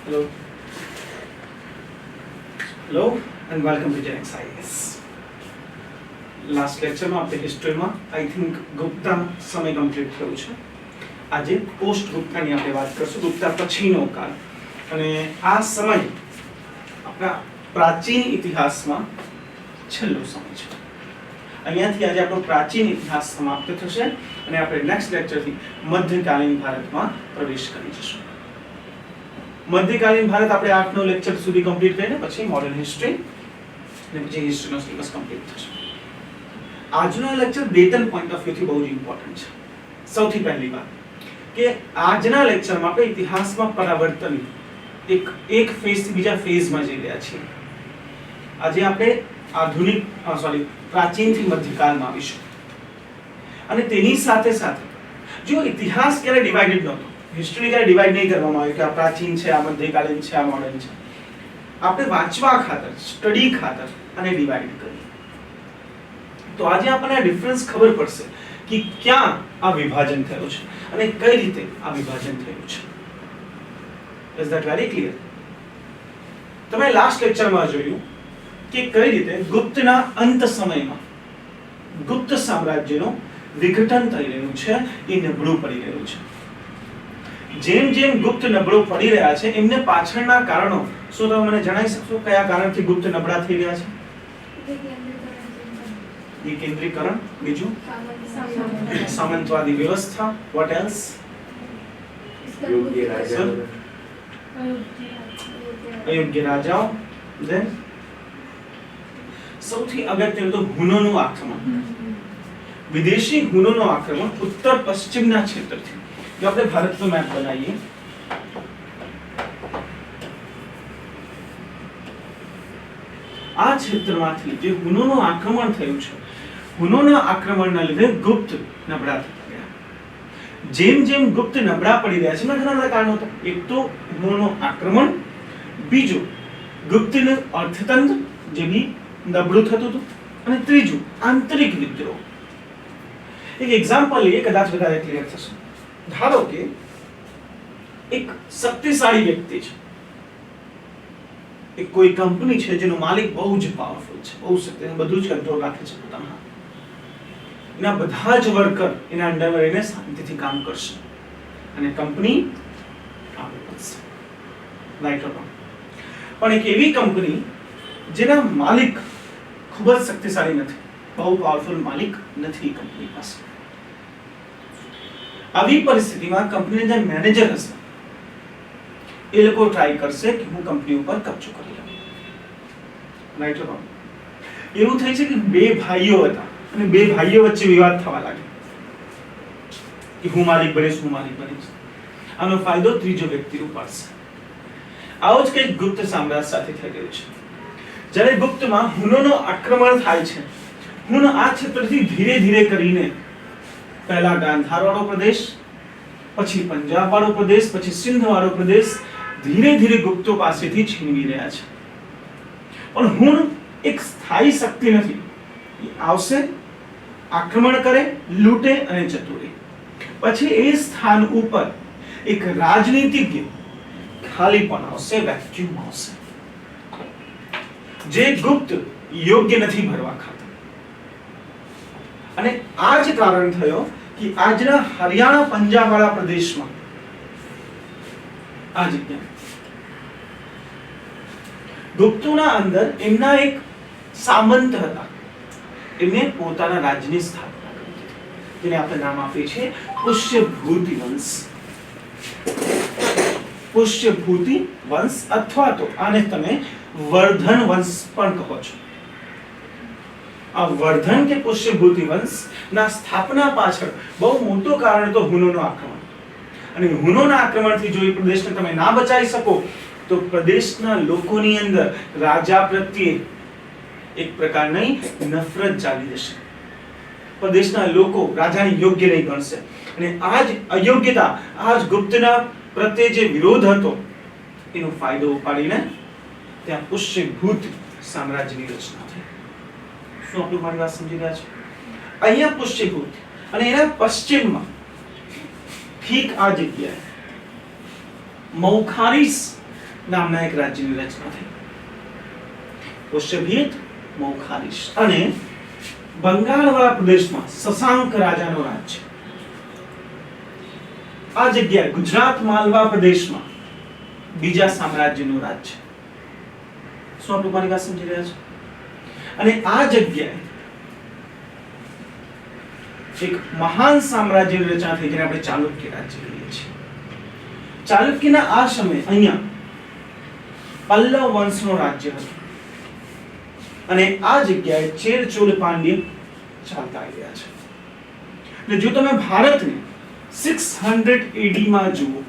Hello. Hello and welcome to Gen XIS. Last લેક્ચરમાં આપણે હિસ્ટ્રીમાં I think Gupta સમય complete થયો છે. આજે પોસ્ટ ગુપ્તાની આપણે વાત કરશું, ગુપ્તા પછીનો કાળ. અને આ સમય આપણા પ્રાચીન ઇતિહાસમાં છેલ્લો સમય છે. અહીંયાથી આજે આપણો પ્રાચીન ઇતિહાસ સમાપ્ત થશે અને આપણે નેક્સ્ટ લેક્ચરથી મધ્યકાલીન ભારતમાં પ્રવેશ કરી જશું. મધ્યકાલીન ભારત આપણે 8-9 લેક્ચર સુધી કમ્પ્લીટ કરીને પછી મોડર્ન હિસ્ટ્રી અને પછી હિસ્ટ્રીનો સિલેબસ કમ્પ્લીટ થશે. આજનો લેક્ચર ડેટલ પોઈન્ટ ઓફ વ્યૂથી બહુ જ ઇમ્પોર્ટન્ટ છે. સૌથી પહેલી વાત કે આજના લેક્ચરમાં આપણે ઇતિહાસમાં પરાવર્તન એક ફેઝથી બીજા ફેઝમાં જઈ રહ્યા છીએ. આજે આપણે પ્રાચીનથી મધ્યકાળમાં આવીશું. અને તેની સાથે સાથે જો ઇતિહાસ ક્યારે ડિવાઇડેડ નહોતો, હિસ્ટ્રી ક્યારે ડિવાઇડ નહીં કરવામાં આવ્યું કે આ પ્રાચીન છે, આ મધ્યકાલીન છે, આ મોડર્ન છે. આપણે વાંચવા ખાતર, સ્ટડી ખાતર અને ડિવાઇડ કરી. તો આજે આપણને આ ડિફરન્સ ખબર પડશે કે ક્યાં આ વિભાજન થયું છે અને કઈ રીતે આ વિભાજન થયું છે. Is that very clear? તમે લાસ્ટ લેક્ચરમાં જોયું કે કઈ રીતે ગુપ્તના અંત સમયમાં ગુપ્ત સામ્રાજ્યનું વિઘટન થઈ રહ્યું છે, એ નબળું પડી રહ્યું છે. જેમ જેમ ગુપ્ત નબળું પડી રહ્યા છે એમને પાછળના કારણો શું તમે મને જણાવી શકશો? કયા કારણથી ગુપ્ત નબળા થઈ રહ્યા છે? વિકેન્દ્રીકરણ, બીજું સામંતવાદી વ્યવસ્થા, વોટ એલ્સ? અયોગ્ય રાજાઓ, ધેન સૌથી અગત્યનું તો હુનોનું આક્રમણ. વિદેશી હુનોનું આક્રમણ ઉત્તર પશ્ચિમના ક્ષેત્રથી. જો આપણે ભારતનો મેપ બનાવીએ, આ ક્ષેત્રમાંથી જે હુનોનું આક્રમણ થયું છે, હુનોના આક્રમણના લીધે ગુપ્ત નબળા થતા ગયા. જેમ જેમ ગુપ્ત નબળા પડી રહ્યા છે એના ઘણા બધા કારણો હતા. એક તો હુનોનું આક્રમણ, બીજું ગુપ્તનું અર્થતંત્ર જે બી નબળું થતું હતું, અને ત્રીજું આંતરિક વિદ્રોહ. એક એક્ઝામ્પલ લઈએ, કદાચ વધારે ક્લિયર થશે. ધારો કે એક શક્તિશાળી વ્યક્તિ છે, એક કોઈ કંપની છે જેનો માલિક બહુ જ પાવરફુલ છે, બહુ શક્તિશાળી, બધું જ કંટ્રોલ રાખે છે પોતાના હાથમાં. એના બધા જ વર્કર એના અંડરમાં રહીને શાંતિથી કામ કરશે અને કંપની આગળ વધશે. Right or wrong? પણ એક એવી કંપની જેના માલિક ખૂબ જ શક્તિશાળી નથી, બહુ પાવરફુલ માલિક નથી કંપની પાસે. આવી પરિસ્થિતિમાં કંપનીના જે મેનેજર હશે એ લોકો ટ્રાય કરશે કે હું કંપની ઉપર કબજો કરી લઉં. Right or wrong? એવું થઈ છે કે બે ભાઈઓ હતા અને બે ભાઈઓ વચ્ચે વિવાદ થવા લાગ્યો કે હું માલિક બનીશ, હું માલિક બનીશ. આનો ફાયદો ત્રીજો વ્યક્તિ ઉપાડશે. આવો જ કંઈક ગુપ્ત સામ્રાજ્ય સાથે થઈ રહ્યું છે. જ્યારે ગુપ્તમાં હુનોનો આક્રમણ થાય છે, હુન આ ક્ષેત્રથી ધીરે ધીરે કરીને પહેલા ગાંધાર વાળો પ્રદેશ, પછી પંજાબ વાળો પ્રદેશ, પછી સિંધ વાળો પ્રદેશ ધીરે ધીરે ગુપ્તો પાસેથી છીનવી રહ્યા છે. પણ હુન એક સ્થાયી શક્તિ નથી. એ આવશે, આક્રમણ કરે, લૂંટે અને જતું રહે. પછી એ સ્થાન ઉપર એક રાજનીતિજ્ઞ ખાલીપણ આવશે, વેક્યુમ આવશે, જે ગુપ્ત યોગ્ય નથી ભરવા ખાતર. અને આ જ કારણ થયો કે આજના હરિયાણા પંજાબ વાળા પ્રદેશમાં આ જગ્યા ગુપ્તોના અંદર એમના એક સામંત હતા, એમને પોતાના રાજ્યની સ્થાપના કરી હતી, જેને આપણે નામ આપીએ છીએ પુષ્યભૂતિ વંશ. પુષ્યભૂતિ વંશ અથવા તો આને તમે વર્ધન વંશ પણ કહો છો. આ વર્ધન કે પુષ્યભૂતિ વંશ ના સ્થાપના પાછળ બહુ મોટું કારણ તો હુનોનું આક્રમણ. અને હુનોના આક્રમણથી જો એ પ્રદેશને તમે ના બચાવી શકો તો પ્રદેશના લોકોની અંદર રાજા પ્રત્યે એક પ્રકારની નફરત જાગી જશે. પ્રદેશના લોકો રાજાને યોગ્ય નહીં ગણશે અને આ જ અયોગ્યતા, આ જ ગુપ્તના પ્રત્યે જે વિરોધ હતો એનો ફાયદો ઉપાડીને ત્યાં પુષ્યભૂત સામ્રાજ્યની રચના થઈ. શું આપણે મારી વાત સમજી રહ્યા છો? અહીંયા પુષ્યભૂત અને એના પશ્ચિમમાં ઠીક આ જગ્યાએ મૌખારીસ નામના એક રાજ્યની રચના થઈ. પુષ્યભીત, મૌખારીશ અને બંગાળવાળા પ્રદેશમાં શશાંક રાજાનો રાજ્ય. આ જગ્યાએ ગુજરાત માલવા પ્રદેશમાં બીજા સામ્રાજ્યનું રાજ્ય. શું આપણે મારી વાત સમજી રહ્યા છો? અને આ જગ્યાએ એક મહાન સામ્રાજ્યની રચના થઈ જેને આપણે ચાલુક્ય રાજ્ય કહીએ છીએ. ચાલુક્યના આ સમયે અહીંયા પલ્લવ વંશનું રાજ્ય હતું અને આ જગ્યાએ ચેર ચોલ પાંડ્ય ચાલતા આવી રહ્યા છે. એટલે જો તમે ભારતને 600 AD માં જુઓ,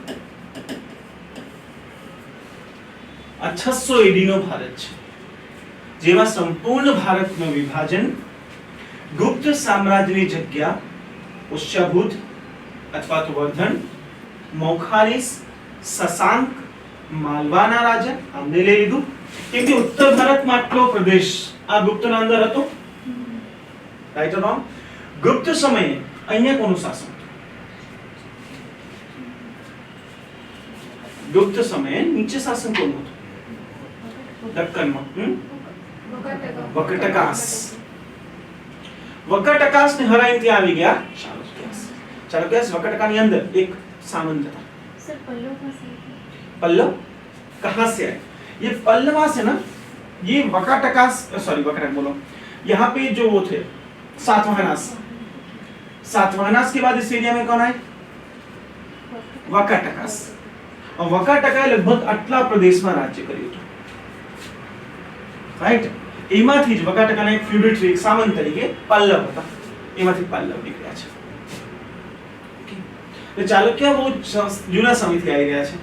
આ 600 AD નો ભારત છે, જેમાં સંપૂર્ણ ભારતનું વિભાજન ગુપ્ત સામ્રાજ્યની જગ્યા પુષ્યભૂત અથવા તો વર્ધન, મૌખારીસ, શશાંક, માલવાના રાજા આમને લઈ લીધું કેમ કે ઉત્તર ભારતમાં આટલો પ્રદેશ આ ગુપ્તના અંદર હતો. Right or wrong? ગુપ્ત સમયે અહીંયા કોનું શાસન હતું? ગુપ્ત સમયે નીચે શાસન કોનું હતું? દક્કનમાં વકટકાસ. વકટકાસને હરાઈને ત્યાં આવી ગયા ચાલુક્યાસ. ચાલુક્યાસ વકટકાની અંદર એક सामंत था. सर पल्लव कहाँ से? पल्लव कहाँ से आए? ये पल्लवा से ना, ये वकाटकास, सॉरी वकाटक बोलो, यहाँ पे जो वो थे सातवाहनास. सातवाहनास के बाद इस एरिया में कौन आए? वकाटकास. और वकाटकाए लगभग आटला प्रदेश में राज्य કર્યું હતું. રાઈટ? એમાંથી જ વકાટકાના એક ફ્યુડેટરી એક સામંત તરીકે પલ્લવ હતા, એમાંથી પલ્લવ નીકળ્યા છે. ચાલુક્ય બહુ જૂના સમયથી આવી રહ્યા છે.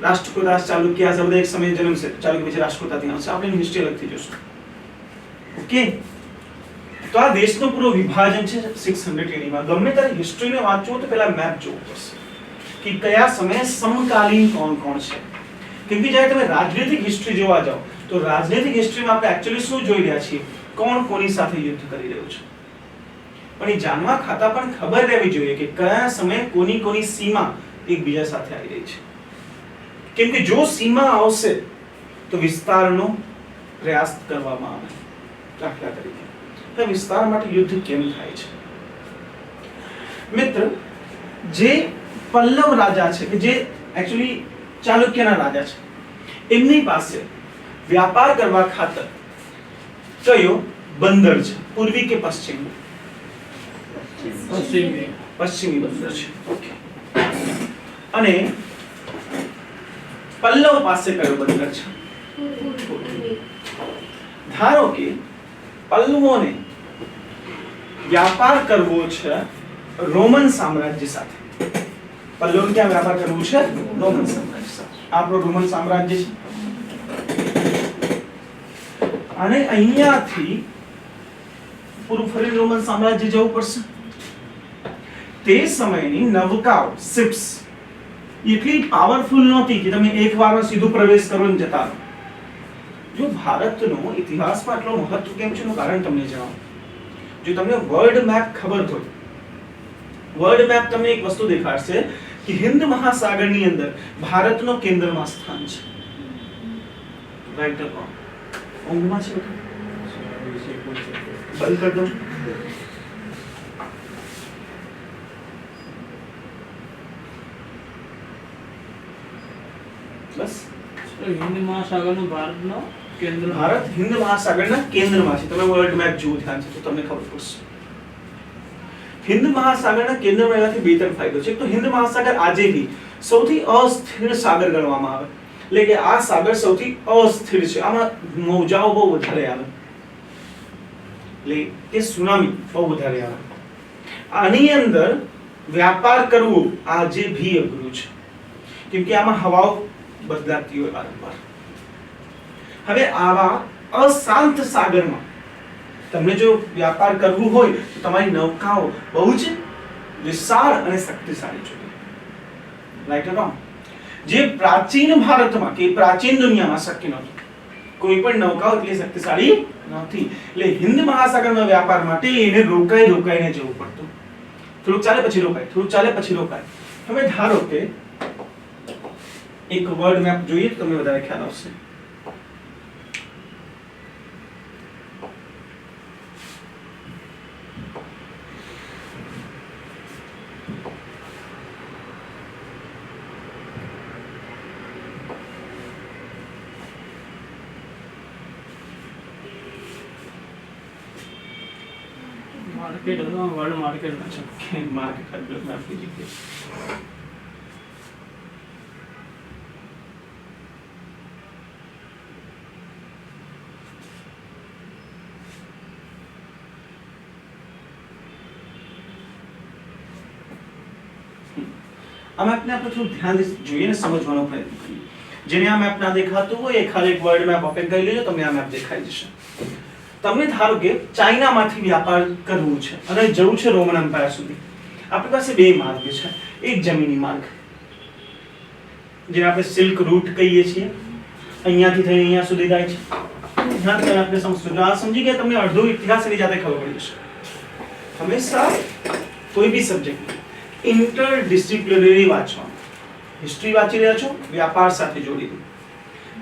રાષ્ટ્રકૂટાસ, ચાલુક્ય આ બધા એક સમયે જન્મ છે. ચાલુક્ય પછી રાષ્ટ્રકૂટા ત્યાં આવશે. આપણે હિસ્ટ્રી અલગથી જોશું. ઓકે, તો આ દેશનું પૂરું વિભાજન છે 600 AD માં. ગમે ત્યારે હિસ્ટ્રીને વાંચવું તો પહેલા મેપ જોવું પડશે કે કયા સમયે સમકાલીન કોણ કોણ છે. કેમ કે જ્યારે તમે રાજનૈતિક હિસ્ટ્રી જોવા જાઓ તો રાજનૈતિક હિસ્ટ્રીમાં આપણે એક્ચ્યુઅલી શું જોઈ રહ્યા છીએ? કોણ કોની સાથે યુદ્ધ કરી રહ્યું છે. પણ એ જાણવા ખાતા પણ ખબર રહેવી જોઈએ કે કયા સમયે કોની કોની સીમા એકબીજા સાથે આવી રહી છે. કેમ કે જો સીમા આવશે તો વિસ્તારનો પ્રયાસ કરવામાં આવે. દાખલા તરીકે તો વિસ્તાર માટે યુદ્ધ કેમ થાય છે? મિત્ર, જે પલ્લવ રાજા છે કે જે એક્ચ્યુઅલી ચાલુક્યના રાજા છે, એમની પાસે વ્યાપાર કરવા ખાતર કયો બંદર છે? પૂર્વી કે પશ્ચિમી? પશ્ચિમી બંદર છે. ઓકે. અને પલ્લવ પાસે કયો બંદર છે? ધારો કે પલ્લવોને વ્યાપાર કરવો છે રોમન સામ્રાજ્ય સાથે. પલ્લવોને ક્યાં વ્યાપાર કરવો છે? રોમન સામ્રાજ્ય સાથે. આપણો રોમન સામ્રાજ્ય છે અને અહીંયાથી પૂરું ફરી રોમન સામ્રાજ્ય જવું પડશે. તે સમયની નૌકાઓ, શિપ્સ એટલી પાવરફુલ નહોતી કે તમે એકવારમાં સીધું પ્રવેશ કરો અને જતા રહો. જો ભારતનો ઇતિહાસમાં આટલો મહત્વ કેમ છે એનું કારણ તમને જણાવું. જો તમને વર્લ્ડ મેપ ખબર હોય, વર્લ્ડ મેપ તમને એક વસ્તુ દેખાડશે કે હિન્દ મહાસાગરની અંદર ભારતનો કેન્દ્રમાં સ્થાન છે. Right or wrong? ઊંઘમાં છે બધું? બંધ કરી દો. બસ. હિન્દ મહાસાગરનું ભારતનો કેન્દ્ર, ભારત હિન્દ મહાસાગરના કેન્દ્રમાં છે. તમે વર્લ્ડ મેપ જુઓ ધ્યાન છે તો તમને ખબર પડશે. હિન્દ મહાસાગરના કેન્દ્રમાં એનાથી બે ત્રણ ફાયદો છે. એક તો હિન્દ મહાસાગર આજે બી સૌથી અસ્થિર સાગર ગણવામાં આવે. એટલે કે આ સાગર સૌથી અસ્થિર છે. આમાં મોજાઓ બહુ વધારે આવે, એટલે કે સુનામી બહુ વધારે આવે. આની અંદર વ્યાપાર કરવો આજે ભી અઘરું છે કેમ કે આમાં હવાઓ બદલાતી હોય વારંવાર. હવે આવા અશાંત સાગરમાં તમને જો વ્યાપાર કરવું હોય તો તમારી નૌકાઓ બહુ જ વિશાળ અને શક્તિશાળી જોઈએ. Right or wrong? જે પ્રાચીન ભારતમાં કે પ્રાચીન દુનિયામાં શક્ય નહોતું. કોઈ પણ નૌકાઓ એટલી શક્તિશાળી નહોતી. એટલે હિન્દ મહાસાગરના વ્યાપાર માટે એને રોકાઈને જવું પડતું. થોડુંક ચાલે પછી રોકાય, થોડુંક ચાલે પછી રોકાય. હવે ધારો કે એક વર્ડ મેપ જોઈએ તો તમને વધારે ખ્યાલ આવશે. માર્કેટ હતો, વર્લ્ડ માર્કેટ છે. માર્કેટ મેપ કીધી. આ મેપને આપણે થોડું ધ્યાનથી જોઈએ ને સમજવાનો પ્રયત્ન કરીએ. જેને આ મેપ ના દેખાતું હોય એ ખાલી એક વર્ડ મેપ ઓપન કરી લેજો, તમને આ મેપ દેખાઈ જશે. તમને ધારો કે ચાઇનામાંથી વ્યાપાર કરવું છે અને જવું છે રોમન એમ્પાયર સુધી. આપણી પાસે બે માર્ગ છે. એક જમીની માર્ગ, જેને આપણે સિલ્ક રૂટ કહીએ છીએ, અહીંયાથી થઈને અહીંયા સુધી જાય છે. ધ્યાનથી આપણે સમજજો. આ સમજી ગયા તમને અડધો ઇતિહાસ એની જાતે ખબર પડી જશે. હંમેશા કોઈ બી સબ્જેક્ટ ઇન્ટરડિસિપ્લિનરી વાંચવાનું. હિસ્ટ્રી વાંચી રહ્યા છો, વ્યાપાર સાથે જોડી દો.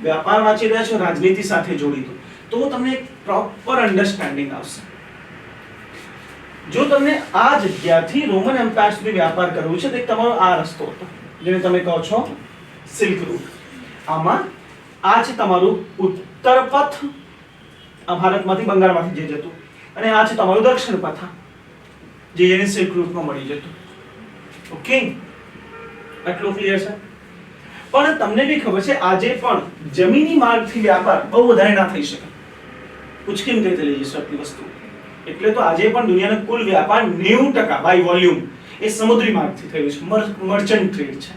વ્યાપાર વાંચી રહ્યા છો, રાજનીતિ સાથે જોડી દો, તો તમને એક પ્રોપર અન્ડરસ્ટેન્ડિંગ આવશે. જો તમને આ જગ્યાથી રોમન એમ્પાયર સુધી વ્યાપાર કરવું છે તો એક તમારો આ રસ્તો હતો, જેને તમે કહો છો સિલ્ક રૂટ. આમાં આ છે તમારું ઉત્તર પથ, આ ભારતમાંથી બંગાળમાંથી જે જતું, અને આ છે તમારું દક્ષિણ પથ, જે જેને સિલ્ક રૂટમાં મળી જતું. ઓકે, આટલું ક્લિયર છે. પણ તમને બી ખબર છે આજે પણ જમીની માર્ગથી વ્યાપાર બહુ વધારે ના થઈ શકે. ઉચકીને કઈ લઈ જશે આટલી વસ્તુ. એટલે તો આજે પણ દુનિયાનો કુલ વ્યાપાર 90% બાય વોલ્યુમ એ સમુદ્રી માર્ગથી થયું છે, મર્ચન્ટ ટ્રેડ છે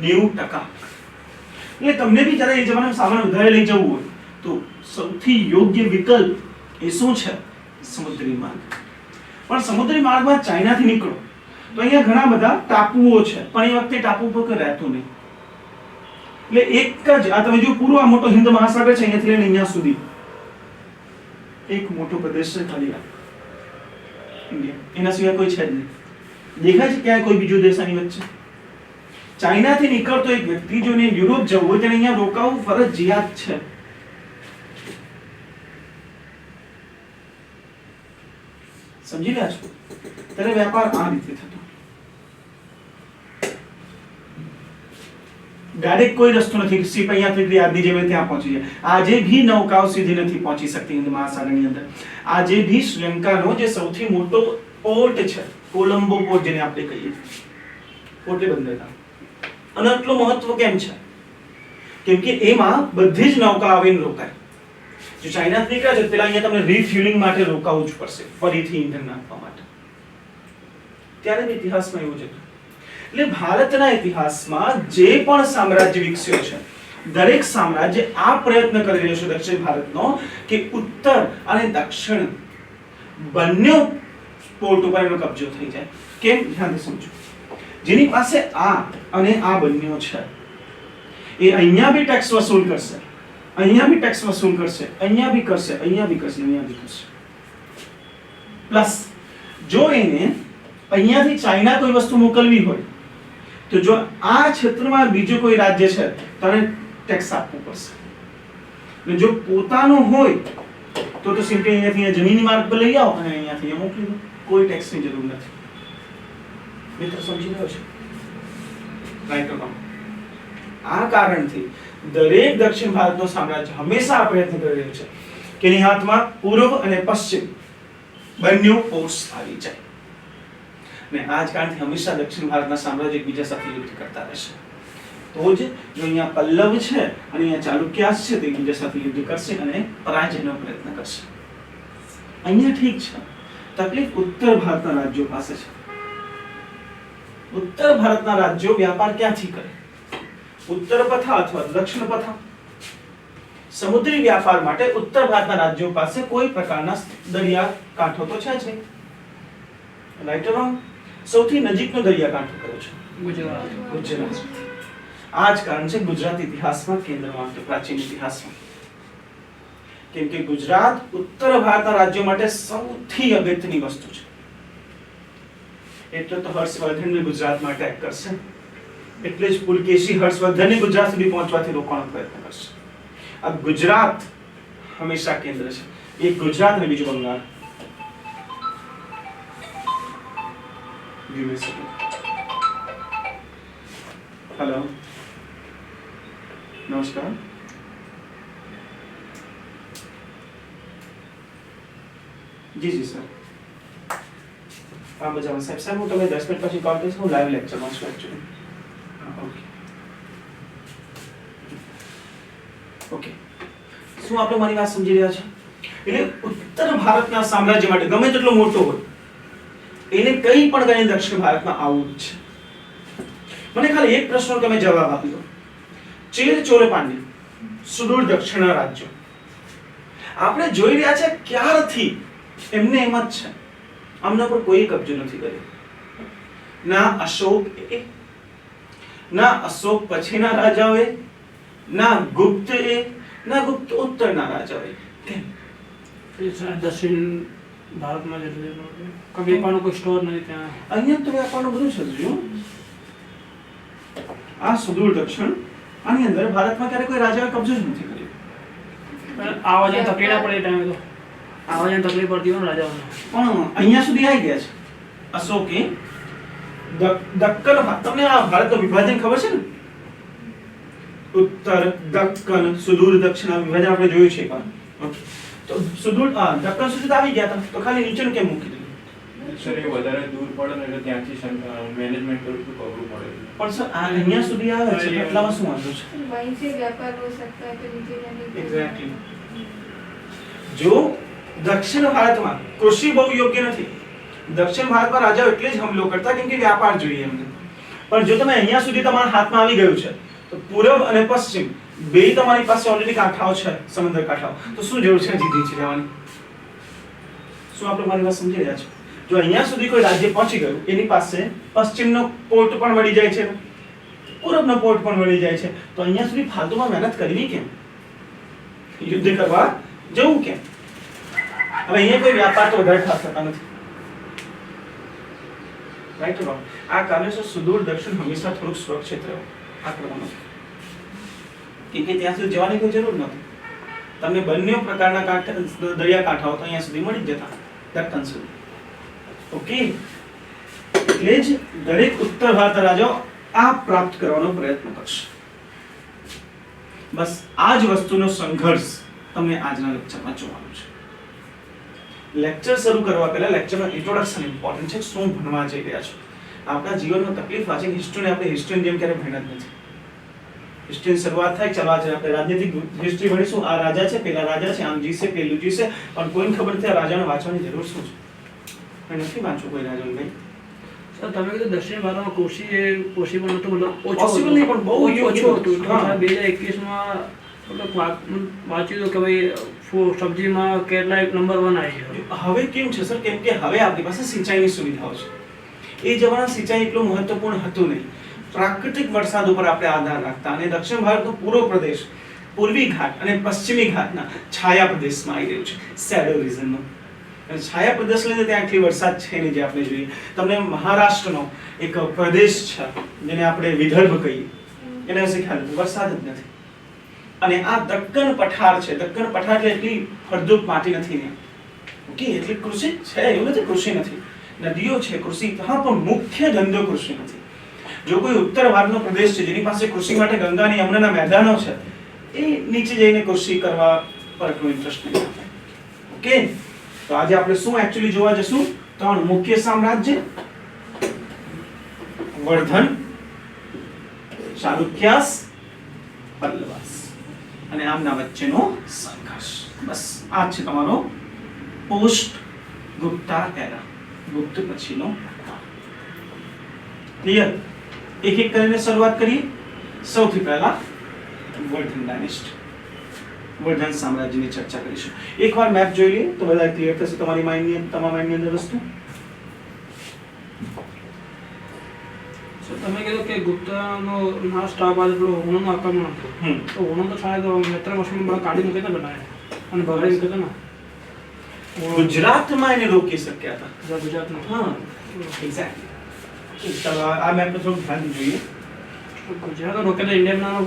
90%. એટલે તમને બી જ્યારે એ જમાનામાં સામાન વધારે લઈ જવું હોય તો સૌથી યોગ્ય વિકલ્પ એ શું છે? સમુદ્રી માર્ગ. પણ સમુદ્રી માર્ગમાં ચાઇનાથી નીકળો તો અહીંયા ઘણા બધા ટાપુઓ છે, પણ એ વખતે ટાપુ પર કોઈ રહેતું નહીં. એટલે એક જ આ તમે જો પૂરો આ મોટો હિન્દ મહાસાગર છે, અહીંયાથી લઈને અહીંયા સુધી એક મોટો પ્રદેશ છે ખાલી આ ઇન્ડિયા. એના સિવાય કોઈ છે જ નહીં. દેખાય છે ક્યાંય કોઈ બીજો દેશ આની વચ્ચે? ચાઇનાથી નીકળતો એક વ્યક્તિ જો એને યુરોપ જવું હોય તેને અહીંયા રોકાવું ફરજિયાત છે. સમજી રહ્યા છો? ત્યારે વ્યાપાર આ રીતે થતો. ડાયરેક્ટ કોઈ રસ્તો નથી કે શિપ અહીંયાથી આજની જેમ ત્યાં પહોંચી જાય. આજે ભી નૌકાઓ સીધી નથી પહોંચી શકતી હિન્દ મહાસાગરની અંદર. આજે ભી શ્રીલંકાનો જે સૌથી મોટો પોર્ટ છે, કોલંબો પોર્ટ જેને આપણે કહીએ, પોર્ટે બંધાયેલા. અને આટલું મહત્વ કેમ છે? કેમ કે એમાં બધી જ નૌકા આવીને રોકાય. જો ચાઇનાથી નીકળે છે પેલા અહીંયા તમને રિફ્યુલિંગ માટે રોકાવું જ પડશે, ફરીથી ઇંધણ નાખવા માટે. ત્યારે ઇતિહાસમાં એવું જ હતું. એટલે ભારતના ઇતિહાસમાં જે પણ સામ્રાજ્ય વિકસ્યો છે, દરેક સામ્રાજ્ય આ પ્રયત્ન કરી રહ્યો છે દક્ષિણ ભારતનો કે ઉત્તર અને દક્ષિણ બંને પોર્ટ ઉપર એનો કબજો થઈ જાય. કેમ? ધ્યાનથી સમજો. જેની પાસે આ અને આ બંનેઓ છે એ અહીંયા બી ટેક્સ વસૂલ કરશે, અહીંયા બી ટેક્સ વસૂલ કરશે, અહીંયા બી કરશે, અહીંયા બી કરશે, અહીંયા બી કરશે. પ્લસ જો એને અહીંયાથી ચાઇના કોઈ વસ્તુ મોકલવી હોય તો જો આ ક્ષેત્રમાં બીજું કોઈ રાજ્ય છે તેને ટેક્સ આપવું પડશે. અને જો પોતાનું હોય તો સિમ્પલી અહીંયાથી જમીની માર્ગ પર લઈ આવો અને અહીંયાથી મોકલી દો, કોઈ ટેક્સની જરૂર નથી. મિત્રો સમજી રહ્યો છે? Right or wrong? આ કારણથી દરેક દક્ષિણ ભારતનો સામ્રાજ્ય હંમેશા આ પ્રયત્ન કરી રહ્યું છે કે એની હાથમાં પૂર્વ અને પશ્ચિમ બંને પોર્ટ્સ આવી જાય. ને આ જ કારણથી હંમેશા દક્ષિણ ભારતના સામ્રાજ્ય એકબીજા સાથે યુદ્ધ કરતા રહેશે. તો જ જો અહીંયા પલ્લવ છે અને અહીંયા ચાલુક્યાસ છે તે એકબીજા સાથે યુદ્ધ કરશે અને પરાજયનો પ્રયત્ન કરશે. અહીંયા ઠીક છે, તકલીફ ઉત્તર ભારતના રાજ્યો પાસે છે. ઉત્તર ભારતના રાજ્યો વ્યાપાર ક્યાંથી કરે? ઉત્તર પથા અથવા દક્ષિણ પથા. સમુદ્રી વ્યાપાર માટે ઉત્તર ભારતના રાજ્યો પાસે કોઈ પ્રકારના દરિયા કાંઠો તો છે જ નહીં. Right or wrong? સૌથી નજીકનો દરિયાકાંઠો કયો છે? ગુજરાત. ગુજરાત. આ જ કારણ છે ગુજરાત ઇતિહાસમાં કેન્દ્રમાં છે, પ્રાચીન ઇતિહાસમાં. કેમ કે ગુજરાત ઉત્તર ભારતના રાજ્યો માટે સૌથી અગત્યની વસ્તુ છે. એટલે તો હર્ષવર્ધન ગુજરાતમાં અટેક કરશે. એટલે જ પુલકેશી હર્ષવર્ધનને ગુજરાત સુધી પહોંચવાથી રોકવાનો પ્રયત્ન કરશે. આ ગુજરાત હંમેશા કેન્દ્ર છે. એક ગુજરાત અને બીજું Bengal. Give me a second. Hello नमस्कार. જી જી સર. મજામાં સાહેબ. સાહેબ હું તમને 10 મિનિટ પછી કોલ કરીશ. હું લાઈવ લેક્ચરમાં છું એકચ્યુઅલી. Okay okay. શું આપણે મારી વાત સમજી રહ્યા છો? એટલે ઉત્તર ભારતના સામ્રાજ્ય માટે ગમે તેટલો મોટો હોય એને કંઈ પણ કરીને દક્ષિણ ભારતમાં આવવું જ છે. મને ખાલી એક પ્રશ્નનો તમે જવાબ આપી દો. ચેર ચોર પાંડ્ય સુદૂર દક્ષિણ રાજ્યો આપણે જોઈ રહ્યા છે ક્યારથી એમને એમ જ છે. આમના પર કોઈ કબજો નથી કર્યો. ના અશોક પછીના રાજાઓએ, ના ગુપ્ત ઉત્તરના રાજાઓએ. કેમ? દક્ષિણ ભારતમાં જેટલું વેપારનો કોઈ સ્ટોર નથી ત્યાં. અહીંયા તો વેપારનું બધું છે. જો આ સુદૂર દક્ષિણ આની અંદર ભારતમાં ક્યારે કોઈ રાજાએ કબજો જ નથી કર્યો. આવા જાય તકલીફ પડે ટાઈમે તો આવા જાય તકલીફ પડતી હોય ને રાજાઓને. પણ અહીંયા સુધી આવી ગયા છે. અશોકે દક્કન તમને આ ભારતનું વિભાજન ખબર છે ને? ઉત્તર દક્કન સુદૂર દક્ષિણ વિભાજન આપણે જોયું છે એકવાર. તો સુદૂર દક્કન સુધી આવી ગયા હતા તો ખાલી નીચેનું કેમ મૂકી દીધું? સર એ વધારે દૂર પડે ને એટલે ત્યાંથી મેનેજમેન્ટ કરવું કરવું પડે. પણ સર આ અહીંયા સુધી આવે છે એટલામાં શું વાંધો છે? वहीं से व्यापार हो सकता है तो नीचे जाने की એક્ઝેક્ટલી. જો દક્ષિણ ભારતમાં કૃષિ બહુ યોગ્ય નથી. દક્ષિણ ભારતમાં રાજાઓ એટલે જ હુમલો કરતા કેમ કે વ્યાપાર જોઈએ એમને. પણ જો તમે અહીંયા સુધી તમારા હાથમાં આવી ગયું છે તો પૂર્વ અને પશ્ચિમ બે તમારી પાસે ઓલરેડી કાંઠાઓ છે, સમુદ્ર કાંઠાઓ. તો શું જરૂર છે જીતી છે લેવાની? શું આપણે મારી વાત સમજી રહ્યા છો? જો અહીંયા સુધી કોઈ રાજ્ય પહોંચી ગયું એની પાસે પશ્ચિમનો પોર્ટ પણ મળી જાય છે, પૂર્વનો પોર્ટ પણ મળી જાય છે, તો અહીંયા સુધી ફાલતુમાં મહેનત કરવી કેમ? યુદ્ધ કરવા જવું કેમ? હવે અહીંયા કોઈ વ્યાપાર તો વધારે ખાસ થતા નથી. Right wrong? આ કારણે સુદૂર દક્ષિણ હંમેશા થોડુંક સુરક્ષિત રહ્યો આક્રમણો. કેમ કે ત્યાં સુધી જવાની કોઈ જરૂર નથી. તમને બંને પ્રકારના દરિયા કાંઠાઓ તો અહીંયા સુધી મળી જ જતા દક્કન સુધી. ઓકે. એટલે જ દરેક ઉત્તર ભારત રાજાઓ આ પ્રાપ્ત કરવાનો પ્રયત્ન કરશે. બસ આ જ વસ્તુનો સંઘર્ષ તમને આજના લેક્ચરમાં જોવાનું છે. લેક્ચર શરૂ કરવા પહેલા લેક્ચરનો ઇન્ટ્રોડક્શન ઇમ્પોર્ટન્ટ છે. શું ભણવા જઈ રહ્યા છો? આપણા જીવનમાં તકલીફ આ છે કે હિસ્ટ્રીને આપણે હિસ્ટ્રીની જેમ ક્યારે ભણ્યા જ નથી. હિસ્ટ્રીની શરૂઆત થાય ચાલો આજે આપણે રાજનીતિક હિસ્ટ્રી ભણીશું. આ રાજા છે, પેલા રાજા છે, આમ જીસે, પેલું જીસે, પણ કોઈને ખબર નથી આ રાજાને વાંચવાની જરૂર શું છે. નથી વાંચવું કોઈ રાજાને ભાઈ. સર તમે કીધું દક્ષિણ ભારતમાં કૃષિ એ પોસિબલ નહોતું, મતલબ Possible નહીં, પણ બહુ ઓછું હતું. હા. 2021માં મતલબ વાંચ્યું હતું કે ભાઈ સબ્જીમાં કેટલા નંબર 1 આવી ગયો. હવે કેમ છે સર? કેમ કે હવે આપણી પાસે સિંચાઈની સુવિધાઓ છે. એ જમાના સિંચાઈ એટલું મહત્વપૂર્ણ હતું નહીં. પ્રાકૃતિક વરસાદ ઉપર આપણે આધાર રાખતા અને દક્ષિણ ભારતનો પૂરો પ્રદેશ પૂર્વી ઘાટ અને પશ્ચિમી ઘાટના છાયા પ્રદેશમાં આવી રહ્યું છે, શેડો રીઝનનો. અને છાયા પ્રદેશ લઈને ત્યાં આટલી વરસાદ છે ને જે આપણે જોઈએ. તમને મહારાષ્ટ્રનો એક પ્રદેશ છે જેને આપણે વિદર્ભ કહીએ એના વિશે ખ્યાલ નથી, વરસાદ જ નથી. અને આ દક્કન પઠાર છે. દક્કન પઠાર એટલે એટલી ફળદ્રુપ માટી નથી ને. ઓકે, એટલી કૃષિ છે એવું નથી કૃષિ નથી. નદીઓ છે, કૃષિ, હા, પણ મુખ્ય ધંધો કૃષિ નથી. જો કોઈ ઉત્તર ભારતનો પ્રદેશ છે જેની પાસે કૃષિ માટે ગંગાની યમુનાના મેદાનો છે એ નીચે જઈને કૃષિ કરવા પર કોઈ ઇન્ટરેસ્ટ નહીં આપે. ઓકે, તો આજે આપણે શું એકચ્યુઅલી જોવા જશું? 3 મુખ્ય સામ્રાજ્ય, વર્ધન, ચાલુક્યાસ, પલ્લવાસ, અને આમના વચ્ચેનો સંઘર્ષ. બસ આ છે તમારો પોસ્ટ ગુપ્તા એરા, ગુપ્ત પછીનો. ક્લિયર? એક એક કરીને શરૂઆત કરીએ. સૌથી પહેલા વર્ધન ડાયનેસ્ટી, વર્ધન સામ્રાજ્યની ચર્ચા કરીશું. એકવાર મેપ જોઈ લઈએ તો બધા ક્લિયર થશે તમારી માઇન્ડની અંદર વસ્તુ. તમે કીધું કે ગુપ્તાનો નાશ થવા બાદ પેલું હુણનું આક્રમણ હતું. તો હુણો તો શાયદ મિત્ર વર્ષમાં બધા કાઢી મૂકે બનાવ્યા અને ભગાડી મૂકે ને ગુજરાતમાં એને રોકી શક્યા હતા. ગુજરાતમાં. હા, એક્ઝેક્ટલી. ચાલો આ મેપને થોડું ધ્યાન જોઈએ. ગુજરાત રોકે તો ઇન્ડિયામાં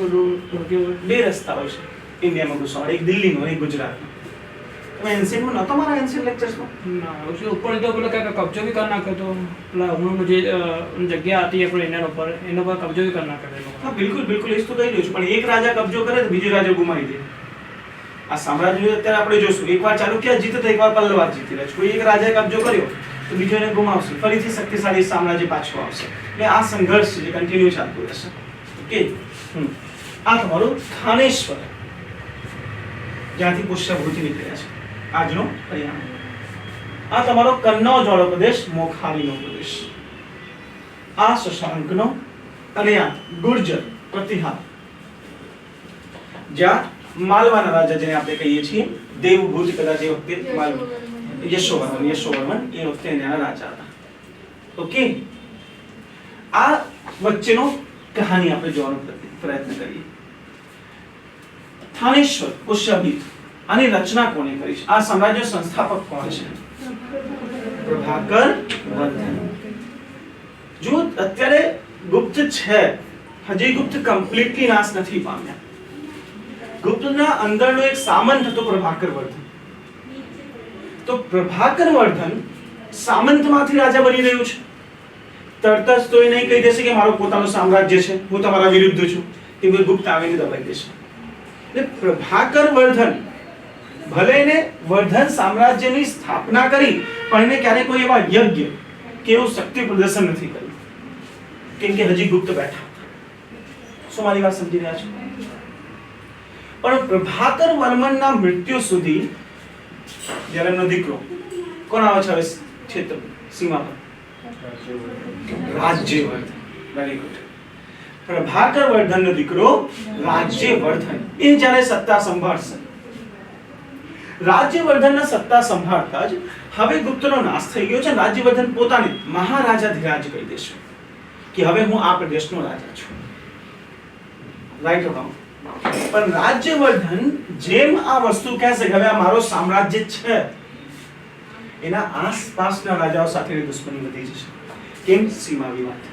રોક્યો હોય. બે રસ્તા હોય છે ઇન્ડિયામાં ઘૂસવાનો, એક દિલ્હીનો એક ગુજરાતનો. તમે એન્શિયન્ટમાં નહોતો મારા એન્શિયન્ટ લેક્ચર્સમાં? ના उसके ऊपर तो પેલો કાંઈક કબજો બી કરી નાખ્યો તો પેલા હમણાં જે જગ્યા હતી આપણે ઇન્ડિયન ઉપર એના પર કબજો બી કરી નાખ્યો એ લોકો. હા બિલકુલ બિલકુલ, એ જ તો કહી રહ્યો છું. પણ એક રાજા કબજો કરે તો બીજો રાજા ગુમાવી દે. આ સામ્રાજ્ય અત્યારે આપણે જોશું, એકવાર ચાલુક્ય જીતે તો એકવાર પલ્લવ જીતી રહે છે. કોઈ એક રાજાએ કબજો કર્યો તો બીજો એને ગુમાવશે, ફરીથી શક્તિશાળી સામ્રાજ્ય પાછું આવશે. એટલે આ સંઘર્ષ છે જે કન્ટિન્યુ ચાલતું રહેશે. ઓકે, આ તમારું થાનેશ્વર, જ્યાંથી પુષ્યભૂતિ નીકળ્યા છે, આજનો પરિણામ. આ તમારો કન્નૌજ વાળો પ્રદેશ, મોખારીનો પ્રદેશ. આ શશાંકનો, અને આ ગુર્જર પ્રતિહાર, જ્યાં માલવાના રાજા જેને આપણે કહીએ છીએ દેવભૂત, કદાચ એ વખતે યશોવર્મન એ વખતે એના રાજા હતા. ઓકે, આ વચ્ચેનો કહાની આપણે જોવાનો પ્રયત્ન કરીએ. થાનેશ્વર, પુષ્યભૂત, આની રચના કોણે કરી છે? આ સામ્રાજ્ય સંસ્થાપક કોણ છે? પ્રભાકર વર્ધન. જો અત્યારે ગુપ્ત છે, હજી ગુપ્ત કમ્પ્લીટલી નાશ નથી પામ્યા. ગુપ્તના અંદરનો એક સામંત હતો પ્રભાકર વર્ધન. તો પ્રભાકર વર્ધન સામંતમાંથી રાજા બની રહ્યું છે. તરત જ તો એ નહીં કહી દેશે કે મારો પોતાનો સામ્રાજ્ય છે, હું તમારા વિરુદ્ધ છું, કેમ કે ગુપ્ત આવીને દબાઈ દેશે. એટલે પ્રભાકર વર્ધન ભલે એને વર્ધન સામ્રાજ્યની સ્થાપના કરી, પણ એને ક્યારે કોઈ એવા યજ્ઞ કે એવું શક્તિ પ્રદર્શન નથી કર્યું, કેમ કે હજી ગુપ્ત બેઠા. શું મારી વાત સમજી રહ્યા છો? પણ પ્રભાકર વર્મનના મૃત્યુ સુધી જ્યારે એમનો દીકરો કોણ આવે છે હવે ક્ષેત્ર સીમા પર? રાજ્યવર્ધન. Very good. પ્રભાકર વર્ધનનો દીકરો રાજ્યવર્ધન એ જ્યારે સત્તા સંભાળશે, રાજ્યવર્ધનના સત્તા સંભાળતા જ હવે ગુપ્તનો નાશ થઈ ગયો છે. રાજ્યવર્ધન પોતાને મહારાજાધિરાજ કહી દેશે કે હવે હું આ પ્રદેશનો રાજા છું. Right about. પણ રાજ્યવર્ધન જેમ આ વસ્તુ કહેશે કે હવે આ મારો સામ્રાજ્ય છે, એના આસપાસના રાજાઓ સાથેની દુશ્મની વધી જશે. કેમ? સીમા વિવાદ.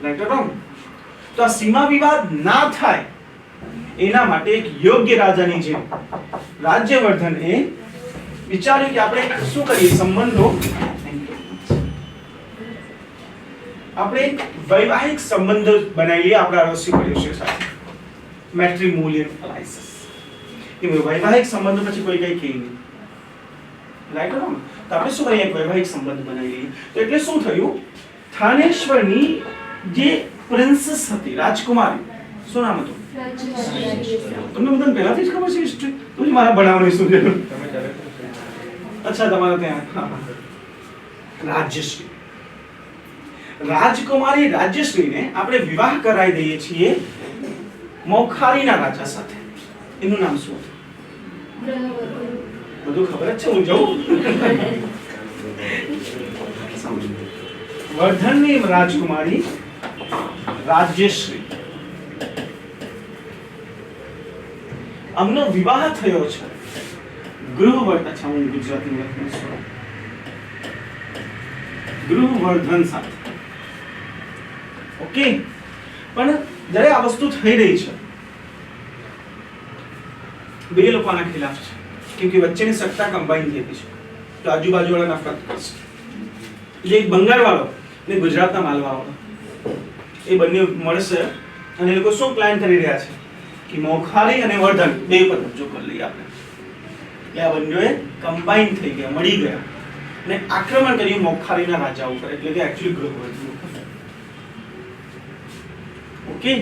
Right about. તો આ સીમા વિવાદ ના થાય એના માટે એક યોગ્ય રાજાની જેમ રાજ્યવર્ધને વિચાર્યું કે આપણે શું કરીએ, સંબંધો આપણે વૈવાહિક સંબંધો બનાવી લઈએ આપણા અડોશી પડોશીઓ સાથે. મેટ્રિમોનિયલ અલાયન્સીસ. એ વૈવાહિક સંબંધો પછી કોઈ કઈ કહે નહીં. રાઈટ અ તો આપણે શું કરીએ, એક વૈવાહિક સંબંધ બનાવી લઈએ. તો એટલે શું થયું, થાનેશ્વરની જે પ્રિન્સેસ હતી, રાજકુમારી, શું નામ હતું? તમને બધાને પહેલાથી જ ખબર છે હિસ્ટ્રી? તો મારા ભણાવવાની શું જરૂર? અચ્છા, તમારે ત્યાં રાજ્યશ્રી. રાજકુમારી રાજ્યશ્રીને આપણે વિવાહ કરાવી દઈએ છીએ મોખારીના રાજા સાથે. એનું નામ શું હતું? બધું ખબર જ છે, હું જોઉં. વર્ધનની રાજકુમારી રાજ્યશ્રી. અમનો વિવાહ થયો છે ગૃહવર્ધન. અચ્છા, હું ગુજરાતી લખું છું. ગૃહવર્ધન સાથે. ઓકે. પણ જ્યારે આ વસ્તુ થઈ રહી છે, બે લોકો આના ખિલાફ છે, કેમ કે વચ્ચેની સત્તા કમ્બાઈન થઈ ગઈ છે. તો આજુબાજુ વાળા નફરત કરશે. જે એક બંગાળ વાળો ને ગુજરાતના માલવા વાળો, એ બંને મળશે અને એ લોકો શું પ્લાન કરી રહ્યા છે કે મોખારી અને વર્ધન બે પર કબજો કરી લઈએ આપણે. એટલે આ બંનેઓએ કમ્બાઈન થઈ ગયા, મળી ગયા અને આક્રમણ કર્યું મોખારીના રાજા ઉપર, એટલે કે એક્ચ્યુઅલી ગૃહવર્ધન ઉપર. ઓકે.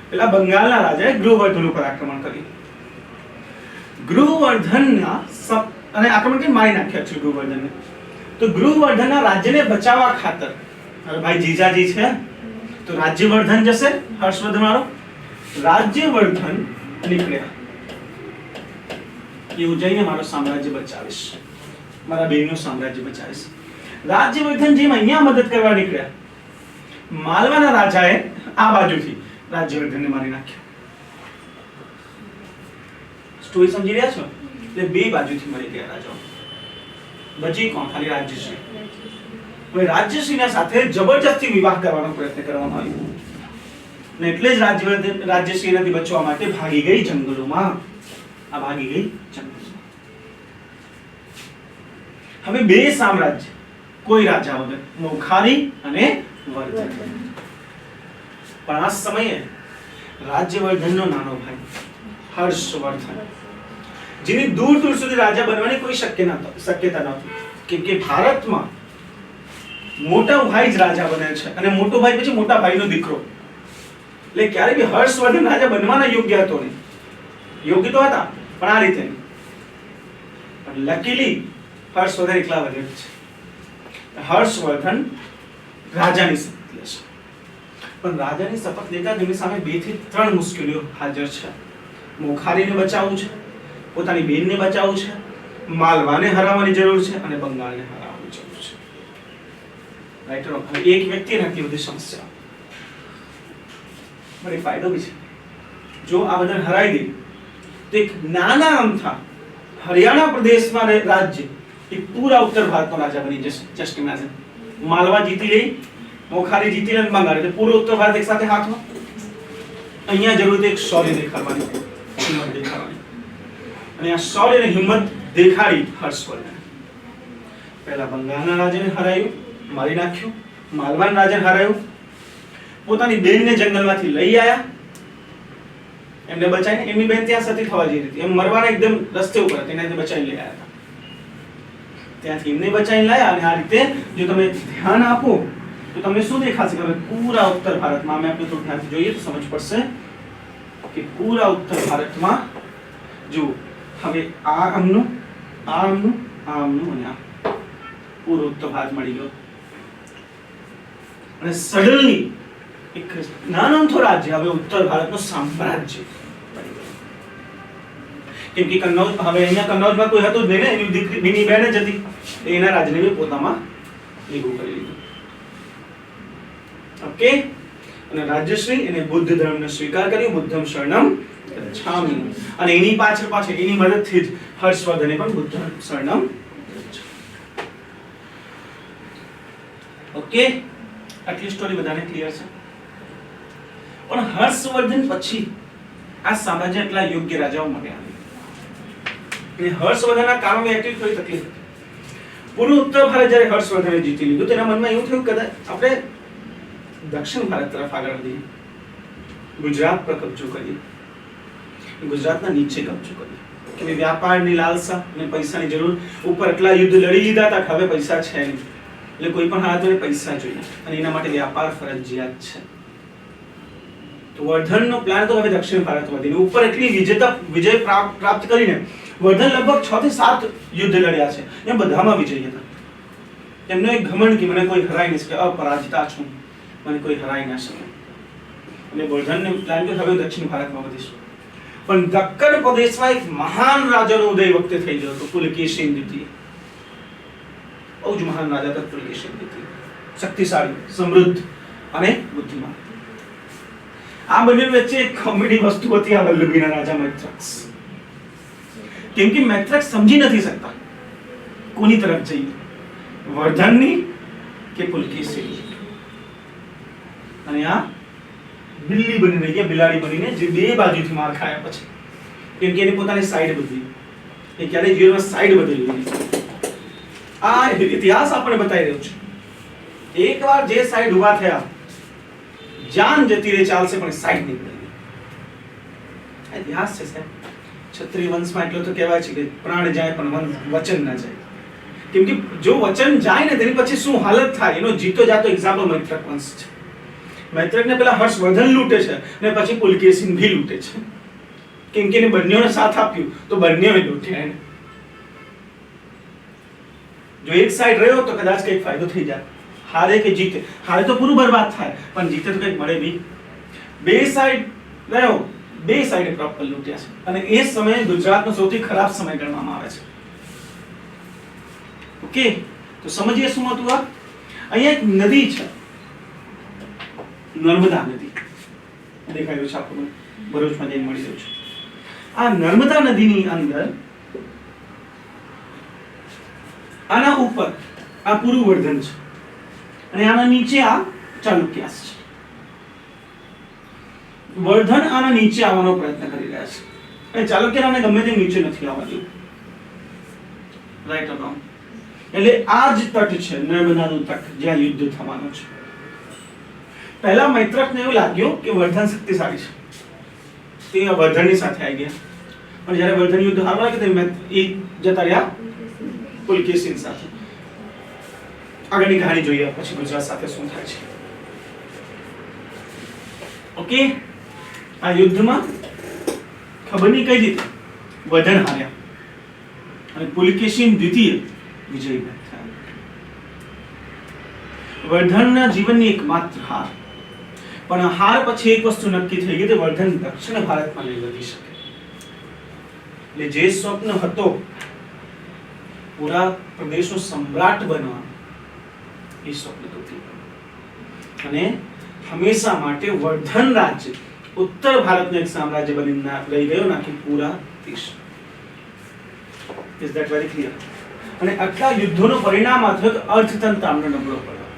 પેલા બંગાળના રાજાએ ગૃહવર્ધન ઉપર આક્રમણ કર્યું. ગૃહવર્ધનના અને આક્રમણ કરી મારી નાખ્યા છે ગૃહવર્ધનને. તો ગૃહવર્ધનના રાજ્યને બચાવવા ખાતર, હવે ભાઈ જીજાજી છે તો રાજ્યવર્ધન જશે, હર્ષવર્ધન વાળો. રાજ્યવર્ધન નીકળ્યા, એવું જઈને મારો સામ્રાજ્ય બચાવીશ, મારા બહેનનું સામ્રાજ્ય બચાવીશ. રાજ્યવર્ધન જેમ અહીંયા મદદ કરવા નીકળ્યા, માલવાના રાજાએ આ બાજુથી રાજ્યવર્ધનને મારી નાખ્યા. સ્ટોરી સમજી રહ્યા છો? એટલે બે બાજુથી મળી ગયા રાજાઓ. બચી કોણ? ખાલી રાજ્યશ્રી. હવે રાજ્યશ્રીના સાથે જબરજસ્તી વિવાહ કરવાનો પ્રયત્ન કરવામાં આવ્યો. અને એટલે જ રાજ્યશ્રી એનાથી બચવા માટે ભાગી ગઈ જંગલોમાં. આ ભાગી ગઈ જંગલોમાં. હવે બે સામ્રાજ્ય કોઈ રાજા વગર, મોખારી અને વર્ધન. પણ આ સમયે રાજ્યવર્ધનનો નાનો ભાઈ હર્ષવર્ધન, જેની દૂર દૂર સુધી રાજા બનવાની કોઈ શક્યતા નહોતી, કેમ કે ભારતમાં મોટા ભાઈ જ રાજા બને છે અને મોટો ભાઈ પછી મોટા ભાઈનો દીકરો. એટલે ક્યારે બી હર્ષવર્ધન રાજા બનવાના યોગ્ય હતો નહીં. યોગ્ય તો હતા પણ આ રીતે નહીં. પણ લકીલી હર્ષવર્ધન એકલા વધ્યો છે. હર્ષવર્ધન રાજાની શપથ લે છે. પણ રાજાની શપથ લેતા તેની સામે 2 થી 3 મુશ્કેલીઓ હાજર છે. મોખારીને બચાવવું છે, પોતાની બેનને બચાવવું છે, માલવાને હરાવવાની જરૂર છે અને બંગાળને હરાવવાની જરૂર છે. રાઈટ? હવે એક વ્યક્તિ નથી બધી સમસ્યા. પણ એક ફાયદો બી છે. જો આ બધાને હરાવી દે તો એક નાના અમથા હરિયાણા પ્રદેશમાં રાજ્ય એક પૂરા ઉત્તર ભારતનો રાજા બની જશે. જસ્ટ ઇમેજિન, માલવા જીતી લઈ, મોખારી જીતી લે, બંગાળ, એટલે પૂરો ઉત્તર ભારત એક સાથે હાથમાં. અહીંયા જરૂર એક શૌર્ય દેખાડવાની, હિંમત દેખાડવાની. અને આ શૌર્ય અને હિંમત દેખાડી હર્ષવર્ધન પહેલા બંગાળના રાજાને હરાવ્યું, મારી નાખ્યું, માલવાના રાજાને હરાવ્યું, પોતાની બેનને જંગલમાંથી લઈ આવ્યા, એમને બચાવીને, એમની બેન ત્યાં સતી થવા જઈ હતી, એમ મરવાના એકદમ રસ્તે ઉપર હતી, એને બચાવીને લઈ આવ્યા હતા. ત્યાંથી એમને બચાવીને લાયા. અને આ રીતે જો તમે ધ્યાન આપો તો તમને શું દેખાશે કે પૂરા ઉત્તર ભારતમાં, અમે આપણે થોડું ધ્યાનથી જોઈએ તો સમજ પડશે કે પૂરા ઉત્તર ભારતમાં જો હવે આ આમનું, આ આમનું, આ આમનું અને આ પૂરો ઉત્તર ભારત મળી ગયો. અને સડનલી એક નાનો અમથો રાજ્ય હવે ઉત્તર ભારતનું સામ્રાજ્ય બની ગયું. કેમ કે કન્નૌજ, હવે અહીંયા કન્નૌજમાં કોઈ હતું જ નહીં ને, એની દીકરી બીની બહેન જ હતી, એના રાજ્યને બી પોતામાં ભેગું કરી લીધું. ઓકે? અને રાજ્યશ્રી એને બુદ્ધ ધર્મને સ્વીકાર કર્યું, બુદ્ધમ શરણમ ગચ્છામિ. અને એની પાછળ એની મદદથી જ હર્ષવર્ધને પણ બુદ્ધ શરણમ. ઓકે? આટલી સ્ટોરી બધાને ક્લિયર છે. પણ હર્ષવર્ધન પછી આ સામ્રાજ્ય એટલા યોગ્ય રાજાઓ મળ્યા નહીં. અને હર્ષવર્ધનના કારણે એટલી થોડી તકલીફ હતી. પૂર્વ ઉત્તર ભારત જ્યારે હર્ષવર્ધને જીતી લીધું, તેના મનમાં એવું થયું કદાચ આપણે દક્ષિણ ભારત તરફ આગળ વધીએ, ગુજરાત પર કબજો કરીએ, ગુજરાતના નીચે કબજો કરીએ. કે વ્યાપારની લાલસા અને પૈસાની જરૂર, ઉપર એટલા યુદ્ધ લડી લીધા હતા કે હવે પૈસા છે નહીં, એટલે કોઈ પણ હાલતમાં પૈસા જોઈએ અને એના માટે વ્યાપાર ફરજિયાત છે. તો વર્ધનનો પ્લાન તો હવે દક્ષિણ ભારત વધીને ઉપર એટલી વિજય પ્રાપ્ત કરીને વર્ધન લગભગ 6 થી 7 યુદ્ધ લડ્યા છે. એ બધામાં વિજય હતા. એમનો એક ઘમંડ કે મને કોઈ હરાઈ નહીં શકે, અપરાજિતા છું, મને કોઈ હરાઈ ના શકે. અને વર્ધનને પ્લાન કે હવે દક્ષિણ ભારતમાં વધીશું. પણ દક્કન પ્રદેશમાં એક મહાન રાજાનો ઉદય વખતે થઈ ગયો હતો, પુલકેશિન દ્વિતીય. બહુ જ મહાન રાજા હતા પુલકેશિન દ્વિતીય. શક્તિશાળી, સમૃદ્ધ અને બુદ્ધિમાન. આ બંને વચ્ચે એક કોમેડી વસ્તુ હતી, આ વલ્લભીના રાજા મૈત્રક. કેમ કે મૈત્રક સમજી નથી શકતા કોની તરફ જઈએ, વર્ધનની કે પુલકેશિની. અને આ બિલ્લી બની રહી, બિલાડી બનીને જે બે બાજુથી માર ખાયા પછી, કેમ કે એને પોતાની સાઈડ બદલી. એ ક્યારેય જીવનમાં સાઈડ બદલી નહીં. આ ઇતિહાસ આપણે બતાવી રહ્યો છે. એકવાર જે સાઈડ ઊભા થયા, જાન જતી રહે ચાલશે પણ સાઈડ નહીં બદલી. ઇતિહાસ છે સાહેબ. ક્ષત્રિય વંશમાં એટલો તો કહેવાય છે કે પ્રાણ જાય પણ વચન ના જાય. કેમ કે જો વચન જાય ને તેની પછી શું હાલત થાય, એનો જીતો જાતો એક્ઝામ્પલ મૈત્રક વંશ છે. મૈત્રકને પેલા હર્ષવર્ધન લૂંટે છે અને પછી પુલકેશિન ભી લૂંટે છે. કેમ કે એને બંનેઓને સાથ આપ્યું તો બંનેઓએ લૂંટ્યા એને. જો એક સાઈડ રહ્યો તો કદાચ કંઈક ફાયદો થઈ જાય. હારે કે જીતે, હારે તો પૂરું બરબાદ થાય, પણ જીતે તો કંઈક મળે બી. બે સાઈડ રહ્યો, બે સાઈડે પ્રોપર લૂંટ્યા છે. અને એ સમયે ગુજરાતનો સૌથી ખરાબ સમય ગણવામાં આવે છે. ઓકે? તો સમજીએ શું હતું આ. અહીંયા એક નદી છે, નર્મદા નદી. દેખાઈ રહ્યું છે આપણને, ભરૂચમાં જઈને મળી રહ્યું છે. આ નર્મદા નદીની અંદર આના ઉપર આ પૂરું વર્ધન છે અને આના નીચે આ ચાલુક્યાસ છે. વર્ધન આના નીચે આવવાનો પ્રયત્ન કરી રહ્યા છે અને ચાલુક્ય આને ગમે તેમ નીચે નથી આવવા દેવું. Right or wrong? એટલે આ જ તટ છે નર્મદાનું તટ જ્યાં યુદ્ધ થવાનું છે. પહેલા મૈત્રકને એવું લાગ્યું કે વર્ધન શક્તિશાળી છે, તે વર્ધનની સાથે આવી ગયા, પણ જ્યારે વર્ધન યુદ્ધ હારવા લાગ્યું એ જતા રહ્યા પુલકેશી સાથે. આગળની કહાની જોઈએ પછી ગુજરાત સાથે શું થાય છે. ઓકે, આ યુદ્ધમાં ખબર નહીં કઈ રીતે વર્ધન હાર્યા અને પુલકેશી દ્વિતીય વિજયી થયા. વર્ધનના જીવનની એકમાત્ર હાર, પણ આ હાર પછી એક વસ્તુ નક્કી થઈ ગઈ કે વર્ધન દક્ષિણ ભારતમાં નહીં વધી શકે. એટલે જે સ્વપ્ન હતો પૂરા પ્રદેશનો સમ્રાટ બનવાનો, એ સ્વપ્ન તૂટી ગયું અને હંમેશા માટે વર્ધન રાજ્ય ઉત્તર ભારતનું એક સામ્રાજ્ય બની લઈ ગયો, ના કે પૂરા દેશ. Is that very clear? અને આટલા યુદ્ધોનું પરિણામ આ થયું કે અર્થતંત્ર આમનો નબળો પડ્યો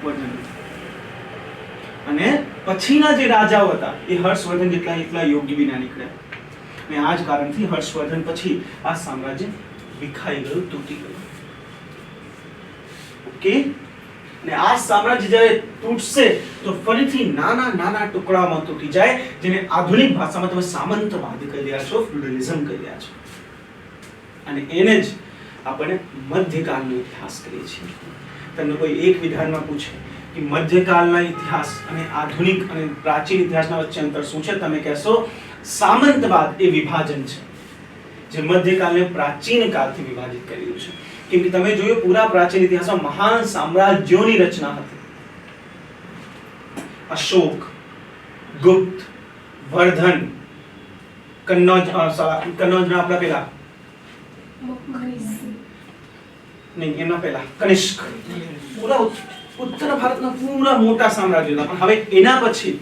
વર્ધન. અને પછીના જે રાજાઓ હતા એ હર્ષવર્ધન જેટલા એટલા યોગ્ય બી ના નીકળ્યા. અને આ જ કારણથી હર્ષવર્ધન પછી આ સામ્રાજ્ય વિખાઈ ગયું, તૂટી ગયું. ઓકે, અને આ સામ્રાજ્ય જ્યારે તૂટશે તો ફરીથી નાના નાના ટુકડામાં તૂટી જાય, જેને આધુનિક ભાષામાં તમે સામંતવાદ કહી રહ્યા છો, ફ્યુડલિઝમ કહી રહ્યા છો. અને એને જ આપણે મધ્યકાળનો ઇતિહાસ કહીએ છીએ. તમને કોઈ એક વિધાનમાં પૂછે કે મધ્યકાળના ઇતિહાસ અને આધુનિક અને પ્રાચીન ઇતિહાસના વચ્ચે અંતર શું છે, તમે કહેશો સામંતવાદ એ વિભાજન છે જે મધ્યકાળને પ્રાચીન કાળથી વિભાજિત કર્યું છે. કેમ કે તમે જોયું પૂરા પ્રાચીન ઇતિહાસમાં મહાન સામ્રાજ્યોની રચના હતી. અશોક, ગુપ્ત, વર્ધન, કન્નૌજના આપણા પેલા નહીં એમના પહેલા કનિષ્ક, પૂરા ઉત્તર ભારતના પૂરા મોટા સામ્રાજ્યો હતા. પણ હવે એના પછી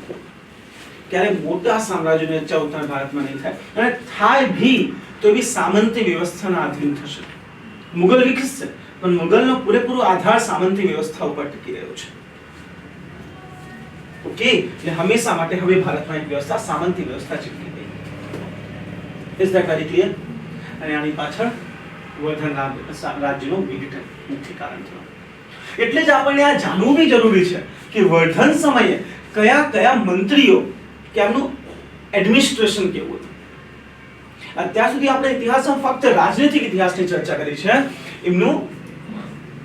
ક્યારે મોટા સામ્રાજ્યોની રચના ઉત્તર ભારતમાં નહીં થાય, અને થાય ભી તો એવી સામંતી વ્યવસ્થાના આધીન થશે. મુગલ વિકસશે પણ મુગલનો પૂરેપૂરો આધાર સામંતી વ્યવસ્થા ઉપર ટકી રહ્યો છે. ઓકે, એટલે હંમેશા માટે હવે ભારતમાં એક વ્યવસ્થા સામંતી વ્યવસ્થા ચીપકી ગઈ. Is that very clear? અને આની પાછળ વર્ધન રાજ્યનું વિઘટન મુખ્ય કારણ થયું. એટલે જ આપણને આ જાણવું બી જરૂરી છે કે વર્ધન સમયે કયા કયા મંત્રીઓ કે એમનું એડમિનિસ્ટ્રેશન કેવું હતું. અત્યાર સુધી આપણે ઇતિહાસમાં ફક્ત રાજનૈતિક ઇતિહાસની ચર્ચા કરી છે. એમનું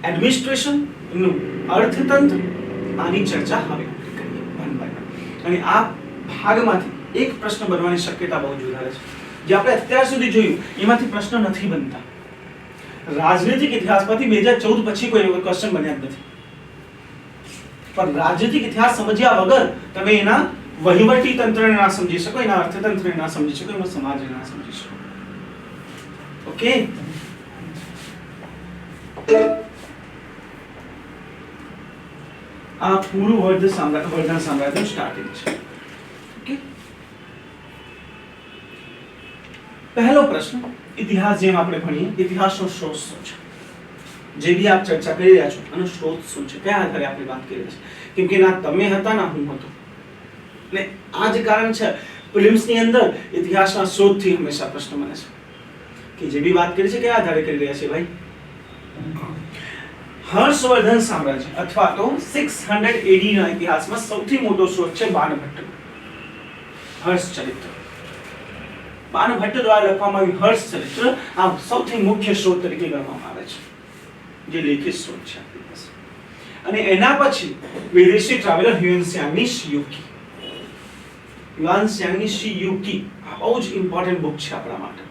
એડમિનિસ્ટ્રેશન, એમનું અર્થતંત્ર, આની ચર્ચા હવે કરીએ વન બાય વન. અને આ ભાગમાંથી એક પ્રશ્ન બનવાની શક્યતા બહુ જ વધારે છે. જે આપણે અત્યાર સુધી જોયું એમાંથી પ્રશ્ન નથી બનતા. રાજનૈતિક ઇતિહાસમાંથી 2014 પછી કોઈ એવો ક્વેશ્ચન બન્યા જ નથી. પણ રાજનૈતિક ઇતિહાસ સમજ્યા વગર તમે એના વહીવટી તંત્રને ના સમજી શકો, એના અર્થતંત્રને ના સમજી શકો, એના સમાજને ના સમજી શકો. ઓકે, આ પૂરું વર્ધન સામ્રાજ્યનું સ્ટાર્ટિંગ છે. ઓકે, પહેલો પ્રશ્ન, ઇતિહાસ જેમ આપણે ભણીએ ઇતિહાસનો સ્ત્રોત શું છે? જે બી આપ ચર્ચા કરી રહ્યા છો આનો સ્ત્રોત શું છે, કયા આધારે આપણે વાત કરી રહ્યા છે? કેમ કે ના તમે હતા ના હું હતો. એટલે આ જ કારણ છે પ્રિલિમ્સની અંદર ઇતિહાસના સ્ત્રોતથી હંમેશા પ્રશ્ન બને છે કે જે બી વાત કરી છે કયા આધારે કરી રહ્યા છે ભાઈ? હર્ષવર્ધન સામ્રાજ્ય અથવા તો 600 AD ના ઇતિહાસમાં સૌથી મોટો સ્ત્રોત છે બાણભટ્ટ હર્ષચરિત્ર. બાણભટ્ટ દ્વારા લખવામાં આવ્યું હર્ષચરિત્ર આ સૌથી મુખ્ય સ્ત્રોત તરીકે ગણવામાં આવે છે, જે લેખિત સ્ત્રોત છે આપણી પાસે. અને એના પછી વિદેશી ટ્રાવેલર હ્યુએન ત્સાંગની શી યુકી આ બહુ જ ઇમ્પોર્ટન્ટ બુક છે આપણા માટે.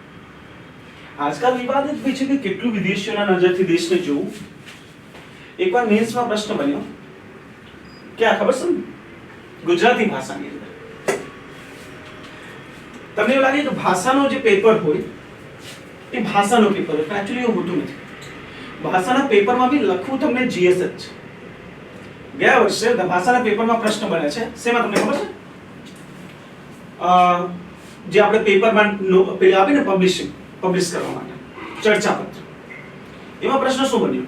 આજકાલ વિવાદ જ છે કે કેટલું વિદેશીઓના નજરથી દેશને જોવું. એકવાર મેન્સમાં પ્રશ્ન બન્યો કે આ ખબર છે ગુજરાતી ભાષાની અંદર તમને એવું લાગે કે ભાષાનો જે પેપર હોય એ ભાષાનો પેપર હોય, પણ એકચ્યુઅલી એવું હોતું નથી. ભાષાના પેપરમાં બી લખવું તમને જીએસ જ છે. ગયા વર્ષે ભાષાના પેપરમાં પ્રશ્ન બને છે શેમાં તમને ખબર છે? જે આપણે પેપરમાં પેલી આપે ને પબ્લિશ કરવા માટે ચર્ચાપત્ર, એમાં પ્રશ્ન શું બન્યો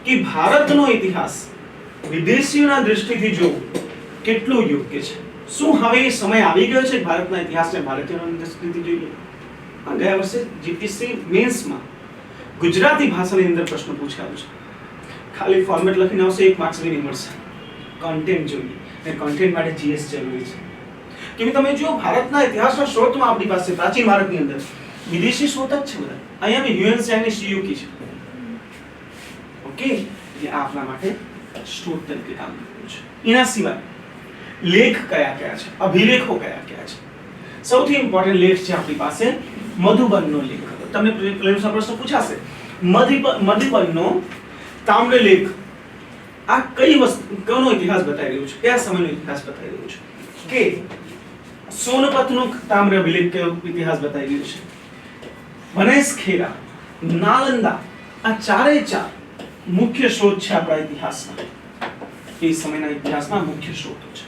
કે ભારતનો ઇતિહાસ વિદેશીઓના દૃષ્ટિથી જોવું કેટલું યોગ્ય છે? શું હવે એ સમય આવી ગયો છે ભારતના ઇતિહાસને ભારતીયોની અંદર સ્થિતિ જોઈએ? ગયા વર્ષે જીપીસી મેન્સમાં ગુજરાતી ભાષાની અંદર પ્રશ્ન પૂછાયો છે. ખાલી ફોર્મેટ લખીને આવશે, 1 માર્ક્સ બી નહીં મળશે. કન્ટેન્ટ જોઈએ, અને કન્ટેન્ટ માટે જીએસ જરૂરી છે. કેમ તમે જો ભારતના ઇતિહાસના સ્ત્રોતમાં આપણી પાસે પ્રાચીન ભારતની અંદર વિદેશી સ્ત્રોત જ છે બધા. અહીંયા બી યુએનસી અને સીયુકી છે. ઓકે, એટલે આ આપણા માટે સ્ત્રોત તરીકે કામ કર્યું છે. એના સિવાય લેખ કયા કયા છે, અભિલેખો કયા કયા છે? સૌથી ઇમ્પોર્ટન્ટ લેખ છે આપણી પાસે મધુબનનો લેખ. તમને પ્રિલિમ્સ પ્રશ્ન પૂછાશે, મધુબનનો તામ્રલેખ આ કઈ વસ્તુ, કોનો ઇતિહાસ બતાવી રહ્યું છે, કયા સમયનો ઇતિહાસ બતાવી રહ્યું છે? કે સોનપતનો તામ્ર અભિલેખ કયો ઇતિહાસ બતાવી રહ્યું છે? વનેસખેરા, નાલંદા, આ ચારે ચાર મુખ્ય સ્ત્રોત છે આપણા ઇતિહાસના. એ સમયના ઇતિહાસના મુખ્ય સ્ત્રોતો છે.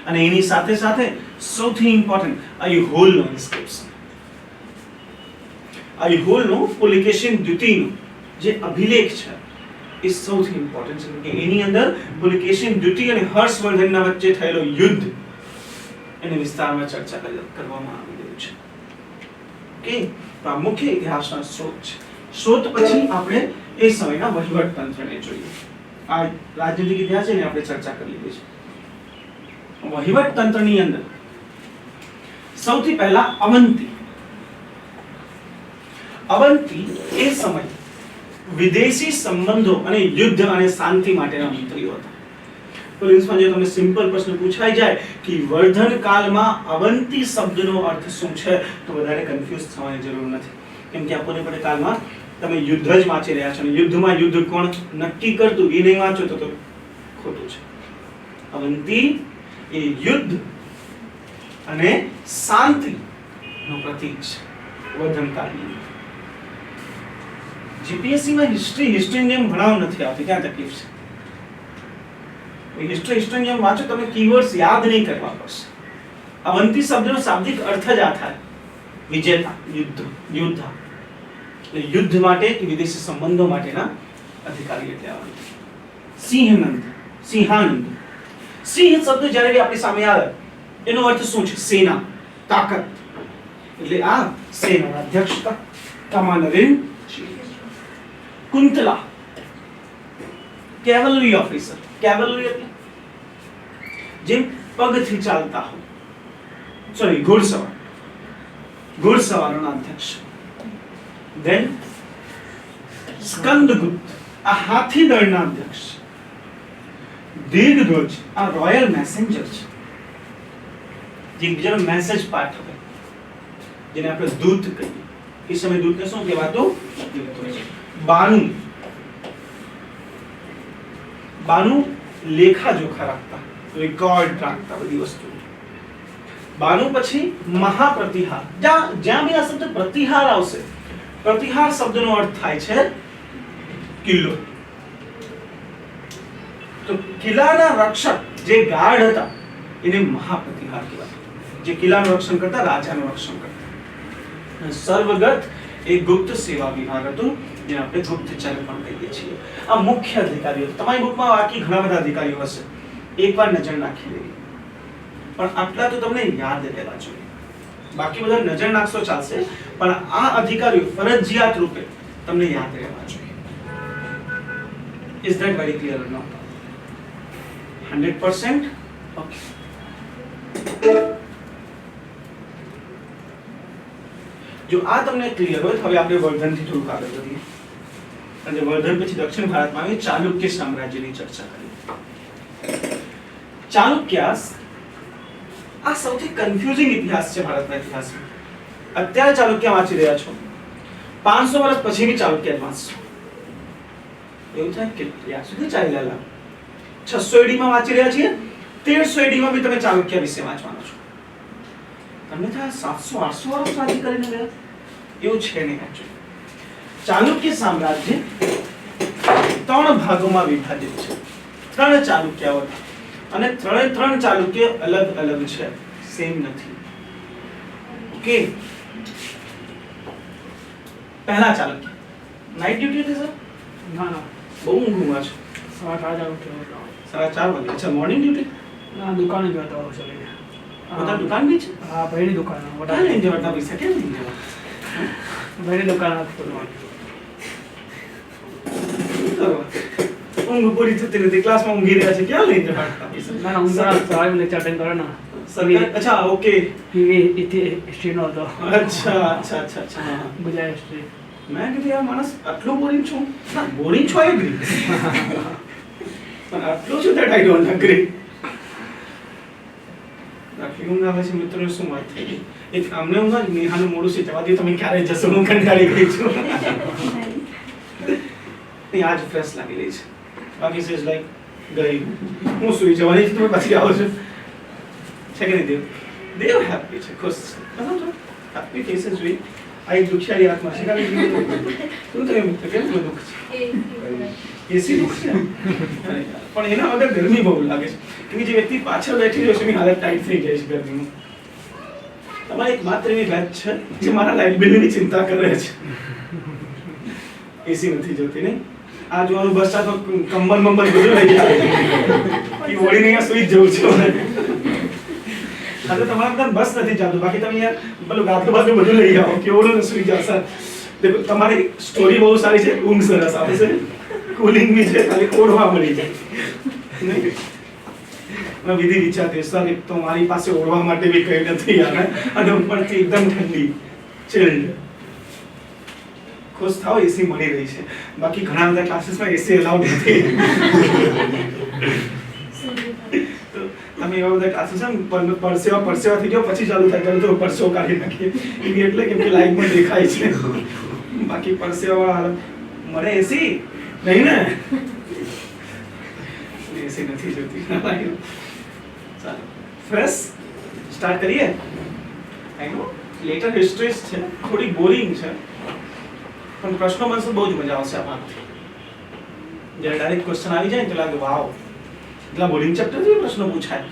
અને એની સાથે સાથે સૌથી ઇમ્પોર્ટન્ટ આઈહોલનો ઇન્સ્ક્રિપ્શન. આઈહોલનો પુલિકેશિન દ્વિતીયનો જે અભિલેખ છે એ સૌથી ઇમ્પોર્ટન્ટ છે કે એની અંદર પુલિકેશિન દ્વિતીય અને હર્ષવર્ધનના વચ્ચે થયેલો યુદ્ધ એની વિસ્તારમાં ચર્ચા કરવામાં આવી રહી છે. ઓકે, તો આ મુખ્ય ઇતિહાસના સ્ત્રોત છે. સ્ત્રોત પછી આપણે એ સમયના વહીવટ તંત્રને જોઈએ. આ રાજનીતિક ઇતિહાસ છે ને આપણે ચર્ચા કરી લીધી છે. વહીવટ તંત્રની અંદર સૌથી પહેલા અવંતી એ સમય વિદેશી સંબંધો અને યુદ્ધ અને શાંતિ માટેના મંત્રીઓ હતા. પોલીસમાં જો તમને સિમ્પલ પ્રશ્ન પૂછાઈ જાય કે વર્ધન કાળમાં અવંતી શબ્દનો અર્થ શું છે, તો વધારે કન્ફ્યુઝ થવાની જરૂર નથી. કેમ કે આપોને પડે કાળમાં તમે યુદ્ધ જ વાંચી રહ્યા છો અને યુદ્ધમાં યુદ્ધ કોણ નક્કી કરતું એ નહીં વાંચો તો ખોટું છે. અવંતી એ યુદ્ધ અને શાંતિનું પ્રતીક છે વર્ધન કાળની. જીપીએસસી માં હિસ્ટ્રીની જેમ ભણાવ નથી આવતી, ક્યાં તકલીફ છે? હિસ્ટ્રીની જેમ વાંચો, તમે કીવર્ડ્સ યાદ નહીં કરવા પડશે. અવંતી શબ્દનો શાબ્દિક અર્થ જ આ થાય, વિજેતા, યુદ્ધ, યોદ્ધા. એટલે યુદ્ધ માટે કે વિદેશી સંબંધો માટેના અધિકારી એટલે અવંતી. સિંહનંદ, સિંહાનંદ. સિંહ શબ્દ જ્યારે બી આપણી સામે આવે એનો અર્થ શું છે? સેના, તાકાત. એટલે આ સેનાના અધ્યક્ષ કમાન્ડર. કુંતલા, કેવલરી ઓફિસર. કેવલરી એટલે જેમ પગથી ચાલતા હોય, સોરી ઘોડસવાર, ઘોડસવારોના અધ્યક્ષ. ધેન સ્કંદગુપ્ત, આ હાથી દળના અધ્યક્ષ. દીર્ઘધ્વજ, આ રોયલ મેસેન્જર છે, જે બીજાનો મેસેજ પાઠવે, જેને આપણે દૂત કહીએ. એ સમય દૂતને શું કહેવાતું? બાનુ, બાનુ લેખા જોખા રાખતા, રેકોર્ડ રાખતા બધી વસ્તુ. બાનુ પછી મહાપ્રતિહાર. જ્યાં બી આ શબ્દ પ્રતિહાર આવશે, પ્રતિહાર શબ્દનો અર્થ થાય છે કિલ્લો. તો કિલ્લાના રક્ષક જે ગાર્ડ હતા એને મહાપ્રતિહાર કહેવાય, જે કિલ્લાનું રક્ષણ કરતા, રાજાનું રક્ષણ કરતા. સર્વગત એ ગુપ્ત સેવા વિભાગ હતું, જેને આપણે ગુપ્તચર પણ કહીએ છીએ. આ મુખ્ય અધિકારીઓ. તમારી બુકમાં બાકી ઘણા બધા અધિકારીઓ હશે, એકવાર નજર નાખી લેવી. પણ આટલા તો તમને યાદ રહેવા જોઈએ. બાકી બધા નજર નાખશો ચાલશે, પણ આ અધિકારીઓ ફરજિયાત રૂપે તમને યાદ રહેવા જોઈએ. Is that very clear or not? 100%? Okay. જો આ તમને ક્લિયર હોય, હવે આપણે વર્ધનથી થોડુંક આગળ વધીએ. અને વર્ધન પછી દક્ષિણ ભારતમાં આવી ચાલુક્ય સામ્રાજ્યની ચર્ચા કરીએ. ચાલુક્યાસ આ સૌથી કન્ફ્યુઝિંગ ઇતિહાસ છે ભારતના ઇતિહાસમાં. અત્યારે ચાલુક્ય વાંચી રહ્યા છો, 500 વર્ષ પછી બી ચાલુક્ય વાંચશો. એવું થાય કે યાર સુધી ચાલી લાલા 600 AD માં વાંચી રહ્યા છીએ, 1300 AD માં બી તમે ચાલુક્ય વિશે વાંચવાનો છો. તમને થાય 700 800 વર્ષ વાંચી કરીને ગયા, એવું છે નહીં. એકચ્યુઅલી ચાલુક્ય સામ્રાજ્ય 3 ભાગોમાં વિભાજિત છે. 3 ચાલુક્યાઓ હતા અને 3 ચાલુક્ય અલગ અલગ છે, સેમ નથી. ઓકે, પહેલા ચાલુક્ય. નાઇટ ડ્યુટી હતી સર? ના ના, બહુ ઊંઘમાં છે. 4:30 વાગે. 4:30 વાગે. અચ્છા, મોર્નિંગ ડ્યુટી? ના દુકાને ગયો હતો ચલે પોતા દુકાન બી છે? હા ભાઈની દુકાન ક્યાં લઈને જવાના પૈસા? કેમ લઈને જવા? ભાઈની દુકાન હતી ઊંઘ પૂરી થતી નથી, ક્લાસમાં ઊંઘી રહ્યા છે, ક્યાં લઈને જવાના પૈસા? ના ના હું સાહેબ લેક્ચર અટેન્ડ કરે ને સરકાર, અચ્છા ઓકે, હિસ્ટ્રીનો હતો અચ્છા અચ્છા અચ્છા અચ્છા હા. ગુજરાત હિસ્ટ્રી મેં કીધું યાર માણસ આટલું બોરિંગ છું. ના બોરિંગ છો એગ્રી, પણ આટલું છું that I don't agree. આટલી ઊંઘ આવે છે મિત્રો, શું વાત થઈ ગઈ? એક અમને ઊંઘ આવે, નેહાનું મોડું છે, જવા દે તમે ક્યારે જશો, હું કંટાળી ગઈ છું. નહીં આજ ફ્રેશ લાગી રહી છે, બાકી છે લાઈક ગઈ હું સુઈ જવાની છે, તમે પછી આવો છો છે કે નહીં? દેવ હેપી છે, ખુશ છે, હેપી ફેસીસ જોઈ. આ એક દુખિયારી હાથમાં છે, કારણ કે શું થયું મિત્ર, કેમ દુઃખ છે? એસી દુઃખ છે અરે યાર, પણ એના વગર ગરમી બહુ લાગે છે, કેમ કે જે વ્યક્તિ પાછળ બેઠી રહ્યો છે એની હાલત ટાઈટ થઈ જાય છે ગરમીમાં. તમારી એક માત્ર એવી વાત છે જે મારા લાઇટ બિલની ચિંતા કરે છે. એસી નથી જોતી નહીં, આ જોવાનું બસ આ તો કંબલ બંબલ બધું લઈ આવે છે કે ઓળીને અહીંયા સુઈ જ જવું છે મને. આ તો તમારા બધા બસ નથી ચાલતું, બાકી તમે યાર પેલું ગાદલું બાદલું બધું લઈ આવો કે ઓળું સુઈ જાવ. સર દેખો તમારી સ્ટોરી બહુ સારી છે, ઊંઘ સરસ આવે છે, કુલિંગ બી છે, ખાલી ઓઢવા મળી જાય નહીં. મેં વિધિ વિચારતી સર એક તો મારી પાસે ઓઢવા માટે બી કંઈ નથી યાર, અને ઉપરથી એકદમ ઠંડી ચિલ્ડ. ખુશ થાવ એસી મળી રહી છે, બાકી ઘણા બધા ક્લાસીસમાં એસી અલાઉડ નથી. તો તમે એવા બધા ક્લાસીસ પરસેવા થઈ ગયો પછી ચાલુ થાય, ચાલો તો પરસેવો કાઢી નાખીએ એવી, એટલે કેમ કે લાઈટમાં દેખાય છે, બાકી પરસેવા હાલત મળે એસી નહીં ને, એસી નથી જોતી. ચાલો ફ્રેશ સ્ટાર્ટ કરીએ. આઈ નો લેટર હિસ્ટ્રીઝ છે, થોડી બોરિંગ છે, પણ પ્રશ્નો બનશે બહુ જ મજા આવશે આમાંથી. જ્યારે ડાયરેક્ટ ક્વેશ્ચન આવી જાય ને તો લાગે વાવ, એટલા બોરિંગ ચેપ્ટર છે, પ્રશ્નો પૂછાય,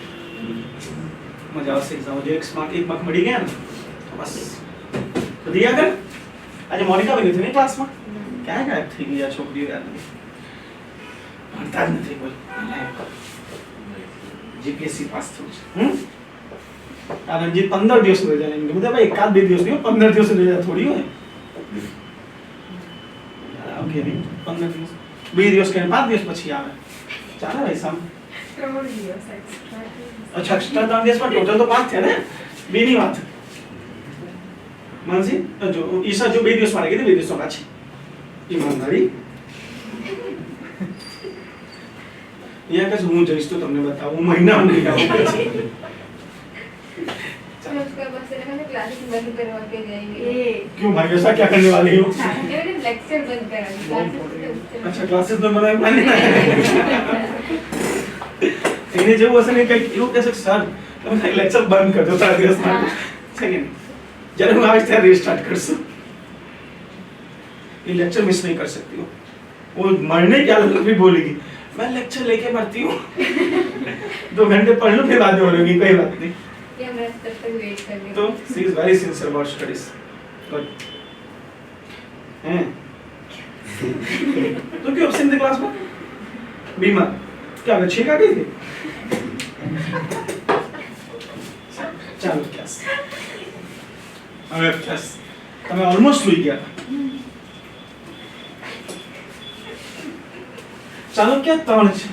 મજા આવશે એક્ઝામ. જો એક માર્ક મળી ગયા ને તો બસ બધી આગળ. આજે મોનિકા બની હતી ને ક્લાસમાં, ક્યાં ગાયબ થઈ ગયા છોકરીઓ યાર, ભણતા જ નથી કોઈ. જીપીએસસી પાસ થયું છે. આ રંજીત 15 દિવસ રજા લઈને બધા ભાઈ, એકાદ બે દિવસ નહીં, 15 દિવસ રજા થોડી હોય. ઓકે નહીં 15 દિવસ, 2 દિવસ કે 5 દિવસ પછી આવે, ચાલે ભાઈ સામ. અચ્છા એક્સ્ટ્રા 3 દિવસમાં ટોટલ તો 5 થયા ને, 2 ની વાત. માનસી જો ઈશા જો 2 દિવસ માટે કીધી, 2 દિવસમાં પાછી ઈમાનદારી. યા કે હું જઈશ તો તમને બતાવું, મહિના નહીં આવું. मैं उसका बस से मैंने क्लासेस बंद करवा के जाएंगे। क्यों भाई ऐसा क्या करने वाली हो? मैंने लेक्चर बंद करा क्लासेस। अच्छा क्लासेस में बनाए माने એને જેવું હશે ને કંઈક એવું કહેશે સર તમે લેક્ચર બંધ કરી દો 3 દિવસ માટે, છે કે નહીં? જ્યારે હું આવીશ ત્યારે રીસ્ટાર્ટ કરશું. ये लेक्चर मिस नहीं कर सकती हो. वो मरने की हालत में भी बोलेगी मैं लेक्चर लेके मरती हूँ 2 घंटे पढ़ लूँ फिर बाद में बोलेगी कोई बात नहीं. या मैं तब तक वेट कर रही तो she is very sincere about studies. Good हैं तो क्यों एब्सेंट थे क्लास में? बीमार क्या अच्छी का गई थी? ચાલો ક્લાસ હવે ક્લાસ તમે ઓલમોસ્ટ સુઈ ગયા હતા. ચાલુક્ય 3 છે.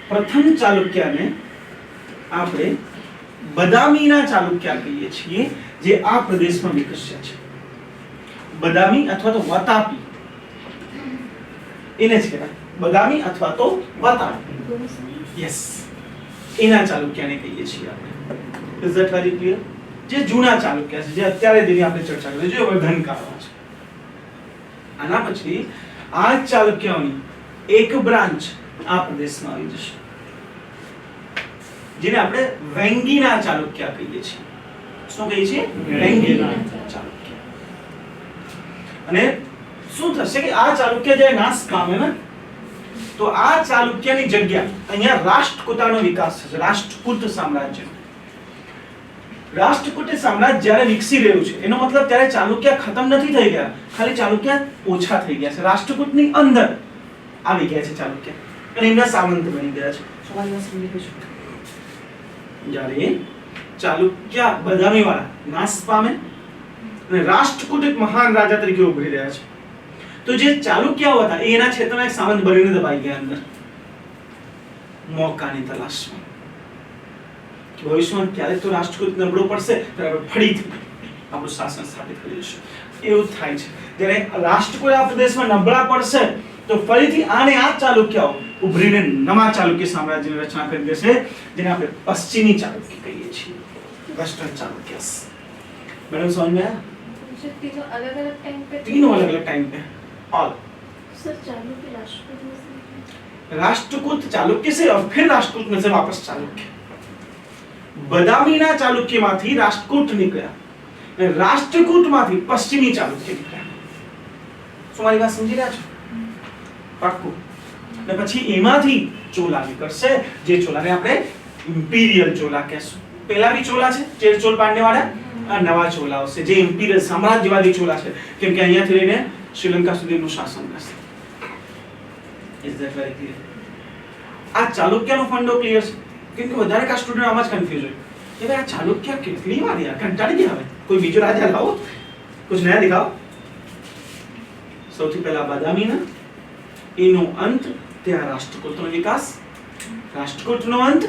પ્રથમ ચાલુક્યને આપણે બદામીના ચાલુક્ય કહીએ છીએ, જે આ પ્રદેશમાં વિકસ્યા છે. બદામી અથવા તો વતાપી, એને જ કહેવાય બદામી અથવા તો વતાપી. યસ, એના ચાલુક્યને કહીએ છીએ આપણે. Is that very clear? જે જૂના ચાલુક્ય છે, જે અત્યારે જેની આપણે ચર્ચા કરી છે, વર્ધનકાળમાં છે. આના પછી આ ચાલુક્યોની એક બ્રાન્ચ આ પ્રદેશમાં આવી જશે, જેને આપણે વેંગીના ચાલુક્ય કહીએ છીએ. શું કહીએ છીએ? વેંગીના ચાલુક્ય. અને શું થશે કે આ ચાલુક્ય જે નાશ પામે ને, તો આ ચાલુક્યની જગ્યા અહીંયા રાષ્ટ્રકૂટનો વિકાસ થશે. રાષ્ટ્રકૂટ સામ્રાજ્ય. રાષ્ટ્રકૂટ સામ્રાજ્ય જ્યારે વિકસી રહ્યું છે, એનો મતલબ ત્યારે ચાલુક્ય ખતમ નથી થઈ ગયા, ખાલી ચાલુક્ય ઓછા થઈ ગયા છે. રાષ્ટ્રકૂટની અંદર આવી ગયા છે ચાલુક્ય અને એમના સામંત બની ગયા છે. સવાલ સમજી ગયો જ્યારે ચાલુક્ય બદામી વાળા નાશ પામે અને રાષ્ટ્રકૂટ એક મહાન રાજા તરીકે ઉભરી રહ્યા છે, તો જે ચાલુક્યાઓ હતા એ એના ક્ષેત્રમાં એક સામંત બનીને દબાઈ ગયા અંદર મોકાની તલાશમાં કે ભવિષ્યમાં ક્યારેક તો રાષ્ટ્રકૂટ નબળો પડશે ત્યારે આપણે ફરીથી આપણું શાસન સ્થાપિત કરી દઈશું. એવું થાય છે જ્યારે રાષ્ટ્રકૂટ આ પ્રદેશમાં નબળા પડશે તો ફરીથી આને આ ચાલુક્યાઓ ઉભરીને નવા ચાલુક્ય સામ્રાજ્યની રચના કરી દેશે, જેને આપણે પશ્ચિમી ચાલુક્ય કહીએ છીએ, વેસ્ટર્ન ચાલુક્યસ. मैडम समझ में आया? तीनों अलग अलग टाइम पे तीनों अलग अलग टाइम पे ऑल सर चालुक्य राष्ट्रकूट में से राष्ट्रकूट चालुक्य से और फिर राष्ट्रकूट में से वापस चालुक्य. बदामीना चालुक्यમાંથી રાષ્ટ્રકૂટ નીકળ્યા અને રાષ્ટ્રકૂટમાંથી પશ્ચિમી ચાલુક્ય નીકળ્યા. શું મારી વાત સમજી રહ્યા છો? પાક્કું. અને પછી એમાંથી ચોલા નીકળશે, જે ચોલાને આપણે ઇમ્પિરિયલ ચોલા કહેશું. પહેલા બી ચોલા છે ચેર ચોલ પાંડ્યવાળા, આ નવા ચોલા આવશે જે ઇમ્પિરિયલ સામ્રાજ્યવાદી ચોલા છે, કેમ કે અહીંયાથી લઈને શ્રીલંકા સુધીનું શાસન કરશે. Is that very clear? આ ચાલુક્યનો ફંડો ક્લિયર છે, કેમ કે વધારે કા સ્ટુડન્ટ આમાં જ કન્ફ્યુઝ હોય કે ભાઈ આ ચાલુક્ય કેટલી વાર યાર કંટાળી ગયા, હવે કોઈ બીજો રાજા લાવો, कुछ नया दिखाओ. સૌથી પહેલા બદામીના, એનો અંત ત્યાં રાષ્ટ્રકૂટનો વિકાસ, રાષ્ટ્રકૂટનો અંત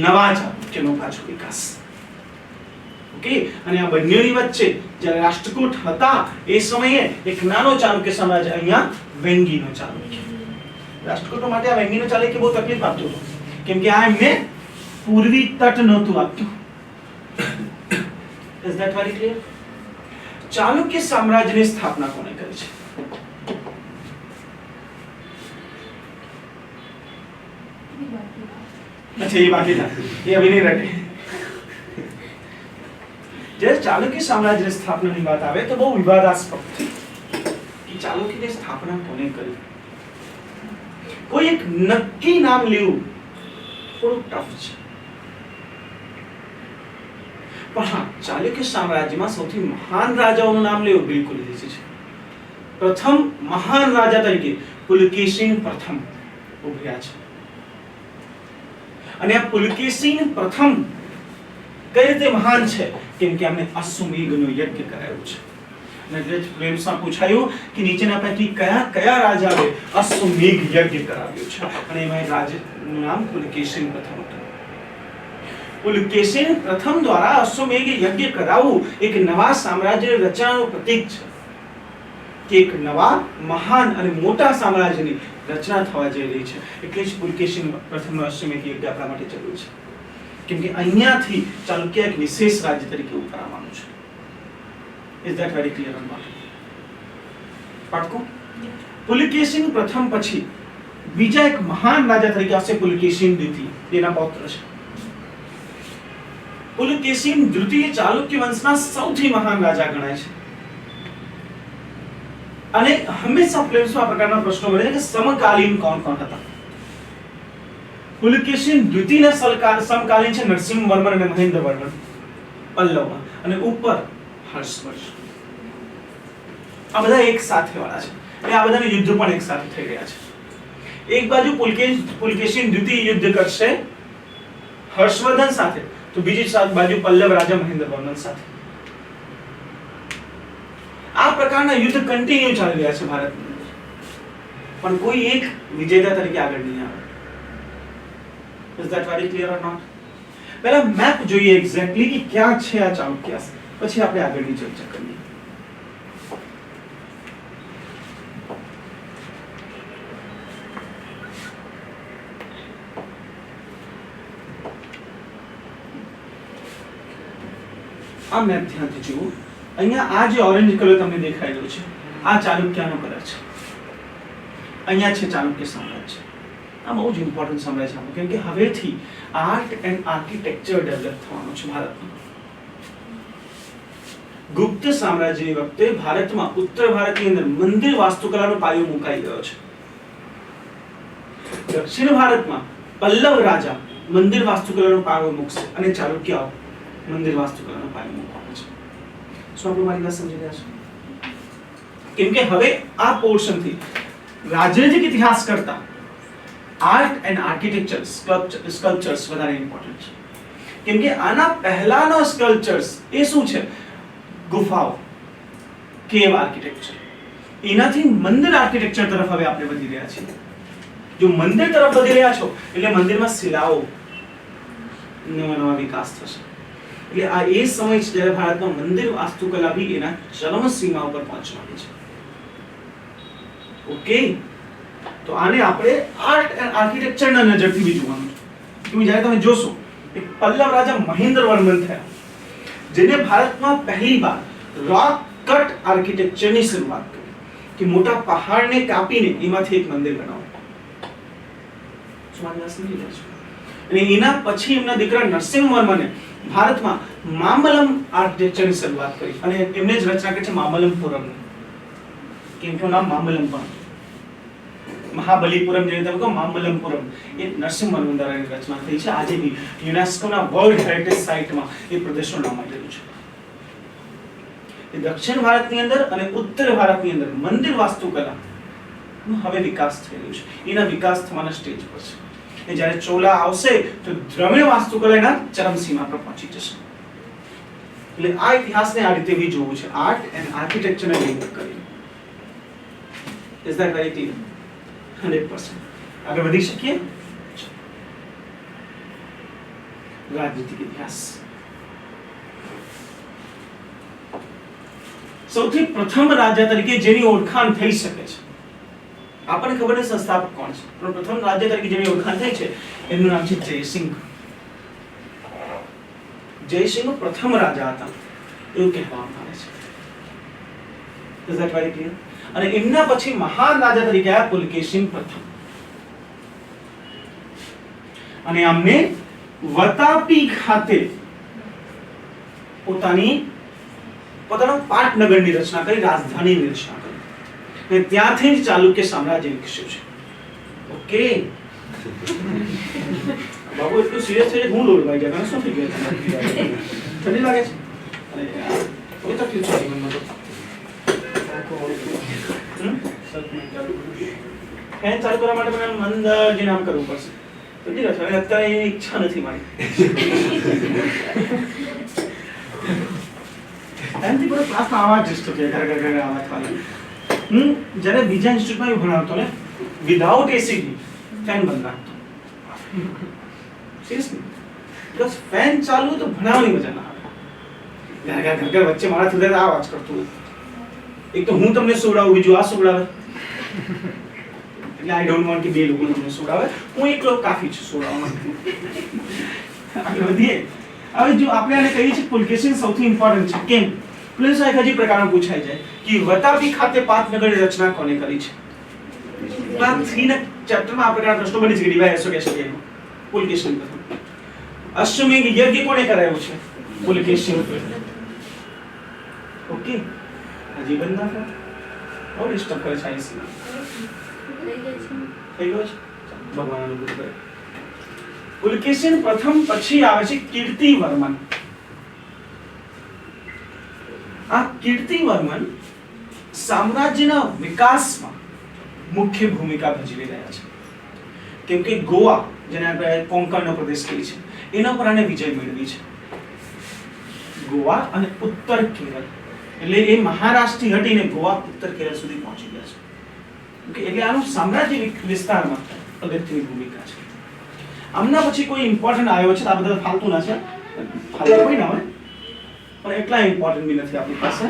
નવા ચાલુક્યનો પાછો વિકાસ. ઓકે, અને આ બંનેની વચ્ચે જ્યારે રાષ્ટ્રકૂટ હતા એ સમયે એક નાનો ચાલુક્ય સામ્રાજ્ય અહીંયા વેંગીનો ચાલુક્ય. રાષ્ટ્રકૂટો માટે આ વેંગીનો ચાલુક્ય બહુ તકલીફ આપતું હતું, કેમ કે આ એમને પૂર્વી તટ નહોતું આપતું. Is that very clear? Chalukya સામ્રાજ્યની સ્થાપના કોણે કરી છે? अच्छा ये बाकी था, ये अभी नहीं रखे. जब चालुक्य साम्राज्य की स्थापना की बात आवे तो बहुत विवादास्पद थी कि चालुक्य की स्थापना कोने करी. कोई एक नक्की नाम लेવું થોડું ટફ છે, પણ હા ચાલુક્ય સામ્રાજ્યમાં સૌથી મહાન રાજાઓનું નામ લેવું બિલકુલ ઈઝી છે. પ્રથમ મહાન રાજા તરીકે પુલકેશિન પ્રથમ ઉભર્યા છે. અને આ પુલકેશિન પ્રથમ કઈ રીતે મહાન છે? કેમ કે એમણે અશ્વમેઘનો યજ્ઞ કરાયો છે. અને જે પ્રેમમાં પૂછાયું કે નીચેના પૈકી કયા કયા રાજાએ અશ્વમેઘ યજ્ઞ કરાવ્યો છે, અને એમાં રાજાનું નામ પુલકેશિન પ્રથમ હતું. પુલકેશિન પ્રથમ દ્વારા અશ્વમેઘ યજ્ઞ કરાવવું એક નવા સામ્રાજ્યની રચનાનું પ્રતીક છે, કે એક નવા મહાન અને મોટા સામ્રાજ્યની રચના થવા જઈ રહી છે. એટલે જ પુલકેશિન પ્રથમનો અશ્વમેઘ યજ્ઞ આપણા માટે જરૂરી છે, કેમ કે અહીંયાથી ચાલુક્ય એક વિશેષ રાજ્ય તરીકે ઉભર આવવાનું છે. Is that very clear or not? પાક્કું? પુલકેશિન પ્રથમ પછી બીજા એક મહાન રાજા તરીકે આવશે પુલકેશિન દ્વિતીય, તેના પૌત્ર છે. પુલકેશિન દ્વિતીય ચાલુક્ય વંશના સૌથી મહાન રાજા ગણાય છે. અને હંમેશા પ્લેન્સમાં આ પ્રકારના પ્રશ્નો મળે છે કે સમકાલીન કોણ કોણ હતા? પુલકેશિન દ્વિતીયના સમકાલીન છે નરસિંહ વર્મન અને મહેન્દ્ર વર્મન પલ્લવમાં, અને ઉપર હર્ષવર્ધન. આ બધા એક સાથે વાળા છે, અને આ બધાના યુદ્ધ પણ એક સાથે થઈ રહ્યા છે. એક બાજુ પુલકેશિન દ્વિતીય યુદ્ધ કરશે હર્ષવર્ધન સાથે, તો બીજી બાજુ પલ્લવ રાજા મહેન્દ્ર વર્મન સાથે. આ પ્રકારના યુદ્ધ કન્ટિન્યુ ચાલી રહ્યા છે ભારતની અંદર, પણ કોઈ એક વિજેતા તરીકે આગળ નહીં આવે. Is that very clear or not? પહેલા મેપ જોઈએ એક્ઝેક્ટલી કે ક્યાં છે આ ચાલુક્યાસ, પછી આપણે આગળની ચર્ચા કરીએ. આ મેપ ધ્યાનથી જુઓ. અહીંયા આ જે ઓરેન્જ કલર તમને દેખાઈ રહ્યો છે આ ચાલુક્યનો કલર છે. અહીંયા છે ચાલુક્ય સામ્રાજ્ય. આ બહુ જ ઇમ્પોર્ટન્ટ સામ્રાજ્ય છે, કેમ કે હવેથી આર્ટ એન્ડ આર્કિટેક્ચર ડેવલપ થવાનું છે ભારતમાં. ગુપ્ત સામ્રાજ્યની વખતે ભારતમાં ઉત્તર ભારતની અંદર મંદિર વાસ્તુકલાનો પાયો મુકાઈ ગયો છે. દક્ષિણ ભારતમાં પલ્લવ રાજા મંદિર વાસ્તુકલાનો પાયો મૂકશે અને ચાલુક્યાઓ મંદિર વાસ્તુકલાનો પાયો મૂકવાનો છે. શું આપણે મારી વાત સમજી રહ્યા છો? કેમ કે હવે આ પોર્શનથી રાજનૈતિક ઇતિહાસ કરતા આર્ટ એન્ડ આર્કિટેક્ચર સ્કલ્પચર્સ વધારે ઇમ્પોર્ટન્ટ છે કેમ કે આના પહેલાનો સ્કલ્પચર્સ એ શું છે ગુફાઓ કેવ આર્કિટેક્ચર એનાથી મંદિર આર્કિટેક્ચર તરફ હવે આપણે વધી રહ્યા છીએ જો મંદિર તરફ વધી રહ્યા છો એટલે મંદિરમાં શિલાઓ નવા વિકાસ થશે એટલે આ એ સમય છે જ્યારે ભારતમાં મંદિર વાસ્તુકલા બી એના ચરમ સીમા ઉપર પહોંચવાની છે ઓકે તો આને આપણે આર્ટ એન્ડ આર્કિટેક્ચરના નજરથી બી જોવાનું છે તમે જ્યારે તમે જોશો એક પલ્લવ રાજા મહેન્દ્રવર્મન થયા જેને ભારતમાં પહેલીવાર રોક કટ આર્કિટેક્ચરની શરૂઆત કરી કે મોટા પહાડને કાપીને એમાંથી એક મંદિર બનાવો અને એના પછી એમના દીકરા નરસિંહ વર્મને ભારતમાં મામલમ આર્કિટેક્ચરની શરૂઆત કરી અને એમને જ રચના કરી છે મામલ્લપુરમ કેમ કે નામ મામલમ પણ મહાબલીપુરમ જેને તમે કહો મામલ્લપુરમ એ નરસિંહ વર્મન દ્વારા રચના થઈ છે આજે બી યુનેસ્કોના વર્લ્ડ હેરિટેજ સાઇટમાં એ પ્રદેશનું નામ આપેલું છે એ દક્ષિણ ભારતની અંદર અને ઉત્તર ભારતની અંદર મંદિર વાસ્તુકલા હવે વિકાસ થઈ રહ્યો છે એના વિકાસ થવાના સ્ટેજ પર છે એ જ્યારે ચોલા આવશે તો દ્રવિડ વાસ્તુકલા એના ચરમસીમા પર પહોંચી જશે એટલે આ ઇતિહાસને આ રીતે બી જોવું છે આર્ટ એન્ડ આર્કિટેક્ચરને લિંક કરી ઇઝ ધેટ વેરી ક્લિયર 100% આગળ વધી શકીએ રાજનીતિક ઇતિહાસ સૌથી પ્રથમ રાજા તરીકે જેની ઓળખાણ થઈ શકે છે આપણને ખબર નથી સંસ્થાપક કોણ છે પણ પ્રથમ રાજા તરીકે જેની ઓળખાણ થઈ છે એનું નામ છે જયસિંહ જયસિંહ પ્રથમ રાજા હતા એવું કહેવામાં આવે છે ઇઝ ધેટ વેરી ક્લિયર અને એમના પછી મહાન રાજા તરીકે આયા પુલકેશિન પ્રથમ અને અમને વતાપી ખાતે પોતાના પાટનગરની રચના કરી રાજધાનીની રચના કરી અને ત્યાંથી જ ચાલુક્ય સામ્રાજ્ય વિકસ્યું છે ઓકે બાબુ એટલું સિરિયસ થઈ હું લોડવાઈ ગયા મને શું થઈ ગયું ઠંડી લાગે છે અરે યાર કોઈ તકલીફ છે જીવનમાં તો ફેન ચાલુ કરવા માટે મને અંદર જઈને આમ કરવું પડશે સમજી રહ્યા છો અને અત્યારે એની ઈચ્છા નથી મારી એનાથી પૂરો ક્લાસમાં આવાજ જસ્તો કે ઘર ઘર ઘર આવાજ થવાનો જ્યારે બીજા ઇન્સ્ટિટ્યૂટમાં ભણાવતો ને વિધાઉટ એસી ફેન બંધ રાખતો સિરિયસલી બીકોઝ ફેન ચાલુ તો ભણાવવાની મજા ના આવે ઘર ઘર ઘર વચ્ચે મારા થતું આવાજ કરતું એક તો હું તમને સુવડાવું બીજું આ સુવડાવે એટલે આઈ ડોન્ટ વોન્ટ કે બે લોકો તમને સુવડાવે હું એકલો કાફી છું સુવડાવવા આગળ વધીએ હવે જો આપણે આને કહીએ છીએ પુલકેશિન સૌથી ઇમ્પોર્ટન્ટ છે કેમ પ્લીઝ આ હજી પ્રકારનો પૂછાઈ જાય કે વતાપી ખાતે પાટનગરની રચના કોને કરી છે ક્લાસ 3 ના ચેપ્ટરમાં આ પ્રકારના પ્રશ્નો બની છે કે ડીવાય એસો કે છે પુલકેશિન પ્રથમ અશ્વમેઘ યજ્ઞ કોને કરાયો છે પુલકેશિન ઓકે હજી બંધ ના થાય બહુ ડિસ્ટર્બ કરે છે આઈસી થઈ ગયો છે ભગવાન અનુભવ કરે પુલકેશિન પ્રથમ પછી આવે છે કીર્તિવર્મન આ કીર્તિવર્મન સામ્રાજ્યના વિકાસમાં મુખ્ય ભૂમિકા ભજવી રહ્યા છે કેમ કે ગોવા જેને આપણે કોંકણનો પ્રદેશ કહીએ છીએ એના પર આને વિજય મેળવી છે ગોવા અને ઉત્તર કેરળ એટલે એ મહારાષ્ટ્રથી હટીને ગોવા ઉત્તર કેરળ સુધી પહોંચી ગયા છે ઓકે એટલે આનું સામ્રાજ્ય વિસ્તારમાં અગત્યની ભૂમિકા છે આમના પછી કોઈ ઇમ્પોર્ટન્ટ આવ્યો છે આ બધા ફાલતુ ના છે ફાલતુ કોઈ ના હોય પણ એટલા ઇમ્પોર્ટન્ટ બી નથી આપણી પાસે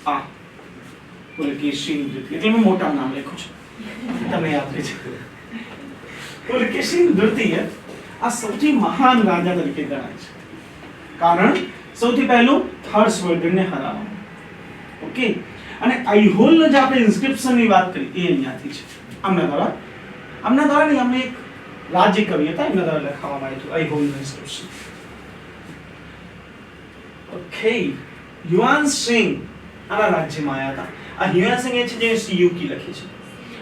આ પુલકેશિન એટલે મેં મોટા નામ લખ્યું છે તમને યાદ રહે છે પુલકેશિન દ્વિતીય આ સૌથી મહાન રાજા તરીકે ગણાય છે કારણ સૌથી પહેલું હર્ષવર્ધનને હરાવવાનું ઓકે અને આઈહોલનો જે આપણે ઇન્સ્ક્રિપ્શનની વાત કરી એ અહીંયાથી છે આમના દ્વારા નહીં અમને એક રાજ્ય કવિ હતા એમના દ્વારા લખાવવામાં આવ્યું હતું આઈહોલનું ઇન્સ્ક્રિપ્શન ઓકે યુવાન સિંહ આના રાજ્યમાં આવ્યા હતા આ યુવાન સિંહ એ છે જે સીયુકી લખી છે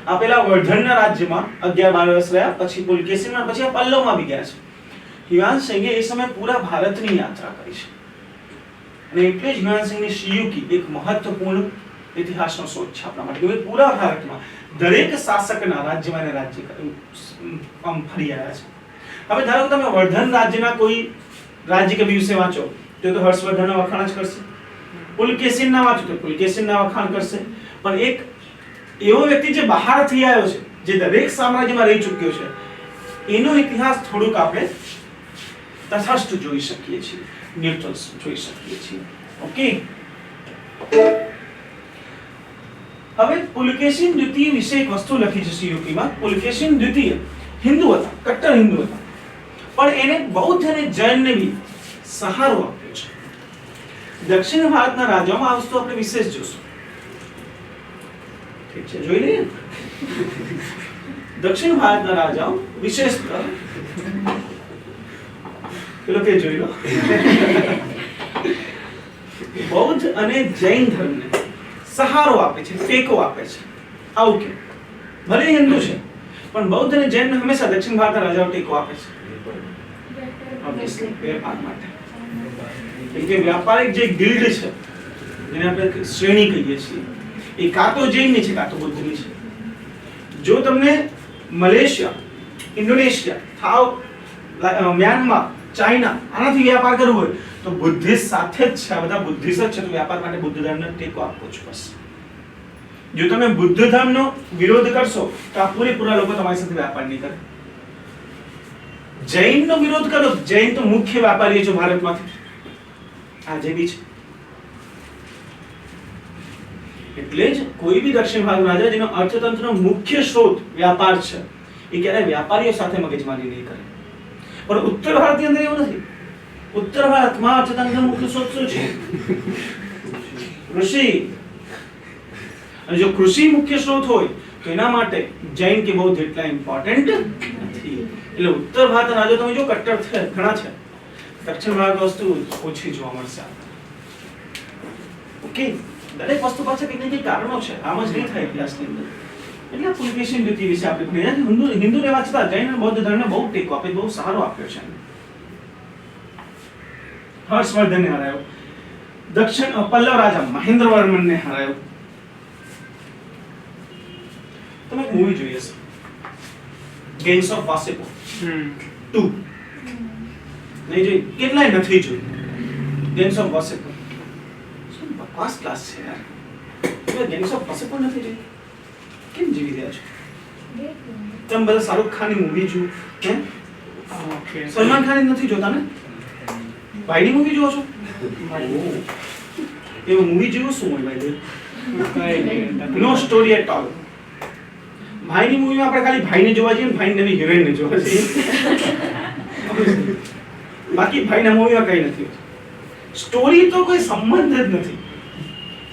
આ પેલા વર્ધનના રાજ્યમાં 11-12 વર્ષ રહ્યા પછી પુલકેશિનમાં પછી આ પલ્લવમાં બી ગયા છે યુવાન સિંહે એ સમય પૂરા ભારતની યાત્રા કરી છે અને એટલે જ યુવાન સિંહની સીયુકી એક મહત્વપૂર્ણ ઇતિહાસનો શોધ છે આપણા માટે કે પૂરા ભારતમાં દરેક શાસકના રાજ્યમાં રાજ્ય ફરી આવ્યા છે. હવે ધારો કે તમે વર્ધન રાજ્યના કોઈ રાજ્ય કવિ વિશે વાંચો તો હર્ષવર્ધનના વખાણ જ કરશે, પુલકેશીનના વાંચો તો પુલકેશીનના વખાણ કરશે. પણ એક એવો વ્યક્તિ જે બહારથી આવ્યો છે, જે દરેક સામ્રાજ્યમાં રહી ચૂક્યો છે, એનો ઇતિહાસ થોડુંક આપણે તટસ્થ જોઈ શકીએ છીએ, ન્યુટ્રલ જોઈ શકીએ છીએ. ઓકે, હવે પુલકેશીન દ્વિતીય વિશે એક વસ્તુ લખી છે સીયુપીમાં. પુલકેશીન દ્વિતીય હિન્દુ હતા, કટ્ટર હિન્દુ હતા, પણ એને બૌદ્ધ અને જૈનને બી સહારો આપ્યો છે. દક્ષિણ ભારતના રાજાઓમાં આ વસ્તુ આપણે વિશેષ જોશું. ઠીક છે, જોઈ લઈએ. દક્ષિણ ભારતના રાજાઓ વિશેષતઃ પેલો કે જોઈ લો, બૌદ્ધ અને જૈન ધર્મને સહારો આપે છે, ટેકો આપે છે. આવું કે ભલે હિન્દુ છે પણ બૌદ્ધ અને જૈન હંમેશા દક્ષિણ ભારતના રાજાઓ ટેકો આપે છે. વેપાર માટે, કેમ કે વ્યાપારિક જે ગિલ્ડ છે, જેને આપણે શ્રેણી કહીએ છીએ, એ કાં તો જૈનની છે કાં તો બુદ્ધની છે. જો તમને મલેશિયા, ઇન્ડોનેશિયા, થાવ, મ્યાનમાર, ચાઇના આનાથી વ્યાપાર કરવો હોય તો બુદ્ધિસ્ટ સાથે જ છે. આ બધા બુદ્ધિસ્ટ જ છે, તો વ્યાપાર માટે બુદ્ધ ધર્મને ટેકો આપવો જ પડશે. જો તમે બુદ્ધ ધર્મનો વિરોધ કરશો તો આ પૂરેપૂરા લોકો તમારી સાથે વ્યાપાર નહીં કરે. જૈનનો વિરોધ કરો, જૈન તો મુખ્ય વ્યાપારી છે ભારતમાંથી, આજે બી છે. એટલે જ કોઈ બી દક્ષિણ ભારતનો રાજા જેનો અર્થતંત્રનો મુખ્ય સ્ત્રોત વ્યાપાર છે, એ ક્યારેય વ્યાપારીઓ સાથે મગજમારી નહીં કરે. પણ ઉત્તર ભારતની અંદર એવું નથી. ઉત્તર ભારતમાં અર્થતંત્રનો મુખ્ય સ્ત્રોત શું છે? કૃષિ. અને જો કૃષિ મુખ્ય સ્ત્રોત હોય તો એના માટે જૈન કે બૌદ્ધ એટલા ઇમ્પોર્ટન્ટ નથી. એટલે ઉત્તર ભારતના રાજા તમે જો કટ્ટર છે ઘણા છે, દક્ષિણ ભારત વસ્તુ ઓછી જોવા મળશે. ઓકે, દરેક વસ્તુ પાછળ કંઈક ને કંઈક કારણો છે, આમ જ નહીં થાય ઇતિહાસની અંદર. એટલે પુલકેશીન દ્વિતીય વિશે આપણે ભણ્યા. હિન્દુ રહેવા છતાં જૈન અને બૌદ્ધ ધર્મને બહુ ટેકો આપે, બહુ સહારો આપ્યો છે. હર્ષવર્ધનને હરાયો. દક્ષિણ પલ્લવ રાજા મહેન્દ્રવર્મનને હરાયો. તમે એક મૂવી જોઈ હશે, ગેમ્સ ઓફ વાસેપુર 2. નહીં જોઈ? કેટલાય નથી જોઈ ગેમ્સ ઓફ વાસેપુર? શું બકવાસ ક્લાસ છે યાર. તમે ગેમ્સ ઓફ વાસેપુર નથી જોઈ? કેમ જીવી રહ્યા છો? તમે બધા શાહરુખ ખાનની મૂવી જુઓ, કેમ સલમાન ખાનની નથી જોતા ને? ભાઈની મૂવી જુઓ છો? એ મૂવી જેવું શું હોય ભાઈ? નો સ્ટોરી એટ ઓલ. ભાઈની મૂવીમાં આપણે ખાલી ભાઈને જોવા જઈએ ને ભાઈની નવી હિરોઈનને જોવા જઈએ, બાકી ભાઈના મૂવીમાં કઈ નથી. સ્ટોરી તો કોઈ સંબંધ જ નથી.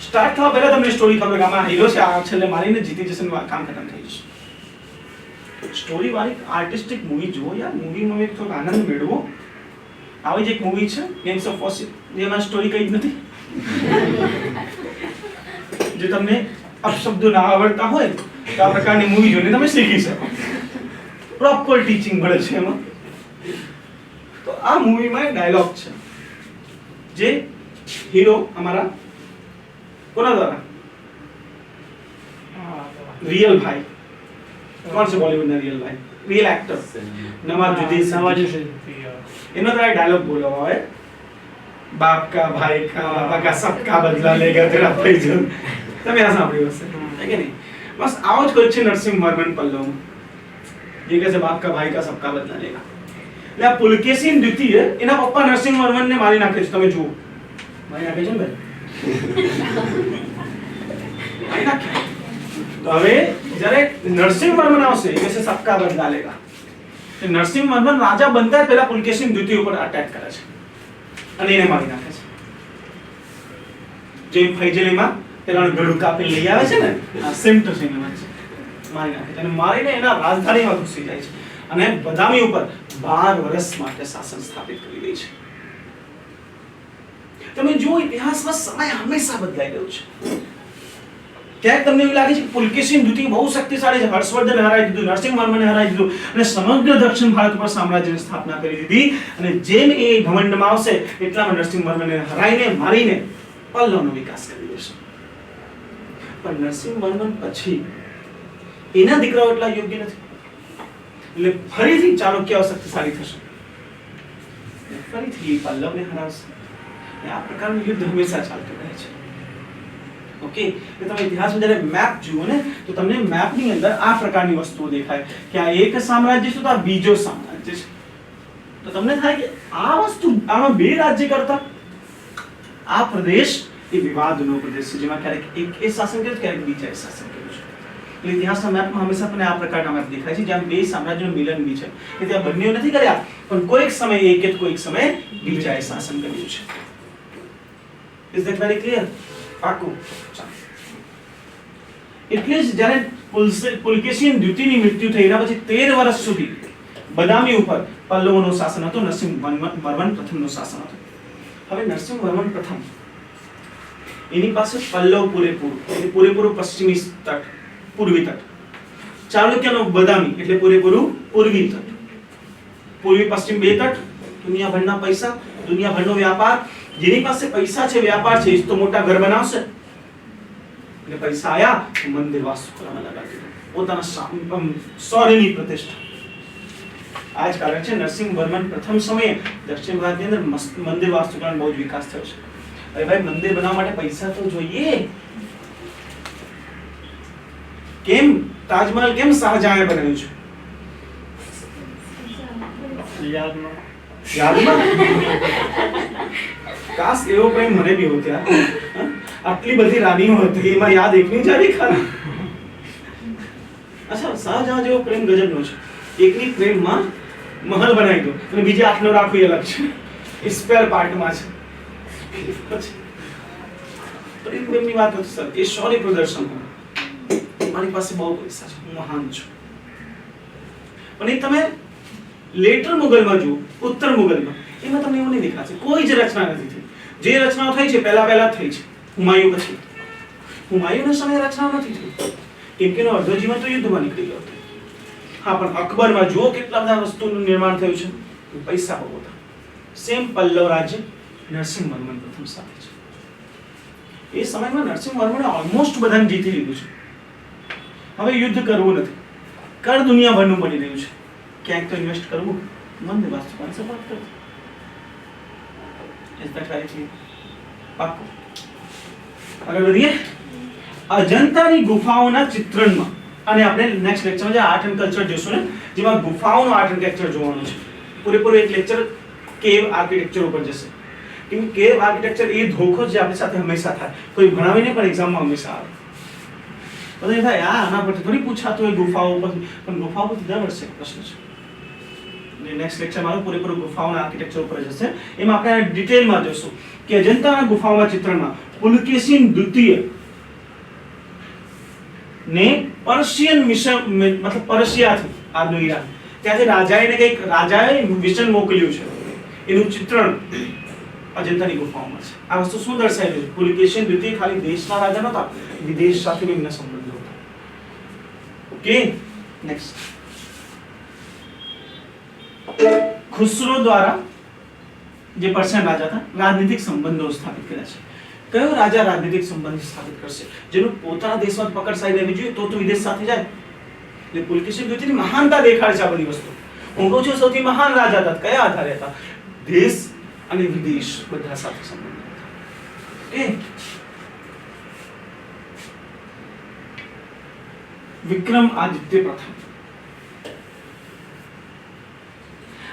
સ્ટાર્ટ થવા પહેલા તમને સ્ટોરી ખબર કે આમાં હીરો છે, આ છેલ્લે મારીને જીતી જશે ને કામ ખતમ થઈ જશે. સ્ટોરી વાળી આર્ટિસ્ટિક મૂવી જુઓ યાર, મૂવીમાં એક થોડો આનંદ મેળવો. આવી જ એક મૂવી છે ગેમ્સ ઓફ વાસેપુર, જેમાં સ્ટોરી કઈ જ નથી. જો તમને અપશબ્દો ના આવડતા હોય તો આ પ્રકારની મૂવી જોઈને તમે શીખી શકો. પ્રોપર ટીચિંગ મળે છે એમાં. તો આ મૂવીમાં એક ડાયલોગ છે જે હીરો અમારા કોના દ્વારા, રિયલ ભાઈ, કોણ છે બોલિવૂડના રિયલ ભાઈ, રિયલ એક્ટર નવાઝુદ્દીન સિદ્દીકી, એનો દ્વારા ડાયલોગ બોલવામાં આવે, બાપ કા ભાઈ કા બાપા કા સબકા બદલા લેગા તેરા ભાઈજાન. તમે આ સાંભળ્યું હશે કે નહીં? બસ આવો જ કોઈ છે નરસિંહ વર્મન પલ્લવમાં, જે કહે છે બાપ કા ભાઈ કા સબકા બદલા લેગા. એટલે આ પુલકેશીન દ્વિતીય એના પપ્પા નરસિંહ વર્મનને મારી નાખે છે. તમે જુઓ, મારી નાખે છે ને ભાઈ, મારી નાખે. તો હવે જ્યારે નરસિંહ વર્મન આવશે એ કહેશે સબકા બદલા લેગા. નરસિંહ વર્મન રાજા બનતા પહેલા પુલકેશીન દ્વિતીય ઉપર અટેક કરે છે અને એને મારી નાખે છે. જેમ ફૈજલીમાં પેલા ગળું કાપી લઈ આવે છે ને, આ સેમ ટુ સેમ મારી નાખે છે અને મારીને એના રાજધાનીમાં ઘૂસી જાય છે અને બદામી ઉપર 12 વર્ષ માટે શાસન સ્થાપિત કરી દે છે. તમે જુઓ, ઇતિહાસમાં સમય હંમેશા બદલાઈ રહ્યો છે. ક્યાંક તમને એવું લાગે છે કે પુલકેશીન દ્વિતીય બહુ શક્તિશાળી છે, હર્ષવર્ધન હરાવી દીધું, નરસિંહ વર્મનને હરાવી દીધું અને સમગ્ર દક્ષિણ ભારત પર સામ્રાજ્યની સ્થાપના કરી દીધી. અને જેમ એ ઘમંડમાં આવશે એટલામાં નરસિંહ વર્મનને હરાવીને મારીને પલ્લવનો વિકાસ કરી દેશે. પણ નરસિંહવર્મન પછી એના દીકરાઓ એટલા યોગ્ય નથી, એટલે ફરીથી ચાલુક્ય શક્તિશાળી થશે, ફરીથી પલ્લવને હરાવશે. આ પ્રકારનું યુદ્ધ હંમેશા ચાલતું રહે છે. ઓકે, તો તમે ઇતિહાસમાં જ્યારે મેપ જુઓ ને તો તમને મેપની અંદર આ પ્રકારની વસ્તુઓ દેખાય કે આ એક સામ્રાજ્ય છે તો આ બીજો સામ્રાજ્ય છે. તો તમને થાય કે આ વસ્તુ આમાં બે રાજ્ય કરતા આ પ્રદેશ એ વિવાદનો પ્રદેશ છે, જેમાં ક્યારેક એક એ શાસન કરે ક્યારેક બીજા શાસન કરે છે. એટલે ઇતિહાસના મેપમાં હંમેશા તમને આ પ્રકારના મેપ દેખાય છે જ્યાં બે સામ્રાજ્યનું મિલન બી છે, કે ત્યાં બંનેઓ નથી કર્યા પણ કોઈક સમયે એક કે કોઈક સમયે બીજાએ શાસન કર્યું છે. Is that very clear? પાકું. એટલે જ જ્યારે પુલકેશિયન દ્વિતીયની મૃત્યુ થઈ એના પછી 13 વર્ષ સુધી બદામી ઉપર પલ્લવોનું શાસન હતું, નરસિંહવર્મન પ્રથમનું શાસન હતું. હવે નરસિંહવર્મન પ્રથમ એની પાસે પલ્લવ પૂરેપૂરું પશ્ચિમી તટ, પૂર્વી તટ, ચાલુક્યનો બદામી એટલે પૂરેપૂરું પૂર્વી તટ, પૂર્વી પશ્ચિમ બે તટ, દુનિયાભરના પૈસા, દુનિયાભરનો વ્યાપાર. જેની પાસે પૈસા છે, વ્યાપાર છે, એ તો મોટા ઘર બનાવશે, એટલે પૈસા આયા તો મંદિર વાસ્તુ કરવામાં લગાડી દીધું, પોતાના શૌર્યની પ્રતિષ્ઠા. આ જ કારણ છે નરસિંહવર્મન પ્રથમ સમયે દક્ષિણ ભારતની અંદર મંદિર વાસ્તુકલાનો બહુ જ વિકાસ થયો છે. અરે ભાઈ, મંદિર બનાવવા માટે પૈસા તો જોઈએ. કેમ તાજમહલ કેમ શાહજહાંએ બનાવ્યું છે? યાદમાં. કાશ એવો પ્રેમ મને બી હોત યાર. આટલી બધી રાણીઓ હતી, એમાં યાદ એકની જ આવી ખાલી. અચ્છા, શાહજહાં જેવો પ્રેમ ગજબનો છે. એકની પ્રેમમાં મહલ બનાવી દો અને બીજી 8 નો રાખવું એ અલગ છે, એ સ્પેર પાર્ટમાં છે. પ્રેમની વાત નથી સર, એ શૌર્ય પ્રદર્શન હોય. મારી પાસે બહુ પૈસા છે, હું મહાન છું. પણ એ તમે લેટર મુગલમાં જુઓ, ઉત્તર મુગલમાં, એમાં તમને એવું નહીં દેખાશે કોઈ જ રચના નથી થઈ. જે રચનાઓ થઈ છે પહેલા થઈ છે, હુમાયુ પછી. હુમાયુના સમયે રચનાઓ નથી થઈ, કેમ કે એનો અડધો જીવન તો યુદ્ધમાં નીકળી ગયો હતો. હા, પણ અકબરમાં જુઓ કેટલા બધા વસ્તુનું નિર્માણ થયું છે, પૈસા બહુ હતા. સેમ પલ્લવ રાજ્ય નરસિંહવર્મન પ્રથમ સાથે છે. એ સમયમાં નરસિંહવર્મને ઓલમોસ્ટ બધાને જીતી લીધું છે. હવે યુદ્ધ કરવું નથી, કર દુનિયાભરનું મળી રહ્યું છે, ક્યાંક તો ઇન્વેસ્ટ કરવું, મંદિર વાસ્તુકલાને સપોર્ટ કરવું. Is that very clear? પાક્કું. આગળ વધીએ. અજંતાની ગુફાઓના ચિત્રણમાં, અને આપણે નેક્સ્ટ લેક્ચરમાં જે આર્ટ એન્ડ કલ્ચર જોશું ને, જેમાં ગુફાઓનો આર્ટ એન્ડ કલ્ચર જોવાનું છે. પૂરેપૂરો એક લેક્ચર કેવ આર્કિટેક્ચર ઉપર જશે. કેમ કે કેવ આર્કિટેક્ચર એ ધોખો જે આપણી સાથે હંમેશા થાય, કોઈ ભણાવીને પણ એક્ઝામમાં હંમેશા આવે. બધે થાય આના પરથી થોડી પૂછાતું હોય ગુફાઓ પર, પણ ગુફાઓ પર દર વર્ષે પ્રશ્ન છે. નેક્સ્ટ લેક્ચર મારું પૂરેપૂરું ગુફાઓના આર્કિટેક્ચર ઉપર જશે. એમાં આપણે ડિટેલમાં જોશું કે અજંતાના ગુફાઓના ચિત્રમાં પુલકેશિન દ્વિતીય ને પર્શિયન મિશન, મતલબ પર્શિયાથી આજનું ઈરાન, ત્યાંથી રાજાએ મિશન મોકલ્યું છે, એનું ચિત્રણ અજંતાની ગુફાઓમાં છે. આ વસ્તુ શું દર્શાવી છે? પુલકેશિન દ્વિતીય ખાલી દેશના રાજા નહોતા, વિદેશ સાથે એમના સંબંધો હતા. Okay, next. ખુસરો દ્વારા, જે પર્શિયન રાજા હતા, રાજનીતિક સંબંધો સ્થાપિત કર્યા છે. કયો રાજા રાજનીતિક સંબંધ સ્થાપિત કરશે જેનું પોતાના દેશમાં પકડ સાઈ લેવી જોઈએ તો વિદેશ સાથે જાય? એટલે પુલકેશિન દ્વિતીયની મહાનતા દેખાડે છે આ બધી વસ્તુ. હું કહું છું સૌથી મહાન રાજા હતા, કયા આધારે હતા? દેશ અને વિદેશ બધા સાથે સંબંધ હતા. વિક્રમાદિત્ય પ્રથમ,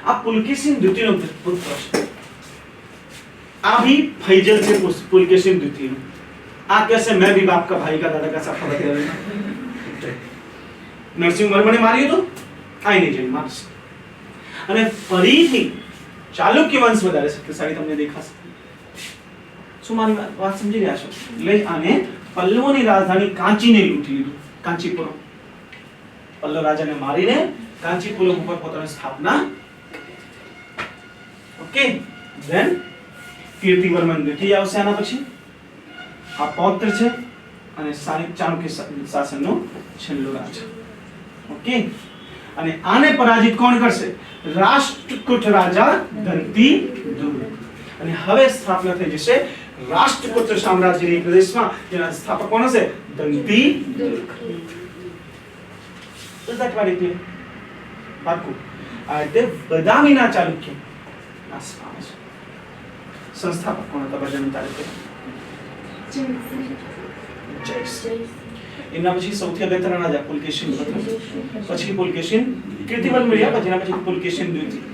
આ પુલકેશિન દ્વિતીયનો પુત્ર છે. आ भी फैजल से पुलकेशिन द्वितीय. आप कैसे मैं भी बाप का भाई का दादा का सब खबर दे नरसिंहवर्मन ने मार्યો તો આઈ નહીં જઈ માર્સ. અને ફરીથી ચાલુક્ય વંશ વધારે શક્તિશાળી તમને દેખાશે. શું મારી વાત સમજી રહ્યા છો? એટલે આને પલ્લવોની રાજધાની કાંચીને લૂંટી લીધું, કાંચીપુરમ. પલ્લવ રાજાને મારીને કાંચીપુરમ ઉપર પોતાની સ્થાપના. ઓકે, ધેન કીર્તિવર્મન દ્વિતીય આવશે આના પછી. આ પૌત્ર છે અને ચાલુક્ય શાસનનો છેલ્લો રાજા. ઓકે, અને આને પરાજિત કોણ કરશે? રાષ્ટ્રકૂટ રાજા દંતી દુર્ગ. અને હવે સ્થાપના થઈ જશે રાષ્ટ્રકૂટ સામ્રાજ્યની પ્રદેશમાં જેના સ્થાપક કોણ હશે? દંતી દુર્ગ. Is that very clear? પાકું. આ તે બદામીના ચાલુક્ય નાશ પામે છે. સંસ્થાપક કોણ હતા બદામી ચાલુક્ય? જયસિંહ. એના પછી સૌથી અગત્યના રાજા પુલકેશિન પ્રથમ, પછી પુલકેશિન કીર્તિવર્મન મળ્યા, પછી એના પછી પુલકેશિન દ્વિતીય.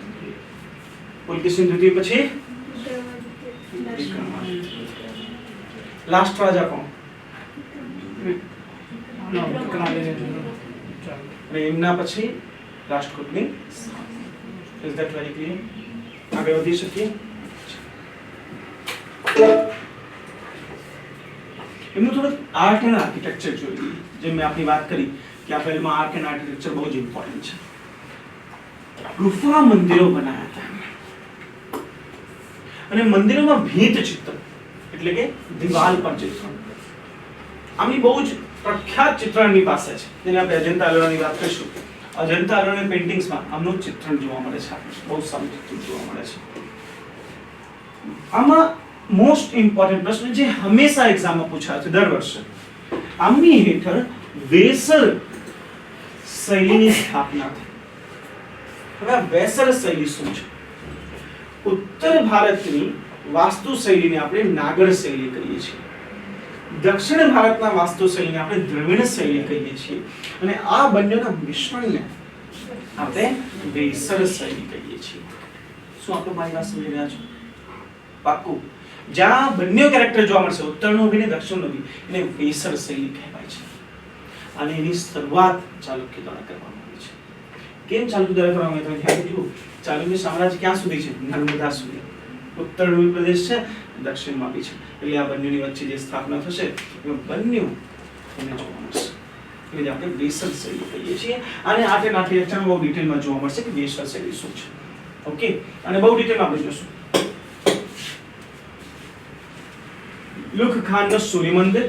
પુલકેશિન દ્વિતીય પછી લાસ્ટ રાજા કોણ? અને એમના પછી રાષ્ટ્રકૂટની. Is that very clear? આગળ વધી શકીએ. એમનું થોડું આર્ટ એન્ડ આર્કિટેક્ચર જોઈએ. જેમ મેં આપની વાત કરી કે આ ફિલ્મમાં આર્ટ એન્ડ આર્કિટેક્ચર બહુ જ ઇમ્પોર્ટન્ટ છે. ગુફા મંદિરો બનાવ્યા હતા અને મંદિરોમાં ભીંત ચિત્ર એટલે કે દિવાલ પર ચિત્ર. આમની બહુ જ પ્રખ્યાત ચિત્ર એમની પાસે છે, જેને આપણે અજંતા એલોરાની વાત કરીશું. અજંતા એલોરાની પેઇન્ટિંગ્સમાં આમનું ચિત્રણ જોવા મળે છે. બહુ સારું ચિત્ર જોવા મળે છે. આમાં મોસ્ટ ઇમ્પોર્ટન્ટ પ્રશ્ન જે હંમેશા એક્ઝામમાં પૂછાય છે દર વર્ષે, આમની હેઠળ વેસર શૈલીની સ્થાપના થઈ. હવે આ વેસર શૈલી શું છે? ઉત્તર ભારતની વાસ્તુ શૈલીને આપણે નાગર શૈલી કહીએ છીએ. દક્ષિણ ભારતના વાસ્તુ શૈલીને આપણે દ્રવિડ શૈલી કહીએ છીએ. અને આ બંનેના મિશ્રણને આપણે વેસર શૈલી કહીએ છીએ. શું આપણે મારી વાત સમજી રહ્યા છો? પાક્કું. જ્યાં બંને કેરેક્ટર જોવા મળશે, ઉત્તરનો બી ને દક્ષિણનો બી, એને વેસર શૈલી કહેવાય છે. અને એની શરૂઆત ચાલુક્ય દ્વારા કરવામાં આવી છે. કેમ ચાલુક્ય દ્વારા કરવામાં આવી? તમે ધ્યાન દીધું, ચાલુક્ય સામ્રાજ્ય ક્યાં સુધી છે? નર્મદા સુધી. ઉત્તરનો પ્રદેશ છે, દક્ષિણમાં બી છે. એટલે આ બંનેની વચ્ચે જે સ્થાપના થશે એમાં બંને તમને જોવા મળશે. એટલે આપણે વેસર શૈલી કહીએ છીએ. અને આટલે લેક્ચરમાં બહુ ડિટેલમાં જોવા મળશે કે વેસર શૈલી શું છે. ઓકે, અને બહુ ડિટેલમાં આપણે જોશું. લુખ ખાનનું સૂર્ય મંદિર,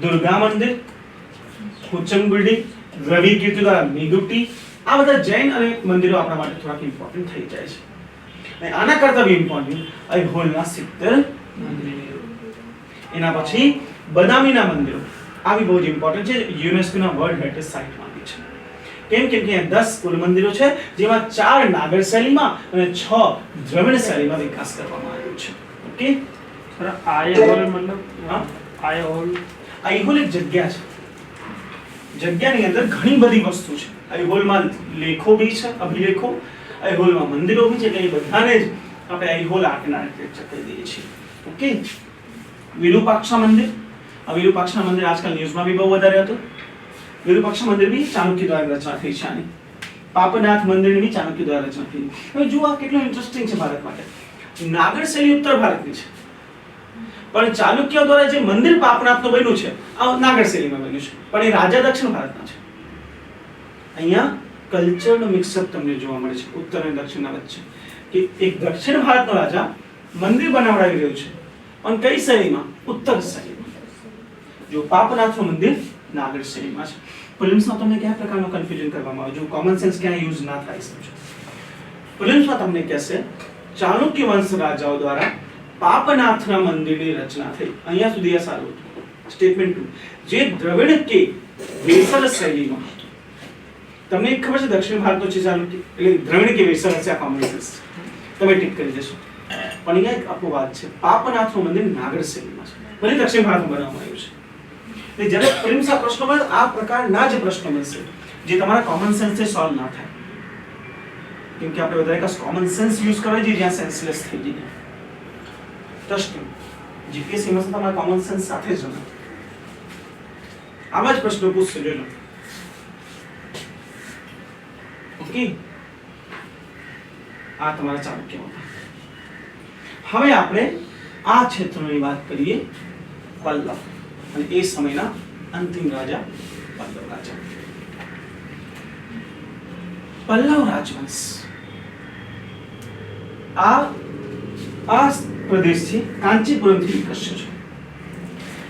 દુર્ગા મંદિર, કુચમગુડી, રવિ કીર્તિ દ્વારા મેદુટી, આ બધા જૈન અને મંદિરો આપણા માટે થોડાક ઇમ્પોર્ટન્ટ થઈ જાય છે. અને આના કરતા બી ઇમ્પોર્ટન્ટ અહોલના 70 મંદિરો. એના પછી બદામીના મંદિરો, આ બી બહુ જ ઇમ્પોર્ટન્ટ છે. યુનેસ્કોના વર્લ્ડ હેરિટેજ સાઇટમાં આવી છે. કેમ કે ત્યાં 10 કુલ મંદિરો છે, જેમાં 4 નાગર શૈલીમાં અને 6 દ્રવિડ શૈલીમાં વિકાસ કરવામાં આવ્યો છે. ઓકે, આયહોલ મતલબ આયહોલ એક જગ્યા છે. જગ્યાની અંદર ઘણી બધી વસ્તુ છે. આયહોલમાં લેખો બી છે, અભિલેખો. આયહોલમાં મંદિરો બી છે. એટલે એ બધાને જ આપણે આયહોલ આર્ટ એન્ડ આર્કિટેક્ચર કહી દઈએ છીએ. ઓકે, વિરૂપાક્ષા મંદિર. આ વિરૂપાક્ષા મંદિર આજકાલ ન્યૂઝમાં બી બહુ વધારે હતું. વિરૂપાક્ષા મંદિર બી ચાલુક્ય દ્વારા રચના થઈ છે. આની પાપનાથ મંદિરની બી ચાલુક્ય દ્વારા રચના થઈ. હવે જુઓ આ કેટલું ઇન્ટરેસ્ટિંગ છે ભારત માટે. નાગર શૈલી ઉત્તર ભારતની છે, પણ ચાલુક્ય દ્વારા જે મંદિર પાપનાથનું બન્યું છે આ નાગર શૈલીમાં બન્યું છે, પણ એ રાજા દક્ષિણ ભારતના છે. અહીંયા કલ્ચરનો મિક્સઅપ તમને જોવા મળે છે ઉત્તર અને દક્ષિણના વચ્ચે. કે એક દક્ષિણ ભારતનો રાજા મંદિર બનાવડાવી રહ્યો છે, પણ કઈ શૈલીમાં? ઉત્તર શૈલીમાં. જો પાપનાથનું મંદિર નાગર શૈલીમાં છે. પ્રિલિમ્સમાં તમને કયા પ્રકારનું કન્ફ્યુઝન કરવામાં આવે? જો કોમન સેન્સ ક્યાં યુઝ ના થાય સમજો. પ્રિલિમ્સમાં તમને કહેશે ચાલુક્ય વંશ રાજાઓ દ્વારા પાપનાથના મંદિરની રચના થઈ. અહીંયા સુધી આ સારું હતું. સ્ટેટમેન્ટ 2 જે દ્રવિડ કે વેસર શૈલીમાં હતું. તમને એક ખબર છે દક્ષિણ ભારતનો છે ચાલુક્ય, એટલે દ્રવિડ કે વેસર હશે આ કોમન સેન્સ. તમે ટીક કરી દેશો. પણ અહીંયા એક અપવાદ છે. પાપનાથનું મંદિર નાગર શૈલીમાં છે, ભલે દક્ષિણ ભારતમાં બનાવવામાં આવ્યું છે. એટલે જ્યારે પ્રિલિમ્સ આ પ્રશ્નો મળે આ પ્રકારના જ પ્રશ્નો મળશે જે તમારા કોમન સેન્સથી સોલ્વ ના થાય. કેમ કે આપણે વધારે કોમન સેન્સ યુઝ કરવી જોઈએ જ્યાં સેન્સલેસ થઈ જઈએ. ટ્રસ્ટ મી, જીપીએસસી માં તમારા કોમન સેન્સ સાથે જ રહે. આવા જ પ્રશ્નો પૂછશે જોજો. ઓકે, આ તમારા ચાલુક્ય હતા. હવે આપણે આ ક્ષેત્રની વાત કરીએ પલ્લવ, અને એ સમયના અંતિમ રાજા પલ્લવ રાજા. પલ્લવ રાજવંશ આ પ્રદેશથી કાંચીપુરમથી વિકસ્યો છે.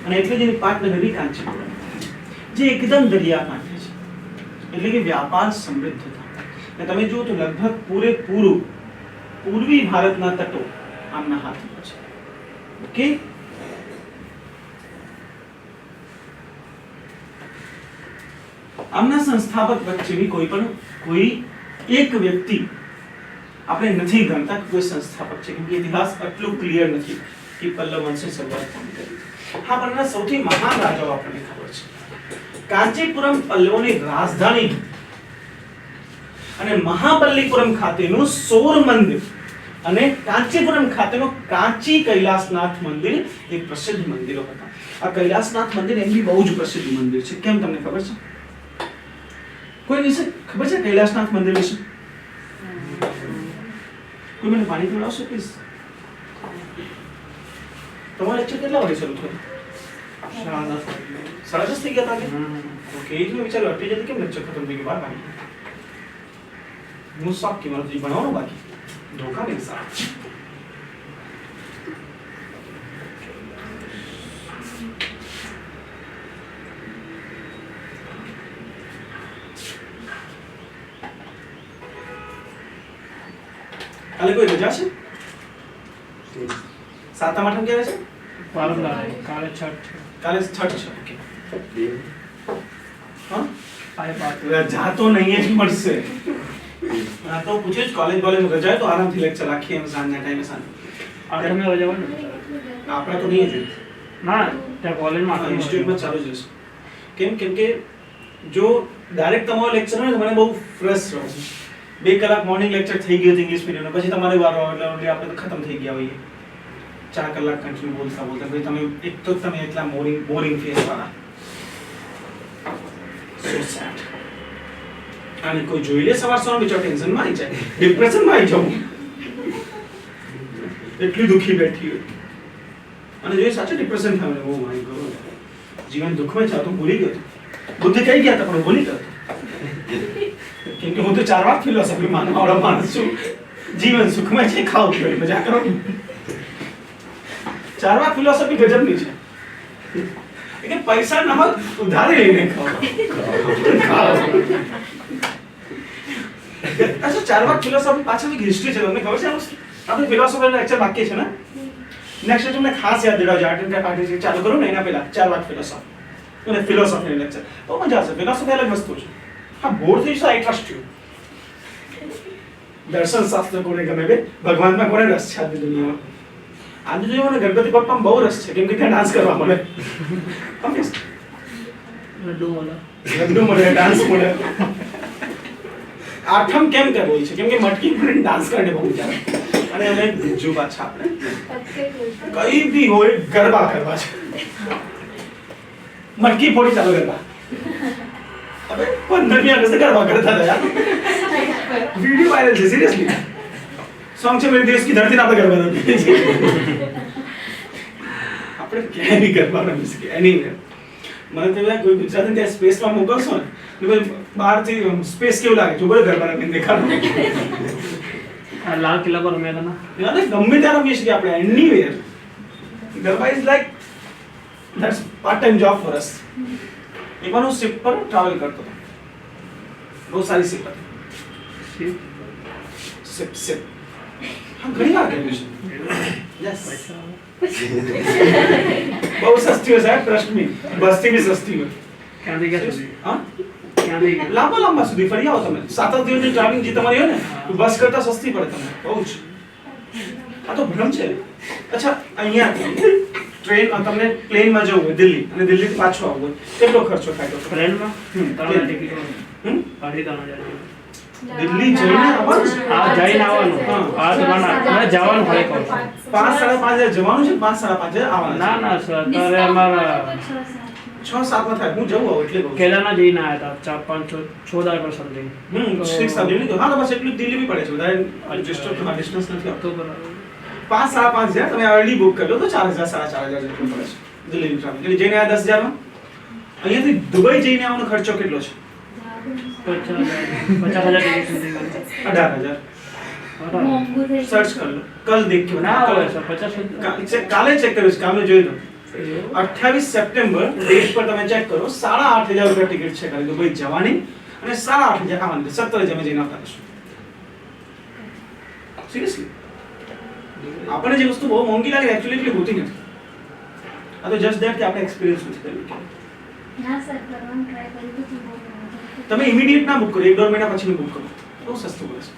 અને એટલે જેની પાટનગરી કાંચીપુરમ, જે એકદમ દરિયા કાંઠે છે, એટલે કે વ્યાપાર સમૃદ્ધ હતા. અને તમે જુઓ તો લગભગ પૂરેપૂરું પૂર્વી ભારતના તટો આમના હાથમાં છે. ઓકે, આમના સંસ્થાપક વચ્ચેની કોઈ એક વ્યક્તિ આપણે નથી ગણતા કે કોઈ સંસ્થાપક છે, કેમ કે ઇતિહાસ આટલું ક્લિયર નથી કે પલ્લવ વંશની શરૂઆત કોણે કરી. હા, પણ એના સૌથી મહાન રાજાઓ આપણને ખબર છે. કાંચીપુરમ પલ્લવોની રાજધાની અને મહાબલીપુરમ ખાતેનું સૌર મંદિર અને કાંચીપુરમ ખાતેનું કાંચી કૈલાસનાથ મંદિર એ પ્રસિદ્ધ મંદિરો હતા. આ કૈલાસનાથ મંદિર એમ બી બહુ જ પ્રસિદ્ધ મંદિર છે. કેમ, તમને ખબર છે? કોઈ વિશે ખબર છે કૈલાસનાથ મંદિર વિશે? કોઈ મને પાણી પીવડાવશો પ્લીઝ? તમારો લેક્ચર કેટલા વાગે શરૂ થયો? 10:30 થઈ ગયા હતા. ઓકે, એ જ મેં વિચાર્યું આટલી જલ્દી કેમ લેક્ચર ખતમ થઈ ગયો? 12 વાગે. હું શોખ કે મારે તો ભણવાનું બાકી. ધોકા નહીં સારા. કાલે કોઈ રજા છે? સાતમ આઠમ ક્યારે છે? કાલે છઠ છે. કાલે છઠ છે. ઓકે, હા, પાંચ રજા તો નહીં જ મળશે. હા, તો પૂછ્યું જ કોલેજ રજા તો આરામથી લેક્ચર રાખીએ એમ સાંજના ટાઈમે. આઠમે રજા હોય ને? આપણે તો નહીં જ ના, ત્યાં કોલેજમાં ઇન્સ્ટિટ્યૂટમાં ચાલુ જ હશે. કેમ કે જો ડાયરેક્ટ તમારો લેક્ચર હોય ને તો મને બહુ ફ્રેશ રહું. 2 કલાક મોર્નિંગ લેક્ચર થઈ ગયું ઇંગ્લિશ મીડિયમ, પછી તમારે વારો આવે એટલે આપણે તો ખતમ થઈ ગયા હોઈએ. 4 કલાક કન્ટિન્યુ બોલતા પછી તમે એક તો તમે એટલા બોરિંગ ફેસ વાળા. સો સેડ. અને કોઈ જોઈ લે સવાર બિચારો ટેન્શનમાં આવી જાય, ડિપ્રેશનમાં આવી જાઉં, એટલી દુખી બેઠી હોય. અને જો સાચું ડિપ્રેશન થાય ને, ઓ માય ગોડ, જીવન દુઃખમાં છે. તો ભૂલી ગયો, બુદ્ધિ કઈ ગયા હતા પણ ભૂલી ગયો. કેમ કે હું તો 4 વાર ફિલોસોફી માનવાવાળો માણસ છું. જીવન સુખમય છે, ખાઓ પીઓ મજા કરો. 4 વાર ફિલોસોફી ગજબની છે. કે પૈસા ના હોય ઉધારી લઈને ખાઓ. અચ્છા, 4 વાર ફિલોસોફી પાછળ એક હિસ્ટ્રી છે, તમને ખબર છે? આપણે ફિલોસોફી લેક્ચર બાકી છે ને, નેક્સ્ટ લેક્ચર મને ખાસ યાદ દિલાવજો. આર્ટિસ્ટ ચાલુ કરું ને એના પહેલા 4 વાર ફિલોસોફી અને ફિલોસોફી લેક્ચર બહુ મજા આવશે. ફિલોસોફી અલગ વસ્તુ છે. હા, બોર થઈ જશે, આઈ ટ્રસ્ટ યુ. દર્શન શાસ્ત્ર કોને ગમે બે, ભગવાનમાં કોને રસ છે આજની દુનિયામાં? આજની દુનિયામાં ગણપતિ બાપ્પામાં બહુ રસ છે, કેમ કે ત્યાં ડાન્સ કરવા મળે. લડ્ડુ મળે, ડાન્સ મળે. આઠમ કેમ હોય છે? કેમ કે મટકી ફોડીને ડાન્સ કરીને બહુ મજા આવે. અને અમે બીજું પાછા આપણે કઈ બી હોય ગરબા કરવા છે. મટકી ફોડી ચાલુ ગરબા. હવે 15મી ઓગસ્ટે ગરબા કરતા હતા યાર. वीडियो वायरल છે सीरियसली. सॉन्ग છે મેરે દેશ કી ધરતી ના આપણે ગરબા રમીએ છીએ. આપણે ક્યાંય બી ગરબા રમી શકીએ એનીવેર. મને તો યાર કોઈ ગુજરાતી ત્યાં સ્પેસમાં મોકલશો ને ભાઈ બહારથી સ્પેસ કેવું લાગે જો બોલે ગરબા રમીને દેખાડો. લાલ કિલ્લા પર રમ્યા હતા યાર ગમે ત્યાં રમી શકીએ આપણે anywhere. Garba is like that's part time job for us. એક વાર હું શિપ પર ટ્રાવેલ કરતો હતો. બહુ સારી શિપ હતી. શિપ હા, ઘણી વાર કર્યું છે. યસ, બહુ સસ્તી હોય સાહેબ, ટ્રસ્ટ મી. બસથી બી સસ્તી હોય. ક્યાંથી ગયા સુધી? હા, ક્યાંથી ગયા? લાંબા સુધી ફરી આવો તમે. 7 દિવસની ટ્રાવેલિંગ જે તમારી હોય ને, બસ કરતા સસ્તી પડે તમને બહુ જ. આ તો ભ્રમ છે. અચ્છા, અહીંયા ટ્રેન તમને પ્લેનમાં જવું હોય દિલ્હી અને દિલ્હીથી પાછું આવવું હોય કેટલો ખર્ચો થાય? ટ્રેનમાં 3,000 ટિકિટ. 3,500. દિલ્હી જઈને આવવાનું છે? હા, જઈને આવવાનું. હા, તમારે જવાનું હોય કહું. 5-5.5 જવાનું છે, 5-5.5 આવવાનું. ના ના સર, અત્યારે અમારા 6-7 માં થાય. હું જવું આવું એટલે કહું. કેદારનાથ જઈને આવ્યા હતા 4-5-6 દાડા પર સમથિંગ. 6-7 લીધું. હા, તો બસ એટલું દિલ્હી બી પડે છે. વધારે ડિસ્ટન્સ નથી આવતો. તો બરાબર. 5-5.5 હજાર તમે અર્લી બુક કરી લો તો 4,000-4,500 જેટલું પડે છે દિલ્હીની ટ્રાવેલ. એટલે જઈને આવ્યા 10,000 માં. અહીંયાથી દુબઈ જઈને આવવાનો ખર્ચો કેટલો છે? 50,000 ટિકિટ સુધી. 18,000. સર્ચ कर लो, कल देख के ના बता. હોય સર 50,000. કાલે ચેક કર્યું છે, કાલે જોઈ લો. 28 સપ્ટેમ્બર ડેટ પર તમે ચેક કરો. 8,500 રૂપિયા ટિકિટ છે ખાલી દુબઈ જવાની અને 8,500 આવવાની. 17 જમે જઈને આવતા રહેશું. સિરિયસલી આપણને જે વસ્તુ બહુ મોંઘી લાગે એક્ચ્યુઅલી એટલી હોતી નથી. આ તો જસ્ટ ધેટ કે આપણે એક્સપિરિયન્સ નથી કર્યું કે ના સર કરવાનું ટ્રાય કર્યું તો બહુ ગમ્યું. તમે ઇમિડિયેટ ના બુક કરો, 1-2 મહિના પછી બુક કરો, બહુ સસ્તું પડે છે.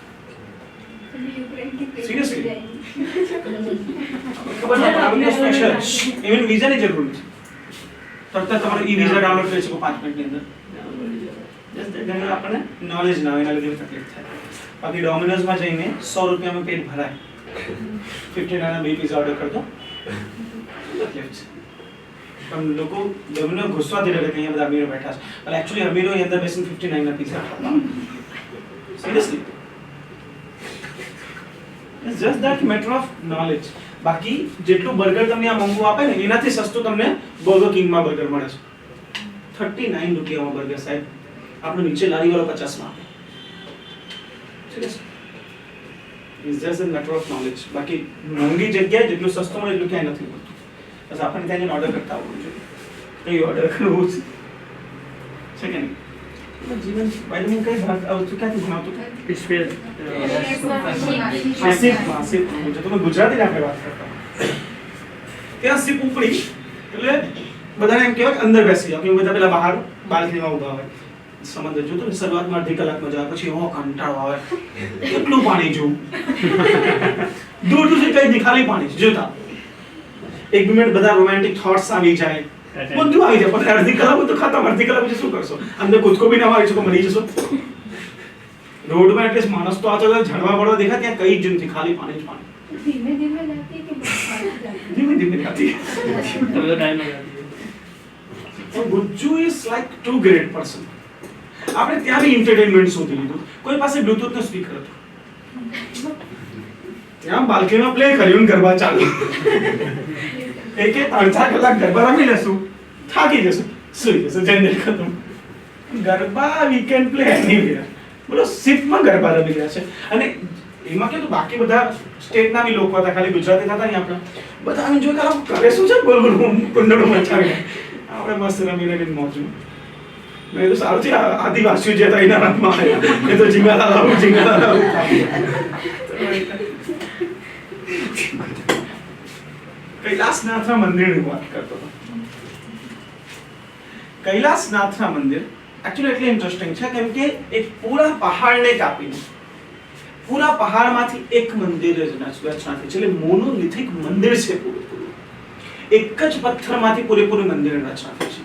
Seriously? ખબર ના પડે આવી વસ્તુ છે. ઇવન વિઝાની જરૂર નથી. તરત જ તમારો ઈ-વિઝા ડાઉનલોડ કરી શકો 5 મિનિટની અંદર. જસ્ટ ધેટ ઘણી વાર આપણને નોલેજ ના હોય એના લીધે તકલીફ થાય. બાકી ડોમિનોઝમાં જઈને 100 રૂપિયામાં પેટ ભરાય, 59 ના 2 પિઝા ઓર્ડર કરતો તકલીફ છે. પણ લોકો ડોમિનો ઘુસવાથી ડરે કે અહીંયા બધા અમીરો બેઠા છે, પણ એકચ્યુઅલી અમીરો અહીં અંદર બેસીને 59 ના પિઝા ખાતા. Seriously it's just that matter of knowledge. બાકી જેટલું બર્ગર તમને આ મોંઘું આપે ને એનાથી સસ્તું તમને બર્ગર કિંગમાં બર્ગર મળે છે. 39 રૂપિયામાં બર્ગર સાહેબ, આપણું નીચે લારીવાળો 50 માં આપે. Seriously it's just a matter of knowledge. બાકી મોંઘી જગ્યાએ જેટલું સસ્તું મળે એટલું ક્યાંય નથી મળતું. બસ આપણે ત્યાં જઈને ઓર્ડર કરતા આવડવું જોઈએ કઈ ઓર્ડર કરવું છે કે નહીં. જીવન ભાઈ હું કઈ ભાગ આવતું ક્યાંથી ભણાવતું આસિફ તમે ગુજરાતી ના વાત કરતા ત્યાં સીપ ઉપડી એટલે બધાને એમ કહેવાય કે અંદર બેસી જાવ કે બધા પેલા બહાર બાલ્કનીમાં ઊભા હોય. સમંદર જોતો ને શરૂઆતમાં અડધી કલાક મજા આવે, પછી એવો કંટાળો આવે, કેટલું પાણી જોવું, દૂર દૂર કઈ નહીં ખાલી પાણી જોતા. 1 મિનિટ બધા રોમેન્ટિક થોટ્સ આવી જાય, બધું આવી જાય, પણ અડધી કલાક તો ખતમ. અડધી કલાક પછી શું કરશો? અંદર કૂદકો બી ના મારી શકો, મરી જશો. રોડમાં એટલે માણસ તો આ તો ઝડવા પડવા દેખા, ત્યાં કઈ જ નથી, ખાલી પાણી જ પાણી. ધીમે ધીમે જાતી કે બહુ ફાસ્ટ જાતી? ધીમે ધીમે જાતી. બધો ટાઈમ લગાડી Gujju is like to great person. આપણે ત્યાં બી એન્ટરટેનમેન્ટ શોધી લીધું. કોઈ પાસે બ્લૂટૂથ નો સ્પીકર હતો, ત્યાં બાલ્કનીમાં પ્લે કર્યું, ગરબા ચાલુ. એક 3-4 કલાક ગરબા રમી લેશું, થાકી જશું, સુઈ જશું, જનરલ ખતમ. Garba weekend play anywhere. બોલો સિફમાં ગરબા રમી રહ્યા છે. અને એમાં કેવું બાકી બધા સ્ટેટના બી લોકો હતા, ખાલી ગુજરાતી હતા નહીં આપણે. બધા એન્જોય કરે શું છે, બોલ બોલ કુંડળું મચાવીને આપણે મસ્ત રમી રમીને મોજું. મેં તો સારું છે આદિવાસીઓ જે હતા એના રમવા આવ્યા, એ તો જીંગાલા લાવું કૈલાસનાથના મંદિરની વાત કરતો હતો. કૈલાસનાથના મંદિર એકચ્યુઅલી એટલે ઇન્ટરેસ્ટિંગ છે કેમ કે એક પૂરા પહાડને કાપીને પૂરા પહાડમાંથી એક મંદિર રચના થઈ છે. એટલે મોનોલિથિક મંદિર છે પૂરું. એક જ પથ્થરમાંથી પૂરેપૂરી મંદિરની રચના થઈ છે.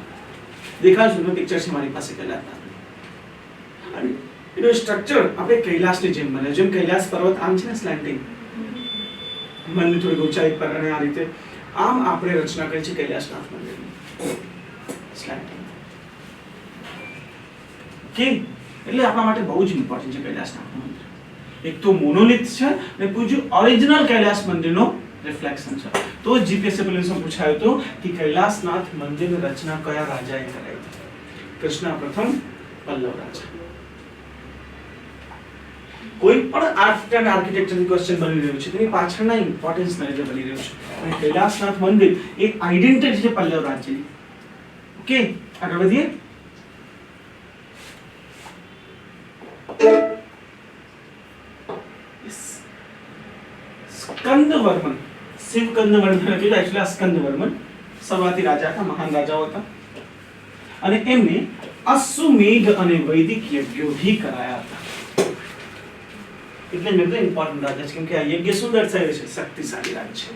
દેખાય છે પિક્ચર છે મારી પાસે કૈલાસનાથ. અને એનું સ્ટ્રક્ચર આપણે કૈલાસની જેમ બને, જેમ કૈલાસ પર્વત આમ છે ને સ્લેન્ટિંગ, મંદિર થોડી ઊંચાઈ પર, અને આ રીતે આમ આપણે રચના કરી છે કૈલાસનાથ મંદિરની સ્લેન્ટિંગ. કે એટલે આપણા માટે બહુ જ ઇમ્પોર્ટન્ટ છે કૈલાસનાથ મંદિર. એક તો મોનોલિથ છે અને પૂજ્ય ઓરિજિનલ કૈલાસ મંદિરનો રિફ્લેક્શન છે. તો જીપીએસસી પ્રિલિમ્સમાં પૂછાયું હતું કે કૈલાસનાથ મંદિરની રચના કયા રાજાએ કરાવી હતી? કૃષ્ણ પ્રથમ પલ્લવ રાજા. કોઈ પણ આર્ટ એન્ડ આર્કિટેક્ચરનું ક્વેશ્ચન બની રહ્યું છે તેની પાછળના ઇમ્પોર્ટન્સના લીધે બની રહ્યું છે. અને કૈલાસનાથ મંદિર એક આઇડેન્ટિટી છે પલ્લવ રાજ્યની. ઓકે, આગળ વધીએ. સ્કંદવર્મન, શિવકંદવર્મન એટલે એકચ્યુઅલી સ્કંદવર્મન શરૂઆતી રાજા હતા, મહાન રાજાઓ હતા. અને એમને અશ્વમેઘ અને વૈદિક યજ્ઞો ભી કરાયા હતા. એટલે મેં તો ઇમ્પોર્ટન્ટ રાજા છે કેમ કે આ યજ્ઞ શું દર્શાવે છે? શક્તિશાળી રાજ છે.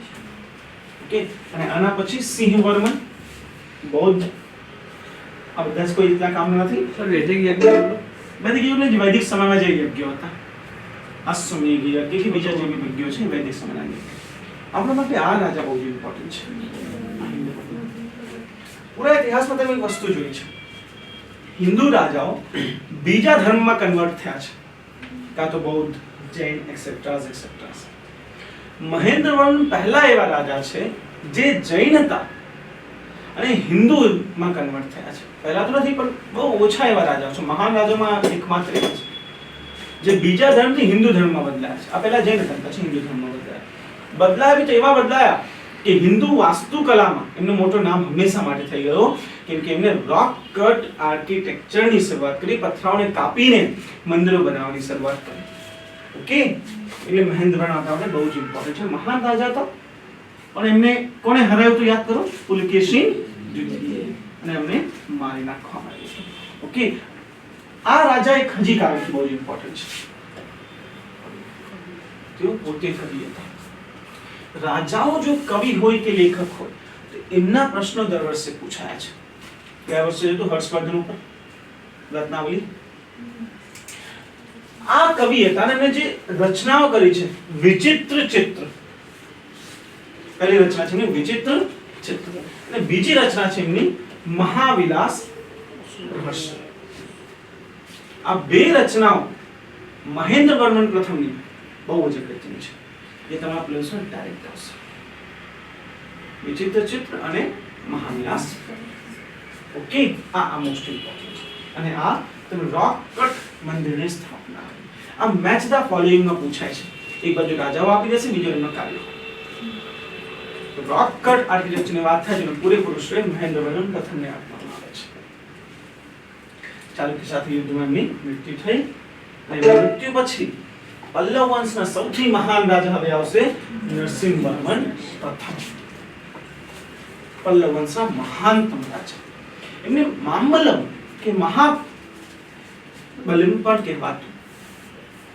ઓકે, અને આના પછી સિંહવર્મન બૌદ્ધ. આ બધા જ કોઈ એટલા કામ નથી. સર વૈદિક યજ્ઞ વૈદિક યજ્ઞ એટલે વૈદિક સમયમાં જે યજ્ઞો હતા, અશ્વમેઘ યજ્ઞ કે બીજા જે બી યજ્ઞો છે વૈદિક સમયના યજ્ઞ. આપણા માટે આ રાજા બહુ જ ઇમ્પોર્ટન્ટ છે. પૂરા ઇતિહાસમાં તમે એક વસ્તુ જોઈ છે, હિન્દુ રાજાઓ બીજા ધર્મમાં કન્વર્ટ થયા છે, કાં તો બૌદ્ધ, જૈન એક્સેટ્રાસ એક્સેટ્રાસ. મહેન્દ્રવર્મન પહેલા એવા રાજા છે જે જૈન હતા અને હિન્દુમાં કન્વર્ટ થયા છે. પહેલા તો નથી પણ બહુ ઓછા એવા રાજાઓ છે, મહાન રાજામાં એકમાત્ર એવા છે જે બીજા ધર્મથી હિન્દુ ધર્મમાં બદલાયા છે. આ પહેલા જૈન હતા, પછી હિન્દુ ધર્મમાં બદલાયા બી તો એવા બદલાયા કે હિન્દુ વાસ્તુકલામાં એમનું મોટું નામ હંમેશા માટે થઈ ગયો કેમ કે એમને રોક કટ આર્કિટેક્ચરની શરૂઆત કરી, પથરાઓને કાપીને મંદિરો બનાવવાની શરૂઆત કરી. ઓકે, એટલે મહેન્દ્રવર્મણ આપણે બહુ જ ઇમ્પોર્ટન્ટ છે, મહાન રાજા હતા પણ એમને કોણે હરાવ્યો તો યાદ કરો, પુલકેશી દ્વિતીય, અને એમને મારી નાખવામાં આવ્યો. ઓકે, આ રાજા એક હજી કારણથી બહુ જ ઇમ્પોર્ટન્ટ છે, તેઓ પોતે કવિ હતા. રાજાઓ જો કવિ હોય કે લેખક હોય તો એમના પ્રશ્નો દર વર્ષે પૂછાયા છે. ગયા વર્ષે તો હર્ષવર્ધન ઉપર રત્નાવલી. આ કવિ હતા અને એમણે જે રચનાઓ કરી છે, વિચિત્ર ચિત્ર પહેલી રચના છે એમની વિચિત્ર ચિત્ર, અને બીજી રચના છે એમની મહાવિલાસ રહસ્ય. આ બે રચનાઓ મહેન્દ્રવર્મન પ્રથમની બહુ જ અગત્યની છે, એ તમારા પ્લેસમાં ડાયરેક્ટ આવશે. વિચિત્ર ચિત્ર અને મહાવિલાસ. ઓકે, આ મોસ્ટ ઇમ્પોર્ટન્ટ છે. અને આ તમે રોક કટ મંદિરની સ્થાપના. આ મેચ ધ ફોલોઇંગ માં પૂછાય છે. એક બાજુ રાજાઓ આપી દેશે, બીજો એમનો કાર્ય. રોક કટ આર્કિટેક્ચરની વાત થાય છે, પૂરેપૂરું શ્રેય મહેન્દ્રવર્મન પ્રથમને આપવામાં આવે છે. ચાલુક્ય સાથે યુદ્ધમાં એમની મૃત્યુ થઈ, અને મૃત્યુ પછી પલ્લવ વંશના સૌથી મહાન રાજા હવે આવશે નરસિંહવર્મન પ્રથમ. પલ્લવ વંશના મહાનતમ રાજા. એમને મામલ્લમ કે મહાબલિમ પણ કહેવાતું.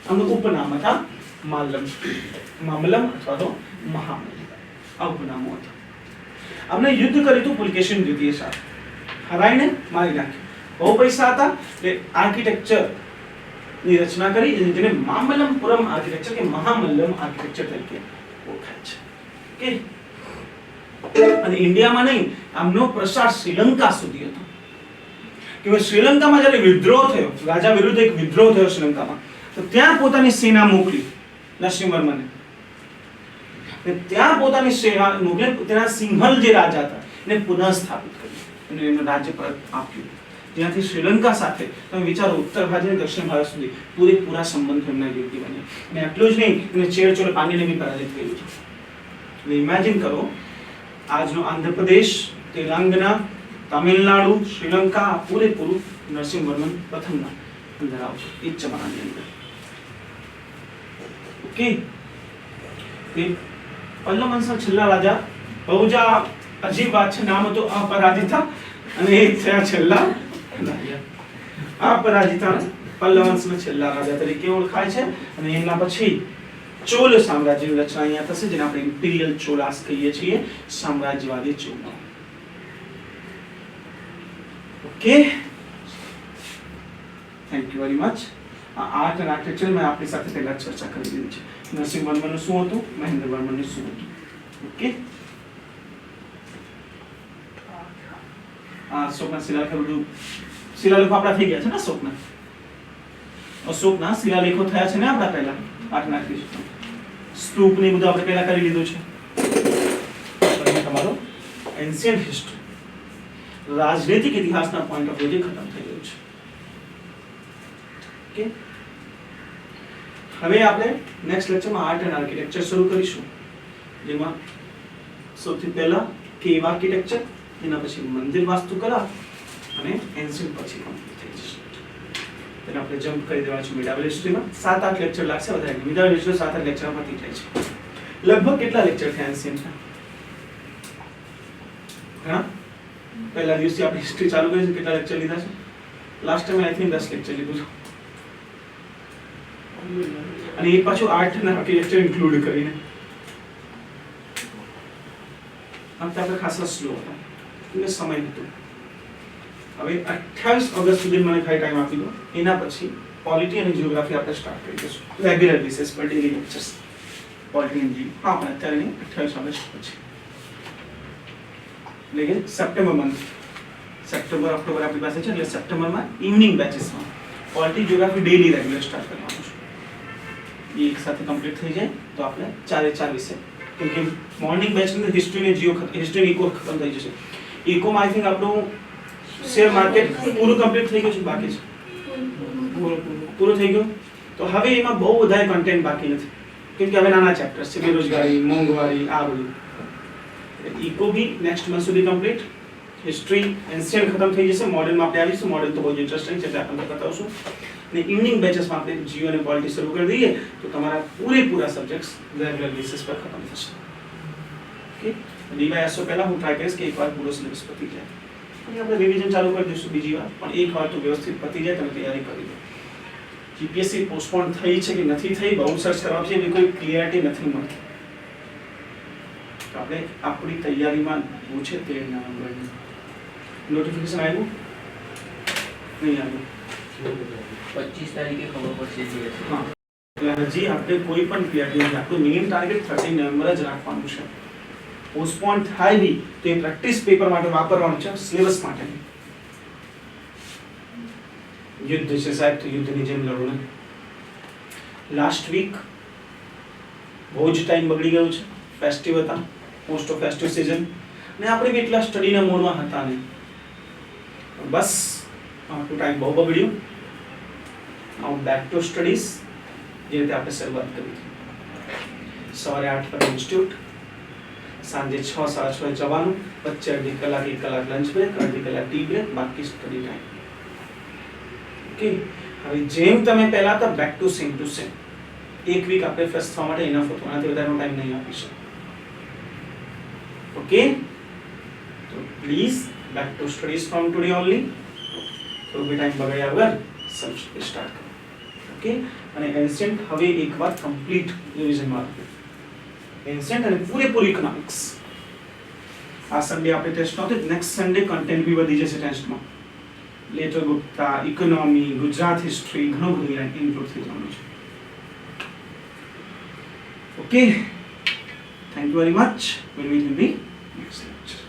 આમનું ઉપનામ હતા માલ્લમ, મામલ્લમ અથવા તો મહાબલિમ, આ ઉપનામો હતા. આમને યુદ્ધ કર્યું હતું પુલકેશી દ્વિતીય સાથે, હરાઈને મારી નાખ્યો. બહુ પૈસા હતા એટલે આર્કિટેક્ચર ની રચના કરી, જેને મામલ્લમપુરમ આર્કિટેક્ચર કે મહામલ્લમ આર્કિટેક્ચર તરીકે ઓળખાય છે. કે અને ઇન્ડિયામાં નહીં, આમનો પ્રસાર શ્રીલંકા સુધી હતો. કે શ્રીલંકામાં જ્યારે વિદ્રોહ થયો, રાજા વિરુદ્ધ એક વિદ્રોહ થયો શ્રીલંકામાં, તો ત્યાં પોતાની સેના મોકલી નરસિંહવર્મને. ત્યાં પોતાની સેના મોકલી, તેના સિંહલ જે રાજા હતા એને પુનઃ સ્થાપિત કર્યું અને એનું રાજ્ય પરત આપ્યું. ત્યાંથી શ્રીલંકા સાથે તમે વિચારો, ઉત્તર ભારત અને દક્ષિણ ભારત સુધી પૂરેપૂરા સંબંધો એમના યોગ્ય બન્યા. અને આટલું જ નહીં, એને ચેડચોળ પાણીને બી પરાજિત કર્યું છે. એટલે ઇમેજિન કરો, આજનો આંધ્રપ્રદેશ, તેલંગાણા, તમિલનાડુ, શ્રીલંકા પૂરેપૂરું નરસિંહવર્મન પ્રથમના અંદર આવશે એ જ જમાનાની અંદર. ઓકે, પલ્લવ વંશના છેલ્લા રાજા બહુ જ અજીબ વાત છે, નામ હતો અપરાજિતા અને એ થયા છેલ્લા રાજા. અપરાજિતા પલ્લવ વંશના છેલ્લા રાજા તરીકે ઓળખાય છે. અને એમના પછી ચોલ સામ્રાજ્યની રચના અહીંયા થશે, જેને આપણે ઇમ્પિરિયલ ચોલાસ કહીએ છીએ, સામ્રાજ્યવાદી ચોલો. Okay, thank you very much. Art and architecture મેં આપણી સાથે પહેલા ચર્ચા કરી દીધી છે. નરસિંહવર્મનનું શું હતું, મહેન્દ્રવર્મનનું શું હતું. ઓકે, અશોકના શિલાલેખો બધું શિલાલેખો આપણા થઈ ગયા છે ને. અશોકના શિલાલેખો થયા છે ને આપણા પહેલા આઠના ક્રિસ્ટ સ્તૂપ ને બધું આપણે પહેલા કરી લીધું છે. તમારો એન્શિયન્ટ હિસ્ટ્રી, રાજનૈતિક ઇતિહાસના પોઈન્ટ ઓફ વ્યૂથી ખતમ થઈ ગયું છે. ઓકે, હવે આપણે નેક્સ્ટ લેક્ચરમાં આર્ટ એન્ડ આર્કિટેક્ચર શરૂ કરીશું, જેમાં સૌથી પહેલા કેવ આર્કિટેક્ચર, એના પછી મંદિર વાસ્તુકલા અને એન્શિયન્ટ પછી કમ્પ્લીટ થઈ જશે. તેને આપણે જમ્પ કરી દેવા છે મિડાવલ હિસ્ટ્રીમાં. 7-8 લેક્ચર લાગશે વધારે. મિડાવલ હિસ્ટ્રી 7-8 લેક્ચરમાં પતી જાય છે. લગભગ કેટલા લેક્ચર થયા એન્શિયન્ટના? ઘણા. પહેલા દિવસથી આપણે હિસ્ટ્રી ચાલુ કરી છે, કેટલા લેક્ચર લીધા છે? Last time I think 10 lecture લીધું છે. અને એક પાછું આર્ટ અને આર્કિટેક્ચર ઇન્ક્લુડ કરીને. આપણે ખાસા સ્લો હતા, એટલે સમય હતો. હવે 28 ઓગસ્ટ સુધી મને ખાલી ટાઈમ આપી દો, એના પછી પોલિટી અને જીઓગ્રાફી આપણે સ્ટાર્ટ કરી દઈશું રેગ્યુલર બેસિસ પર, ડેલી લેક્ચર્સ. પોલિટી અને જીઓ હા, પણ અત્યારે નહીં, 28 ઓગસ્ટ પછી, એટલે કે સપ્ટેમ્બર મંથ, સપ્ટેમ્બર ઓક્ટોબર આપણી પાસે છે. એટલે સપ્ટેમ્બરમાં ઇવનિંગ બેચીસમાં polity geography daily regular start કરવાનું છે. એ એક સાથે કમ્પ્લીટ થઈ જાય તો આપણે 4 વિષય, કેમ કે મોર્નિંગ બેચની અંદર હિસ્ટ્રી અને જીઓ, હિસ્ટ્રી ઇકો ખતમ થઈ જશે. ઇકોમાં આઈ થિંક આપણું શેર માર્કેટ પૂરું કમ્પ્લીટ થઈ ગયું છે, બાકી છે પૂરું થઈ ગયું. તો હવે એમાં બહુ વધારે કન્ટેન્ટ બાકી નથી, કેમ કે હવે નાના ચેપ્ટર્સ છે, બેરોજગારી, મોંઘવારી, આ બધું. ઇકો બી નેક્સ્ટ મંથ સુધી કમ્પ્લીટ. હિસ્ટ્રી એન્શિયન્ટ ખતમ થઈ જશે, મોડર્નમાં આપણે આવીશું. મોડર્ન તો બહુ જ ઇન્ટરેસ્ટિંગ છે, એટલે આપણે બતાવશું. ને ઇવનિંગ બેચેસમાં આપણે જીઓ અને પોલિટી શરૂ કરી દઈએ તો તમારા પૂરેપૂરા સબ્જેક્ટ્સ રેગ્યુલર બેસિસ પર ખતમ થશે. ઓકે, ડીવાયએસઓ પહેલા હું ટ્રાય કરીશ કે એકવાર પૂરો સિલેબસ પતી જાય અને આપણે રિવિઝન ચાલુ કરી દઈશું બીજી વાર, પણ એકવાર તો વ્યવસ્થિત પતી જાય તમે તૈયારી કરી લો. જીપીએસસી પોસ્ટપોન થઈ છે કે નથી થઈ, બહુ સર્ચ કરવા છે એવી કોઈ ક્લિયરિટી નથી મળતી. તો આપણે આપણી તૈયારીમાં શું છે તે નવેમ્બરની નોટિફિકેશન આવ્યું નહીં આવ્યું? 25 તારીખે ખબર પડશે GS. હા, એટલે હજી આપણે કોઈ પણ ક્લિયરિટી નથી. આપણું મેઇન ટાર્ગેટ 13 નવેમ્બર જ રાખવાનું છે. પોસ્ટપોન થાય બી તો એ પ્રેક્ટિસ પેપર માટે વાપરવાનું છે, સિલેબસ માટે નહીં. યુદ્ધ છે સાહેબ તો યુદ્ધની જેમ લડો ને. લાસ્ટ વીક બહુ જ ટાઈમ બગડી ગયો છે, ફેસ્ટિવ હતા, મોસ્ટ ઓફ ફેસ્ટિવ સિઝન, ને આપણે બી એટલા સ્ટડીના મોડમાં હતા નહીં. બસ આપણું ટાઈમ બહુ બગડ્યું. નાઉ બેક ટુ સ્ટડીઝ, જે રીતે આપણે શરૂઆત કરી હતી. સવારે 8 વાગે ઇન્સ્ટિટ્યૂટ, સાંજે 6 સાડા 6 જવાનું, વચ્ચે અડધી કલાક 1 કલાક લંચ બ્રેક, અડધી કલાક ટી બ્રેક, બાકી સ્ટડી ટાઈમ. ઓકે, હવે જેમ તમે પહેલા હતા back to same to same. એક વીક આપણે ફ્રેશ થવા માટે ઇનફ હતો, આનાથી વધારેનો ટાઈમ નહીં આપી શકું. ઓકે, તો please back to studies from today only. તો બી ટાઈમ બગાડ્યા વગર સેલ્ફ સ્ટડી સ્ટાર્ટ કરો. ઓકે, અને એન્શિયન્ટ હવે એકવાર કમ્પ્લીટ રિવિઝનમાં રાખો. એન્શિયન્ટ અને પૂરેપૂરી ઇકોનોમિક્સ. આ સન્ડે આપણે ટેસ્ટ નહોતી, નેક્સ્ટ સન્ડે કન્ટેન્ટ બી વધી જશે ટેસ્ટમાં. Letter Gupta, economy, Gujarat history, ઘણું બધું ઇન્ક્લુડ થઈ જવાનું છે. Okay, thank you very much. Will meet in the next lecture.